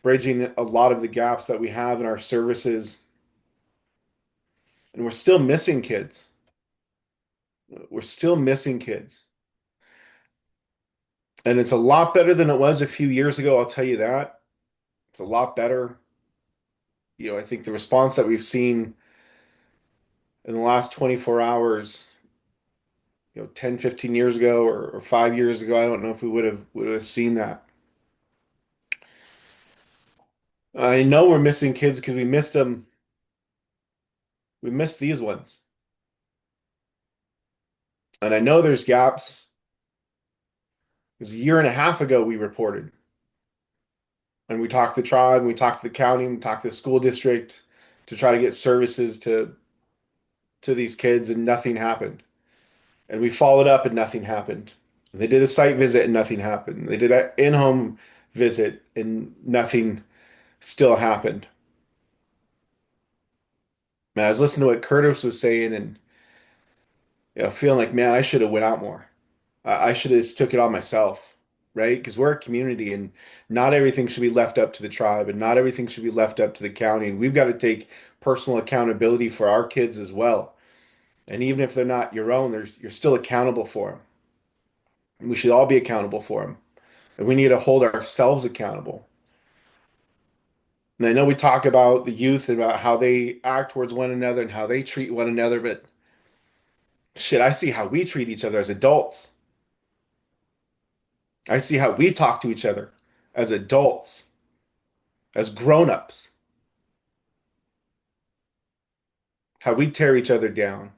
S8: bridging a lot of the gaps that we have in our services. And we're still missing kids. We're still missing kids. And it's a lot better than it was a few years ago, I'll tell you that. It's a lot better. I think the response that we've seen in the last 24 hours, 10, 15 years ago or 5 years ago, I don't know if we would have seen that. I know we're missing kids because we missed them. We missed these ones. And I know there's gaps. Because a year and a half ago we reported. And we talked to the tribe, we talked to the county, we talked to the school district to try to get services to these kids, and nothing happened. And we followed up and nothing happened. They did a site visit and nothing happened. They did an in-home visit and nothing still happened. Man, I was listening to what Curtis was saying and feeling like, man, I should have went out more. I should have just took it on myself, right? Because we're a community and not everything should be left up to the tribe and not everything should be left up to the county. And we've got to take personal accountability for our kids as well. And even if they're not your own, you're still accountable for them. And we should all be accountable for them. And we need to hold ourselves accountable. And I know we talk about the youth and about how they act towards one another and how they treat one another, but shit, I see how we treat each other as adults. I see how we talk to each other as adults, as grown-ups, how we tear each other down,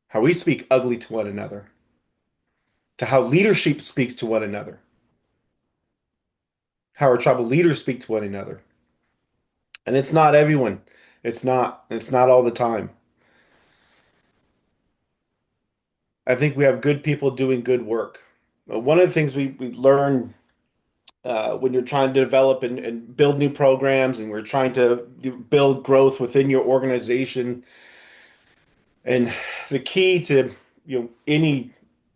S8: how we speak ugly to one another, to how leadership speaks to one another, how our tribal leaders speak to one another. And it's not everyone. It's not all the time. I think we have good people doing good work. One of the things we learn when you're trying to develop and build new programs and we're trying to build growth within your organization. And the key to any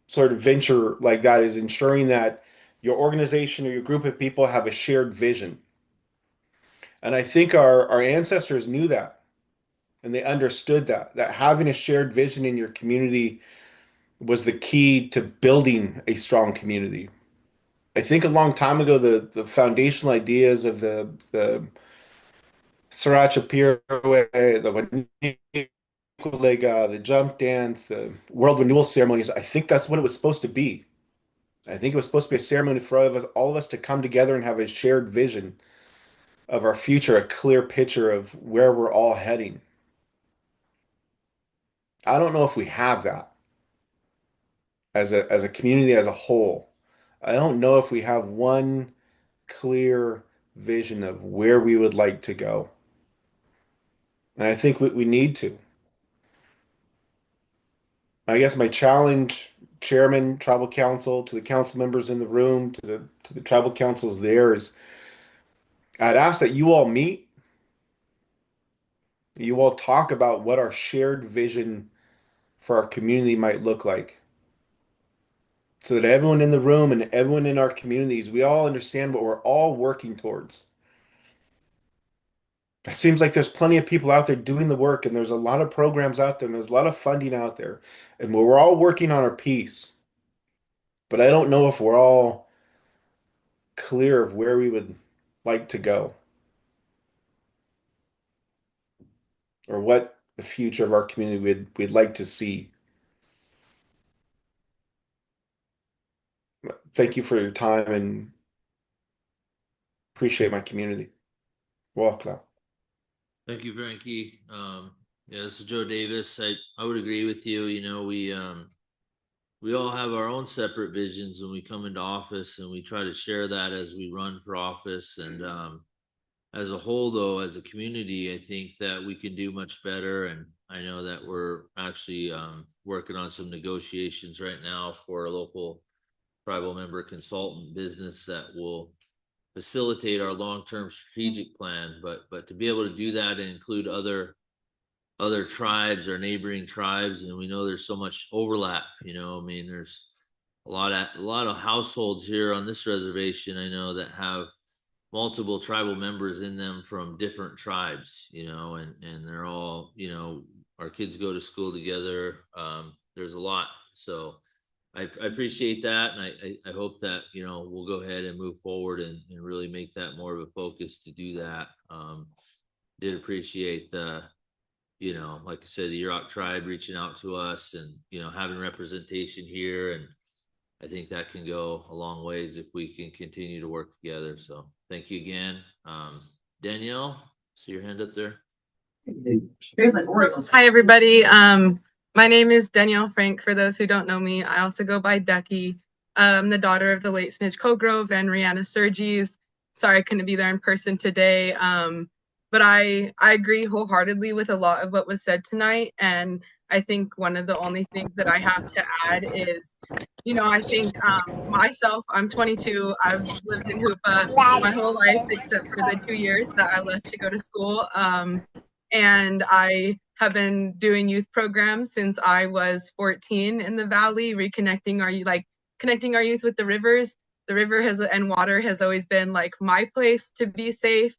S8: sort of venture like that is ensuring that your organization or your group of people have a shared vision. And I think our ancestors knew that and they understood that having a shared vision in your community was the key to building a strong community. I think a long time ago, the foundational ideas of the Sriracha Pirouet, the the jump dance, the world renewal ceremonies, I think that's what it was supposed to be. I think it was supposed to be a ceremony for all of us to come together and have a shared vision of our future, a clear picture of where we're all heading. I don't know if we have that as a community as a whole. I don't know if we have one clear vision of where we would like to go. And I think we need to. I guess my challenge, chairman, tribal council, to the council members in the room, to the tribal councils there is I'd ask that you all meet, you all talk about what our shared vision for our community might look like. So that everyone in the room and everyone in our communities, we all understand what we're all working towards. It seems like there's plenty of people out there doing the work, and there's a lot of programs out there, and there's a lot of funding out there, and we're all working on our piece. But I don't know if we're all clear of where we would like to go or what the future of our community we'd like to see. Thank you for your time and appreciate my community. Welcome.
S1: Thank you, Frankie. Yeah, this is Joe Davis. I would agree with you. You know, we all have our own separate visions when we come into office, and we try to share that as we run for office. And as a whole, though, as a community, I think that we can do much better. And I know that we're actually working on some negotiations right now for a local tribal member consultant business that will facilitate our long-term strategic plan. But to be able to do that and include other tribes or neighboring tribes, and we know there's so much overlap. You know, I mean, there's a lot of households here on this reservation, I know, that have multiple tribal members in them from different tribes, you know, and they're all, you know, our kids go to school together. There's a lot. So I appreciate that. And I hope that, you know, we'll go ahead and move forward and really make that more of a focus to do that. Did appreciate the, you know, like I said, the Yurok tribe reaching out to us and, you know, having representation here. And I think that can go a long ways if we can continue to work together. So thank you again. Danielle, see your hand up there.
S3: Hi, everybody. My name is Danielle Frank. For those who don't know me, I also go by Ducky. I'm the daughter of the late Smidge Colgrove and Rihanna Sergis. Sorry I couldn't be there in person today. But I agree wholeheartedly with a lot of what was said tonight. And I think one of the only things that I have to add is, you know, I think myself, I'm 22. I've lived in Hoopa my whole life, except for the 2 years that I left to go to school. And I have been doing youth programs since I was 14 in the Valley, connecting our youth with the rivers. The river and water has always been like my place to be safe,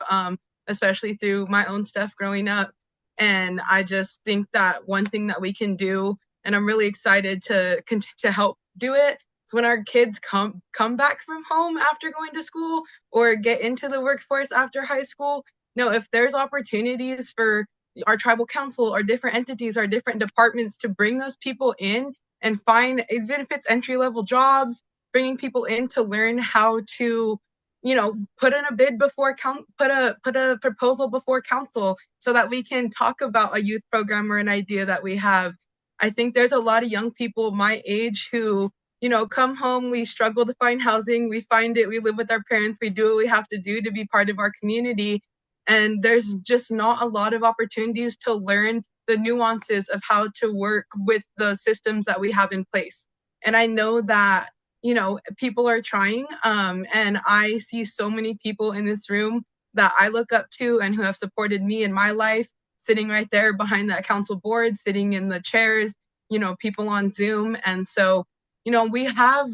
S3: especially through my own stuff growing up. And I just think that one thing that we can do, and I'm really excited to help do it, is when our kids come back from home after going to school or get into the workforce after high school. No, if there's opportunities for our tribal council or different entities or different departments to bring those people in and find, even if it's entry-level jobs, bringing people in to learn how to, you know, put in a bid before put a proposal before council so that we can talk about a youth program or an idea that we have. I think there's a lot of young people my age who, you know, come home, we struggle to find housing, we find it, we live with our parents, we do what we have to do to be part of our community. And there's just not a lot of opportunities to learn the nuances of how to work with the systems that we have in place. And I know that, you know, people are trying, and I see so many people in this room that I look up to and who have supported me in my life, sitting right there behind that council board, sitting in the chairs, you know, people on Zoom. And so, you know, we have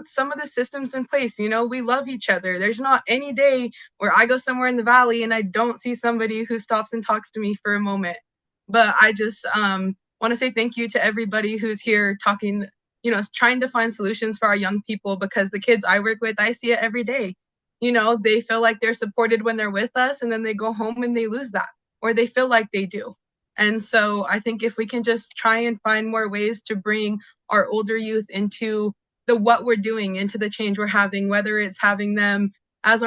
S3: some of the systems in place. You know, we love each other. There's not any day where I go somewhere in the Valley and I don't see somebody who stops and talks to me for a moment. But I just want to say thank you to everybody who's here talking, you know, trying to find solutions for our young people, because the kids I work with, I see it every day. You know, they feel like they're supported when they're with us, and then they go home and they lose that. or they feel like they do. And so I think if we can just try and find more ways to bring our older youth into the what we're doing, into the change we're having, whether it's having them as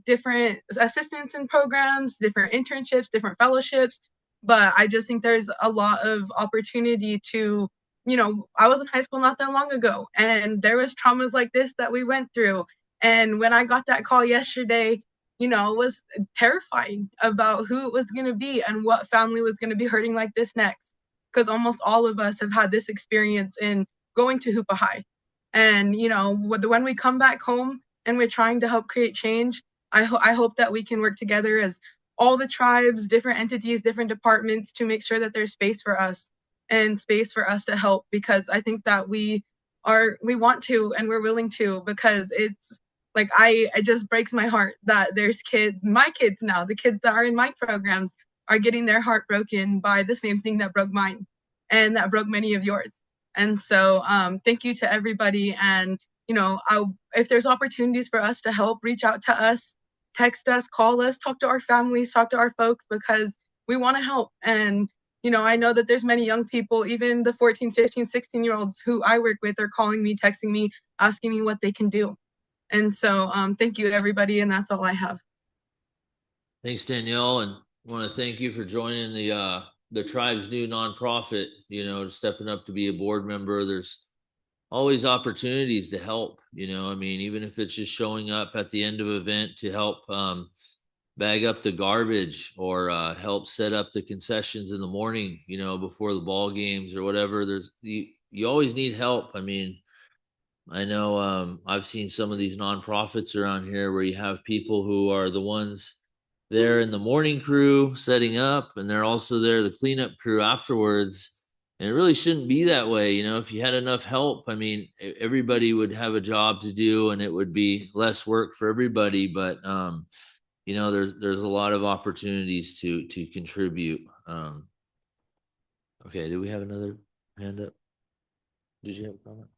S3: different assistants in programs, different internships, different fellowships. But I just think there's a lot of opportunity to, I was in high school not that long ago, and there was traumas like this that we went through. And when I got that call yesterday, it was terrifying about who it was going to be and what family was going to be hurting like this next. Because almost all of us have had this experience in going to Hoopa High. And, when we come back home and we're trying to help create change, I hope that we can work together as all the tribes, different entities, different departments to make sure that there's space for us and space for us to help, because I think that we want to and we're willing to, because it's like it just breaks my heart that there's my kids now, the kids that are in my programs are getting their heart broken by the same thing that broke mine and that broke many of yours. And so thank you to everybody. And, if there's opportunities for us to help, reach out to us, text us, call us, talk to our families, talk to our folks, because we want to help. And, I know that there's many young people, even the 14, 15, 16-year-olds who I work with are calling me, texting me, asking me what they can do. And so thank you, everybody. And that's all I have.
S1: Thanks, Danielle. And I want to thank you for joining the tribe's new nonprofit, stepping up to be a board member. There's always opportunities to help, even if it's just showing up at the end of an event to help bag up the garbage or help set up the concessions in the morning, before the ball games or whatever. You always need help. I know I've seen some of these nonprofits around here where you have people who are the ones there in the morning crew setting up, and they're also there, the cleanup crew afterwards. And it really shouldn't be that way. If you had enough help, everybody would have a job to do and it would be less work for everybody. But, there's a lot of opportunities to contribute. Okay. Do we have another hand up? Did you have a comment?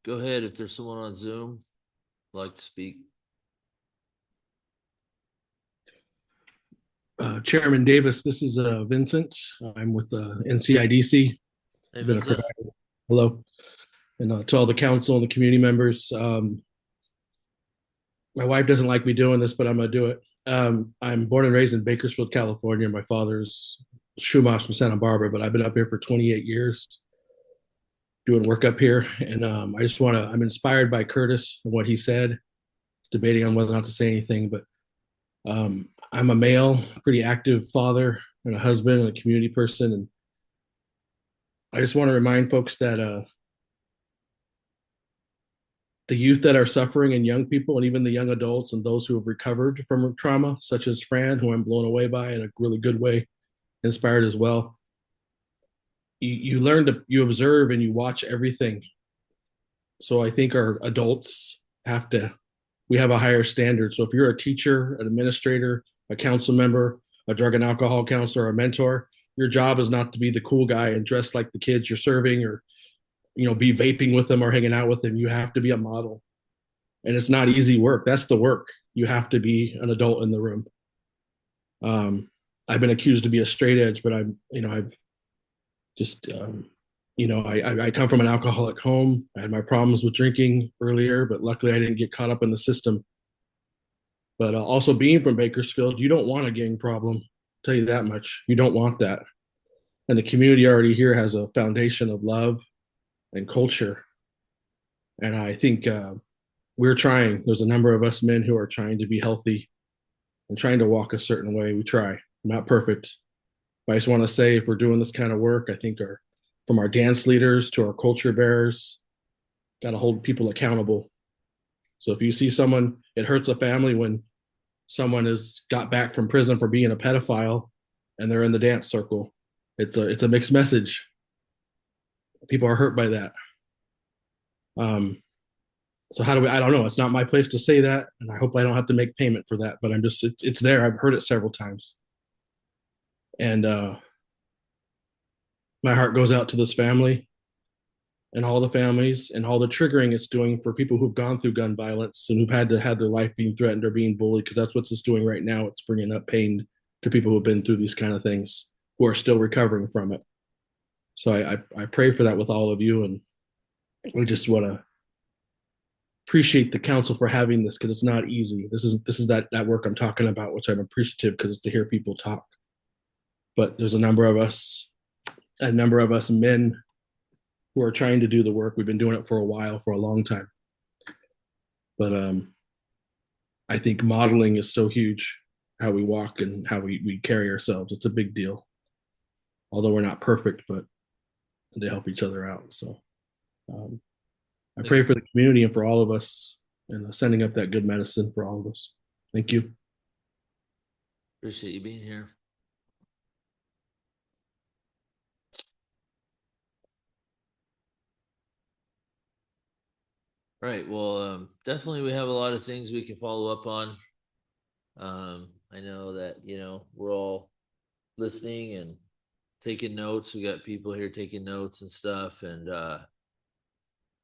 S1: Go ahead if there's someone on Zoom like to speak.
S10: Chairman Davis, this is Vincent. I'm with NCIDC.
S1: Hey,
S10: Been a
S1: Vincent.
S10: provider. Hello. And to all the council and the community members. My wife doesn't like me doing this, but I'm going to do it. I'm born and raised in Bakersfield, California. My father's shoemaster from Santa Barbara, but I've been up here for 28 years doing work up here. And I'm inspired by Curtis and what he said, debating on whether or not to say anything, but I'm a male, pretty active father and a husband and a community person. And I just want to remind folks that the youth that are suffering and young people and even the young adults and those who have recovered from trauma, such as Fran, who I'm blown away by in a really good way, inspired as well. You learn you observe and you watch everything. So I think our adults we have a higher standard. So if you're a teacher, an administrator, a council member, a drug and alcohol counselor, a mentor, your job is not to be the cool guy and dress like the kids you're serving or, be vaping with them or hanging out with them. You have to be a model. And it's not easy work. That's the work. You have to be an adult in the room. I've been accused to be a straight edge, but I've just, I come from an alcoholic home. I had my problems with drinking earlier, but luckily I didn't get caught up in the system. But also being from Bakersfield, you don't want a gang problem. I'll tell you that much. You don't want that. And the community already here has a foundation of love and culture. And I think we're trying. There's a number of us men who are trying to be healthy and trying to walk a certain way. We try. We're not perfect. But I just want to say, if we're doing this kind of work, I think from our dance leaders to our culture bearers, got to hold people accountable. So if you see someone, it hurts a family when someone has got back from prison for being a pedophile and they're in the dance circle. It's a mixed message. People are hurt by that. So how do we, I don't know. It's not my place to say that. And I hope I don't have to make payment for that, but it's there. I've heard it several times. And my heart goes out to this family and all the families and all the triggering it's doing for people who've gone through gun violence and who've had to have their life being threatened or being bullied, because that's what it's doing right now. It's bringing up pain to people who've been through these kind of things, who are still recovering from it. So I pray for that with all of you. And we just want to appreciate the council for having this, because it's not easy. This is that work I'm talking about, which I'm appreciative, because it's to hear people talk. But there's a number of us men who are trying to do the work. We've been doing it for a while, for a long time. But I think modeling is so huge, how we walk and how we carry ourselves. It's a big deal. Although we're not perfect, but they help each other out. So I pray for the community and for all of us, and sending up that good medicine for all of us. Thank you.
S1: Appreciate you being here. Right. Well, definitely we have a lot of things we can follow up on. I know that, we're all listening and taking notes. We got people here taking notes and stuff. And,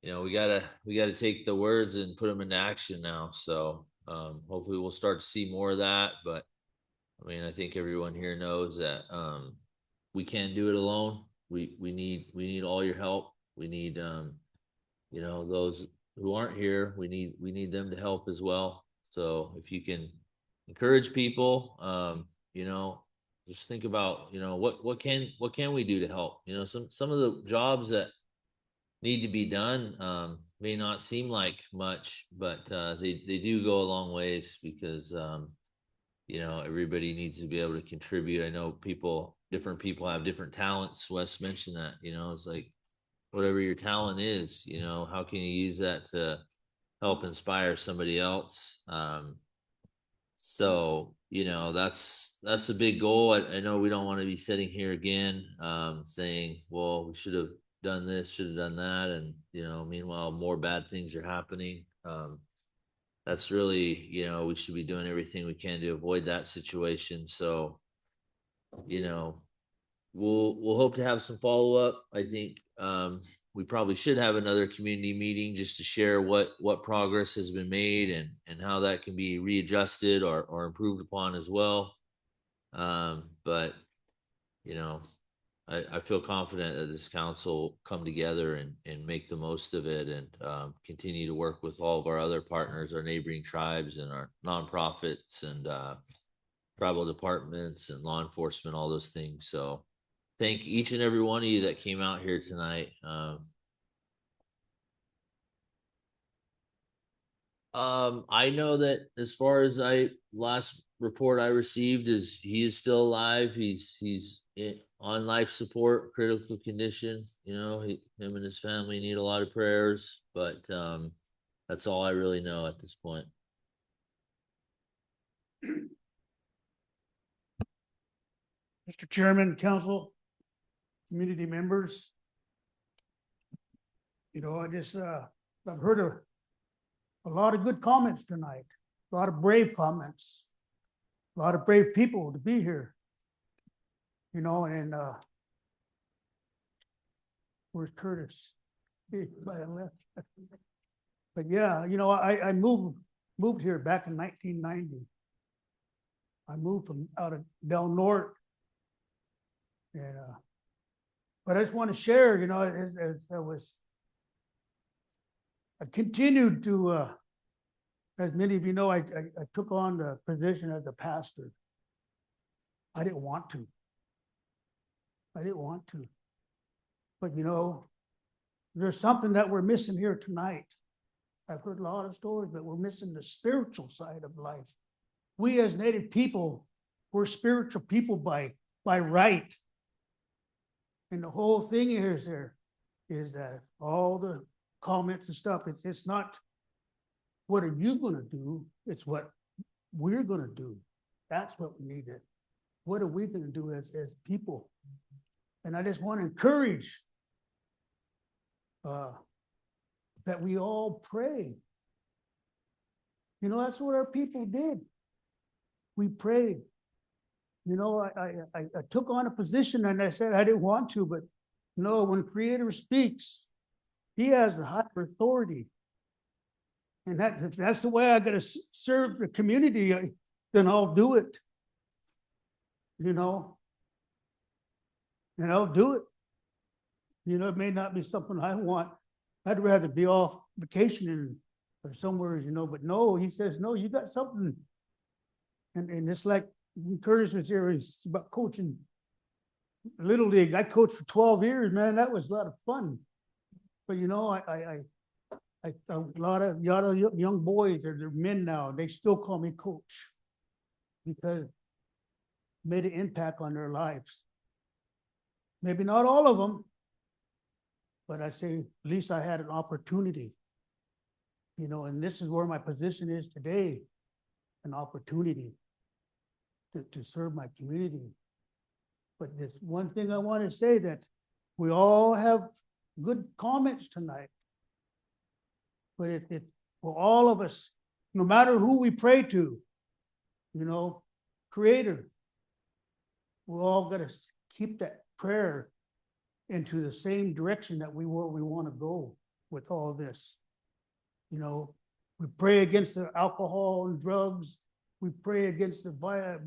S1: we gotta take the words and put them into action now. So, hopefully we'll start to see more of that. But I mean, I think everyone here knows that, we can't do it alone. We need all your help. We need, those who aren't here, we need them to help as well. So if you can encourage people, just think about, what can we do to help? Some of the jobs that need to be done may not seem like much, but they do go a long ways, because everybody needs to be able to contribute. I know different people have different talents. Wes mentioned that, it's like, whatever your talent is, how can you use that to help inspire somebody else? So, that's a big goal. I know we don't want to be sitting here again, saying, well, we should have done this, should have done that. And, meanwhile, more bad things are happening. That's really, we should be doing everything we can to avoid that situation. So, we'll hope to have some follow up. I think we probably should have another community meeting just to share what progress has been made and how that can be readjusted or improved upon as well. But I feel confident that this council come together and make the most of it, and continue to work with all of our other partners, our neighboring tribes and our nonprofits and tribal departments and law enforcement, all those things. So thank each and every one of you that came out here tonight. I know that as far as last report I received is he is still alive. He's on life support, critical condition. Him and his family need a lot of prayers, but that's all I really know at this point.
S13: Mr. Chairman, council, community members. I've heard a lot of good comments tonight, a lot of brave comments, a lot of brave people to be here. And where's Curtis? By the left. But yeah, you know, I moved here back in 1990. I moved from out of Del Norte. And but I just want to share, you know, as I continued to as many of you know, I took on the position as a pastor. I didn't want to. I didn't want to. But you know, there's something that we're missing here tonight. I've heard a lot of stories, but we're missing the spiritual side of life. We as Native people, we're spiritual people by right. And the whole thing is that all the comments and stuff, it's not what are you going to do? It's what we're going to do. That's what we need. What are we going to do as people? And I just want to encourage that we all pray. You know, that's what our people did. We prayed. You know, I took on a position and I said I didn't want to, but no, when Creator speaks, He has the higher authority. And if that's the way I got to serve the community, then I'll do it. You know, and I'll do it. You know, it may not be something I want. I'd rather be off vacationing or somewhere, you know, but no, He says, no, you got something. And it's like Curtis was here, he's about coaching Little League. I coached for 12 years, man. That was a lot of fun. But you know, a lot of young boys, they're men now, they still call me coach because it made an impact on their lives. Maybe not all of them, but I say at least I had an opportunity. You know, and this is where my position is today, an opportunity to serve my community. But there's one thing I want to say, that we all have good comments tonight. But it for all of us, no matter who we pray to, you know, Creator, we're all got to keep that prayer into the same direction that we want to go with all this. You know, we pray against the alcohol and drugs. We pray against the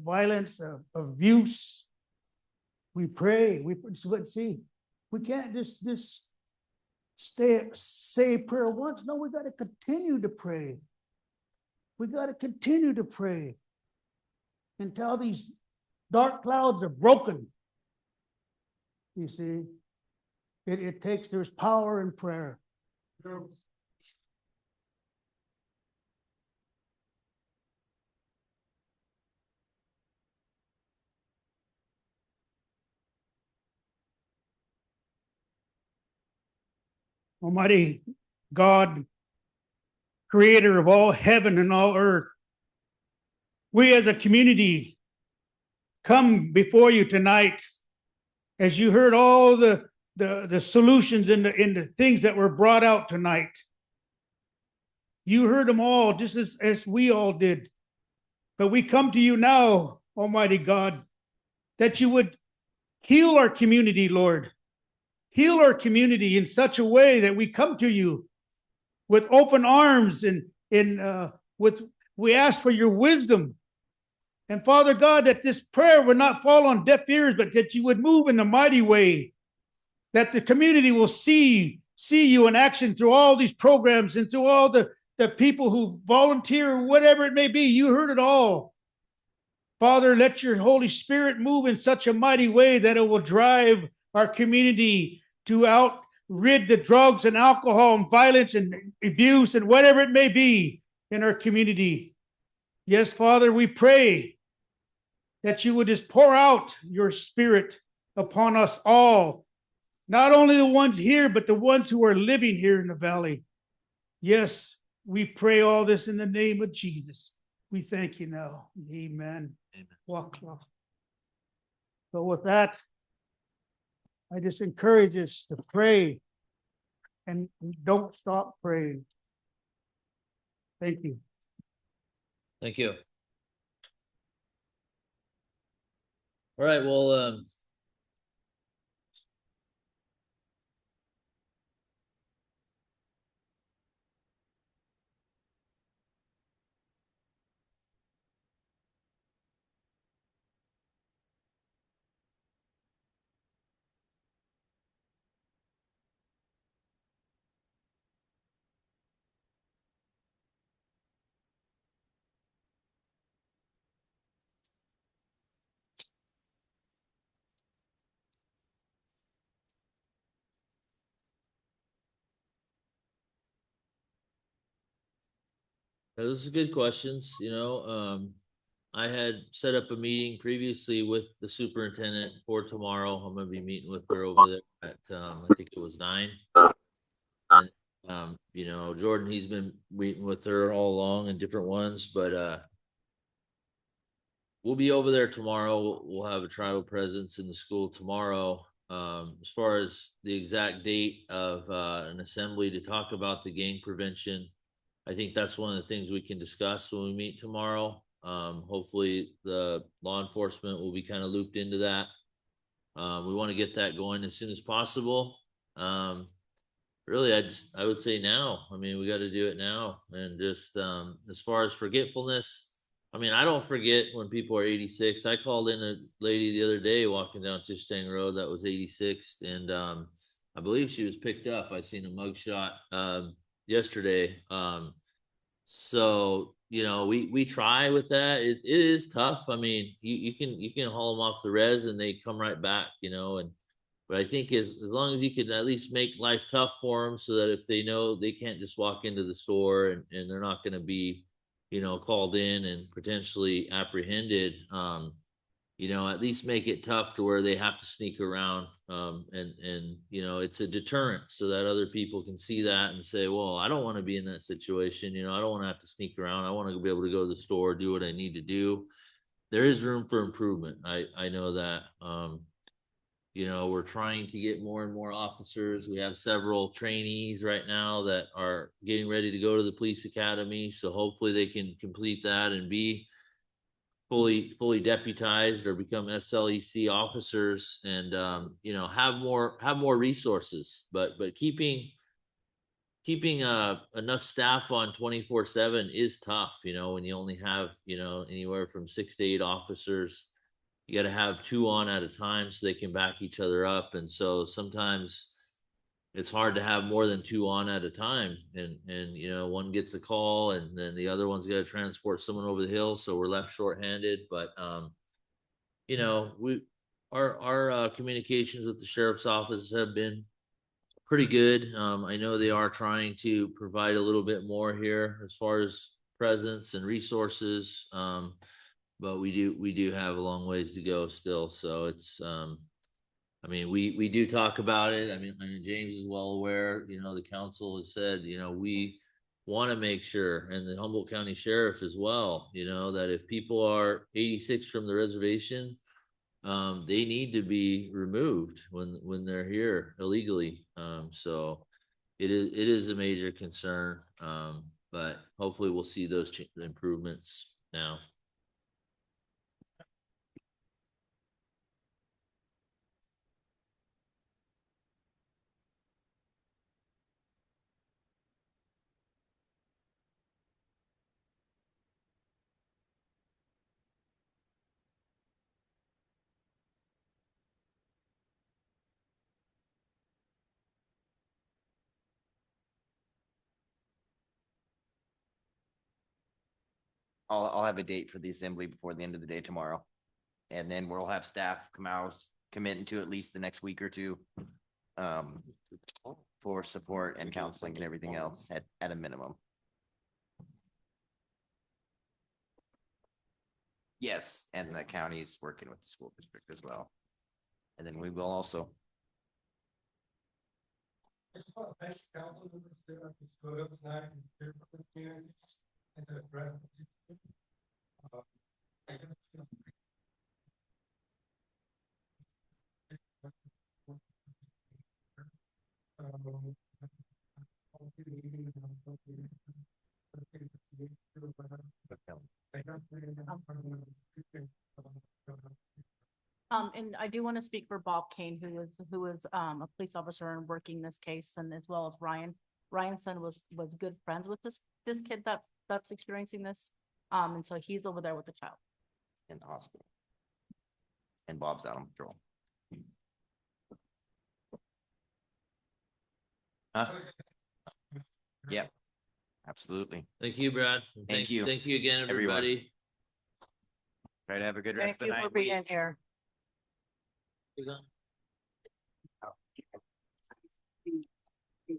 S13: violence, abuse. We pray. See, we can't just say prayer once. No, we got to continue to pray. We got to continue to pray until these dark clouds are broken. You see, there's power in prayer. Almighty God, Creator of all heaven and all earth, we as a community come before you tonight as you heard all the solutions in the things that were brought out tonight. You heard them all just as we all did. But we come to you now, Almighty God, that you would heal our community, Lord. Heal our community in such a way that we come to you with open arms and we ask for your wisdom. And Father God, that this prayer would not fall on deaf ears, but that you would move in a mighty way, that the community will see you in action through all these programs and through all the people who volunteer, whatever it may be. You heard it all. Father, let your Holy Spirit move in such a mighty way that it will drive our community to rid the drugs and alcohol and violence and abuse and whatever it may be in our community. Yes, Father, we pray that you would just pour out your Spirit upon us all, not only the ones here, but the ones who are living here in the valley. Yes, we pray all this in the name of Jesus. We thank you now. Amen. Amen. So with that, I just encourage us to pray and don't stop praying. Thank you.
S1: Thank you. All right, well, Those are good questions. I had set up a meeting previously with the superintendent for tomorrow. I'm gonna be meeting with her over there at, I think it was 9. And, Jordan, he's been meeting with her all along in different ones, but, we'll be over there tomorrow. We'll have a tribal presence in the school tomorrow. As far as the exact date of, an assembly to talk about the gang prevention, I think that's one of the things we can discuss when we meet tomorrow. Hopefully the law enforcement will be kind of looped into that. We want to get that going as soon as possible. Really, I would say now. I mean, we got to do it now. And just as far as forgetfulness, I mean, I don't forget when people are 86. I called in a lady the other day walking down Tishtang Road that was 86, and I believe she was picked up. I seen a mugshot yesterday. So we try with that. It is tough. I mean, you can haul them off the res and they come right back, and but I think as long as you can at least make life tough for them, so that if they know they can't just walk into the store and they're not going to be, called in and potentially apprehended, at least make it tough to where they have to sneak around. And it's a deterrent so that other people can see that and say, well, I don't want to be in that situation. I don't want to have to sneak around. I want to be able to go to the store, do what I need to do. There is room for improvement. I know that. We're trying to get more and more officers. We have several trainees right now that are getting ready to go to the police academy. So hopefully they can complete that and be fully deputized or become SLEC officers, and have more resources, but keeping enough staff on 24/7 is tough. When you only have anywhere from 6 to 8 officers, you got to have 2 on at a time so they can back each other up. And so sometimes it's hard to have more than 2 on at a time, and one gets a call and then the other one's got to transport someone over the hill, so we're left shorthanded. But we our communications with the sheriff's office have been pretty good. I know they are trying to provide a little bit more here as far as presence and resources, but we do have a long ways to go still. So it's I mean, we do talk about it. I mean, James is well aware. The council has said, we want to make sure, and the Humboldt County Sheriff as well, that if people are 86 from the reservation, they need to be removed when they're here illegally. So it is a major concern. But hopefully we'll see those improvements now.
S11: I'll have a date for the assembly before the end of the day tomorrow. And then we'll have staff come out, commit into at least the next week or two, for support and counseling and everything else at a minimum. Yes, and the county's working with the school district as well. And then we will also.
S14: And I do want to speak for Bob Kane, who was a police officer and working this case, and as well as Ryan. Ryan's son was good friends with this kid that's experiencing this. And so he's over there with the child
S11: in the hospital. And Bob's out on patrol. Yep. Absolutely.
S1: Thank you, Brad.
S11: Thank you.
S1: Thank you again, everybody.
S11: Everyone. Try to have a good rest of the night.
S14: Thank you for being here.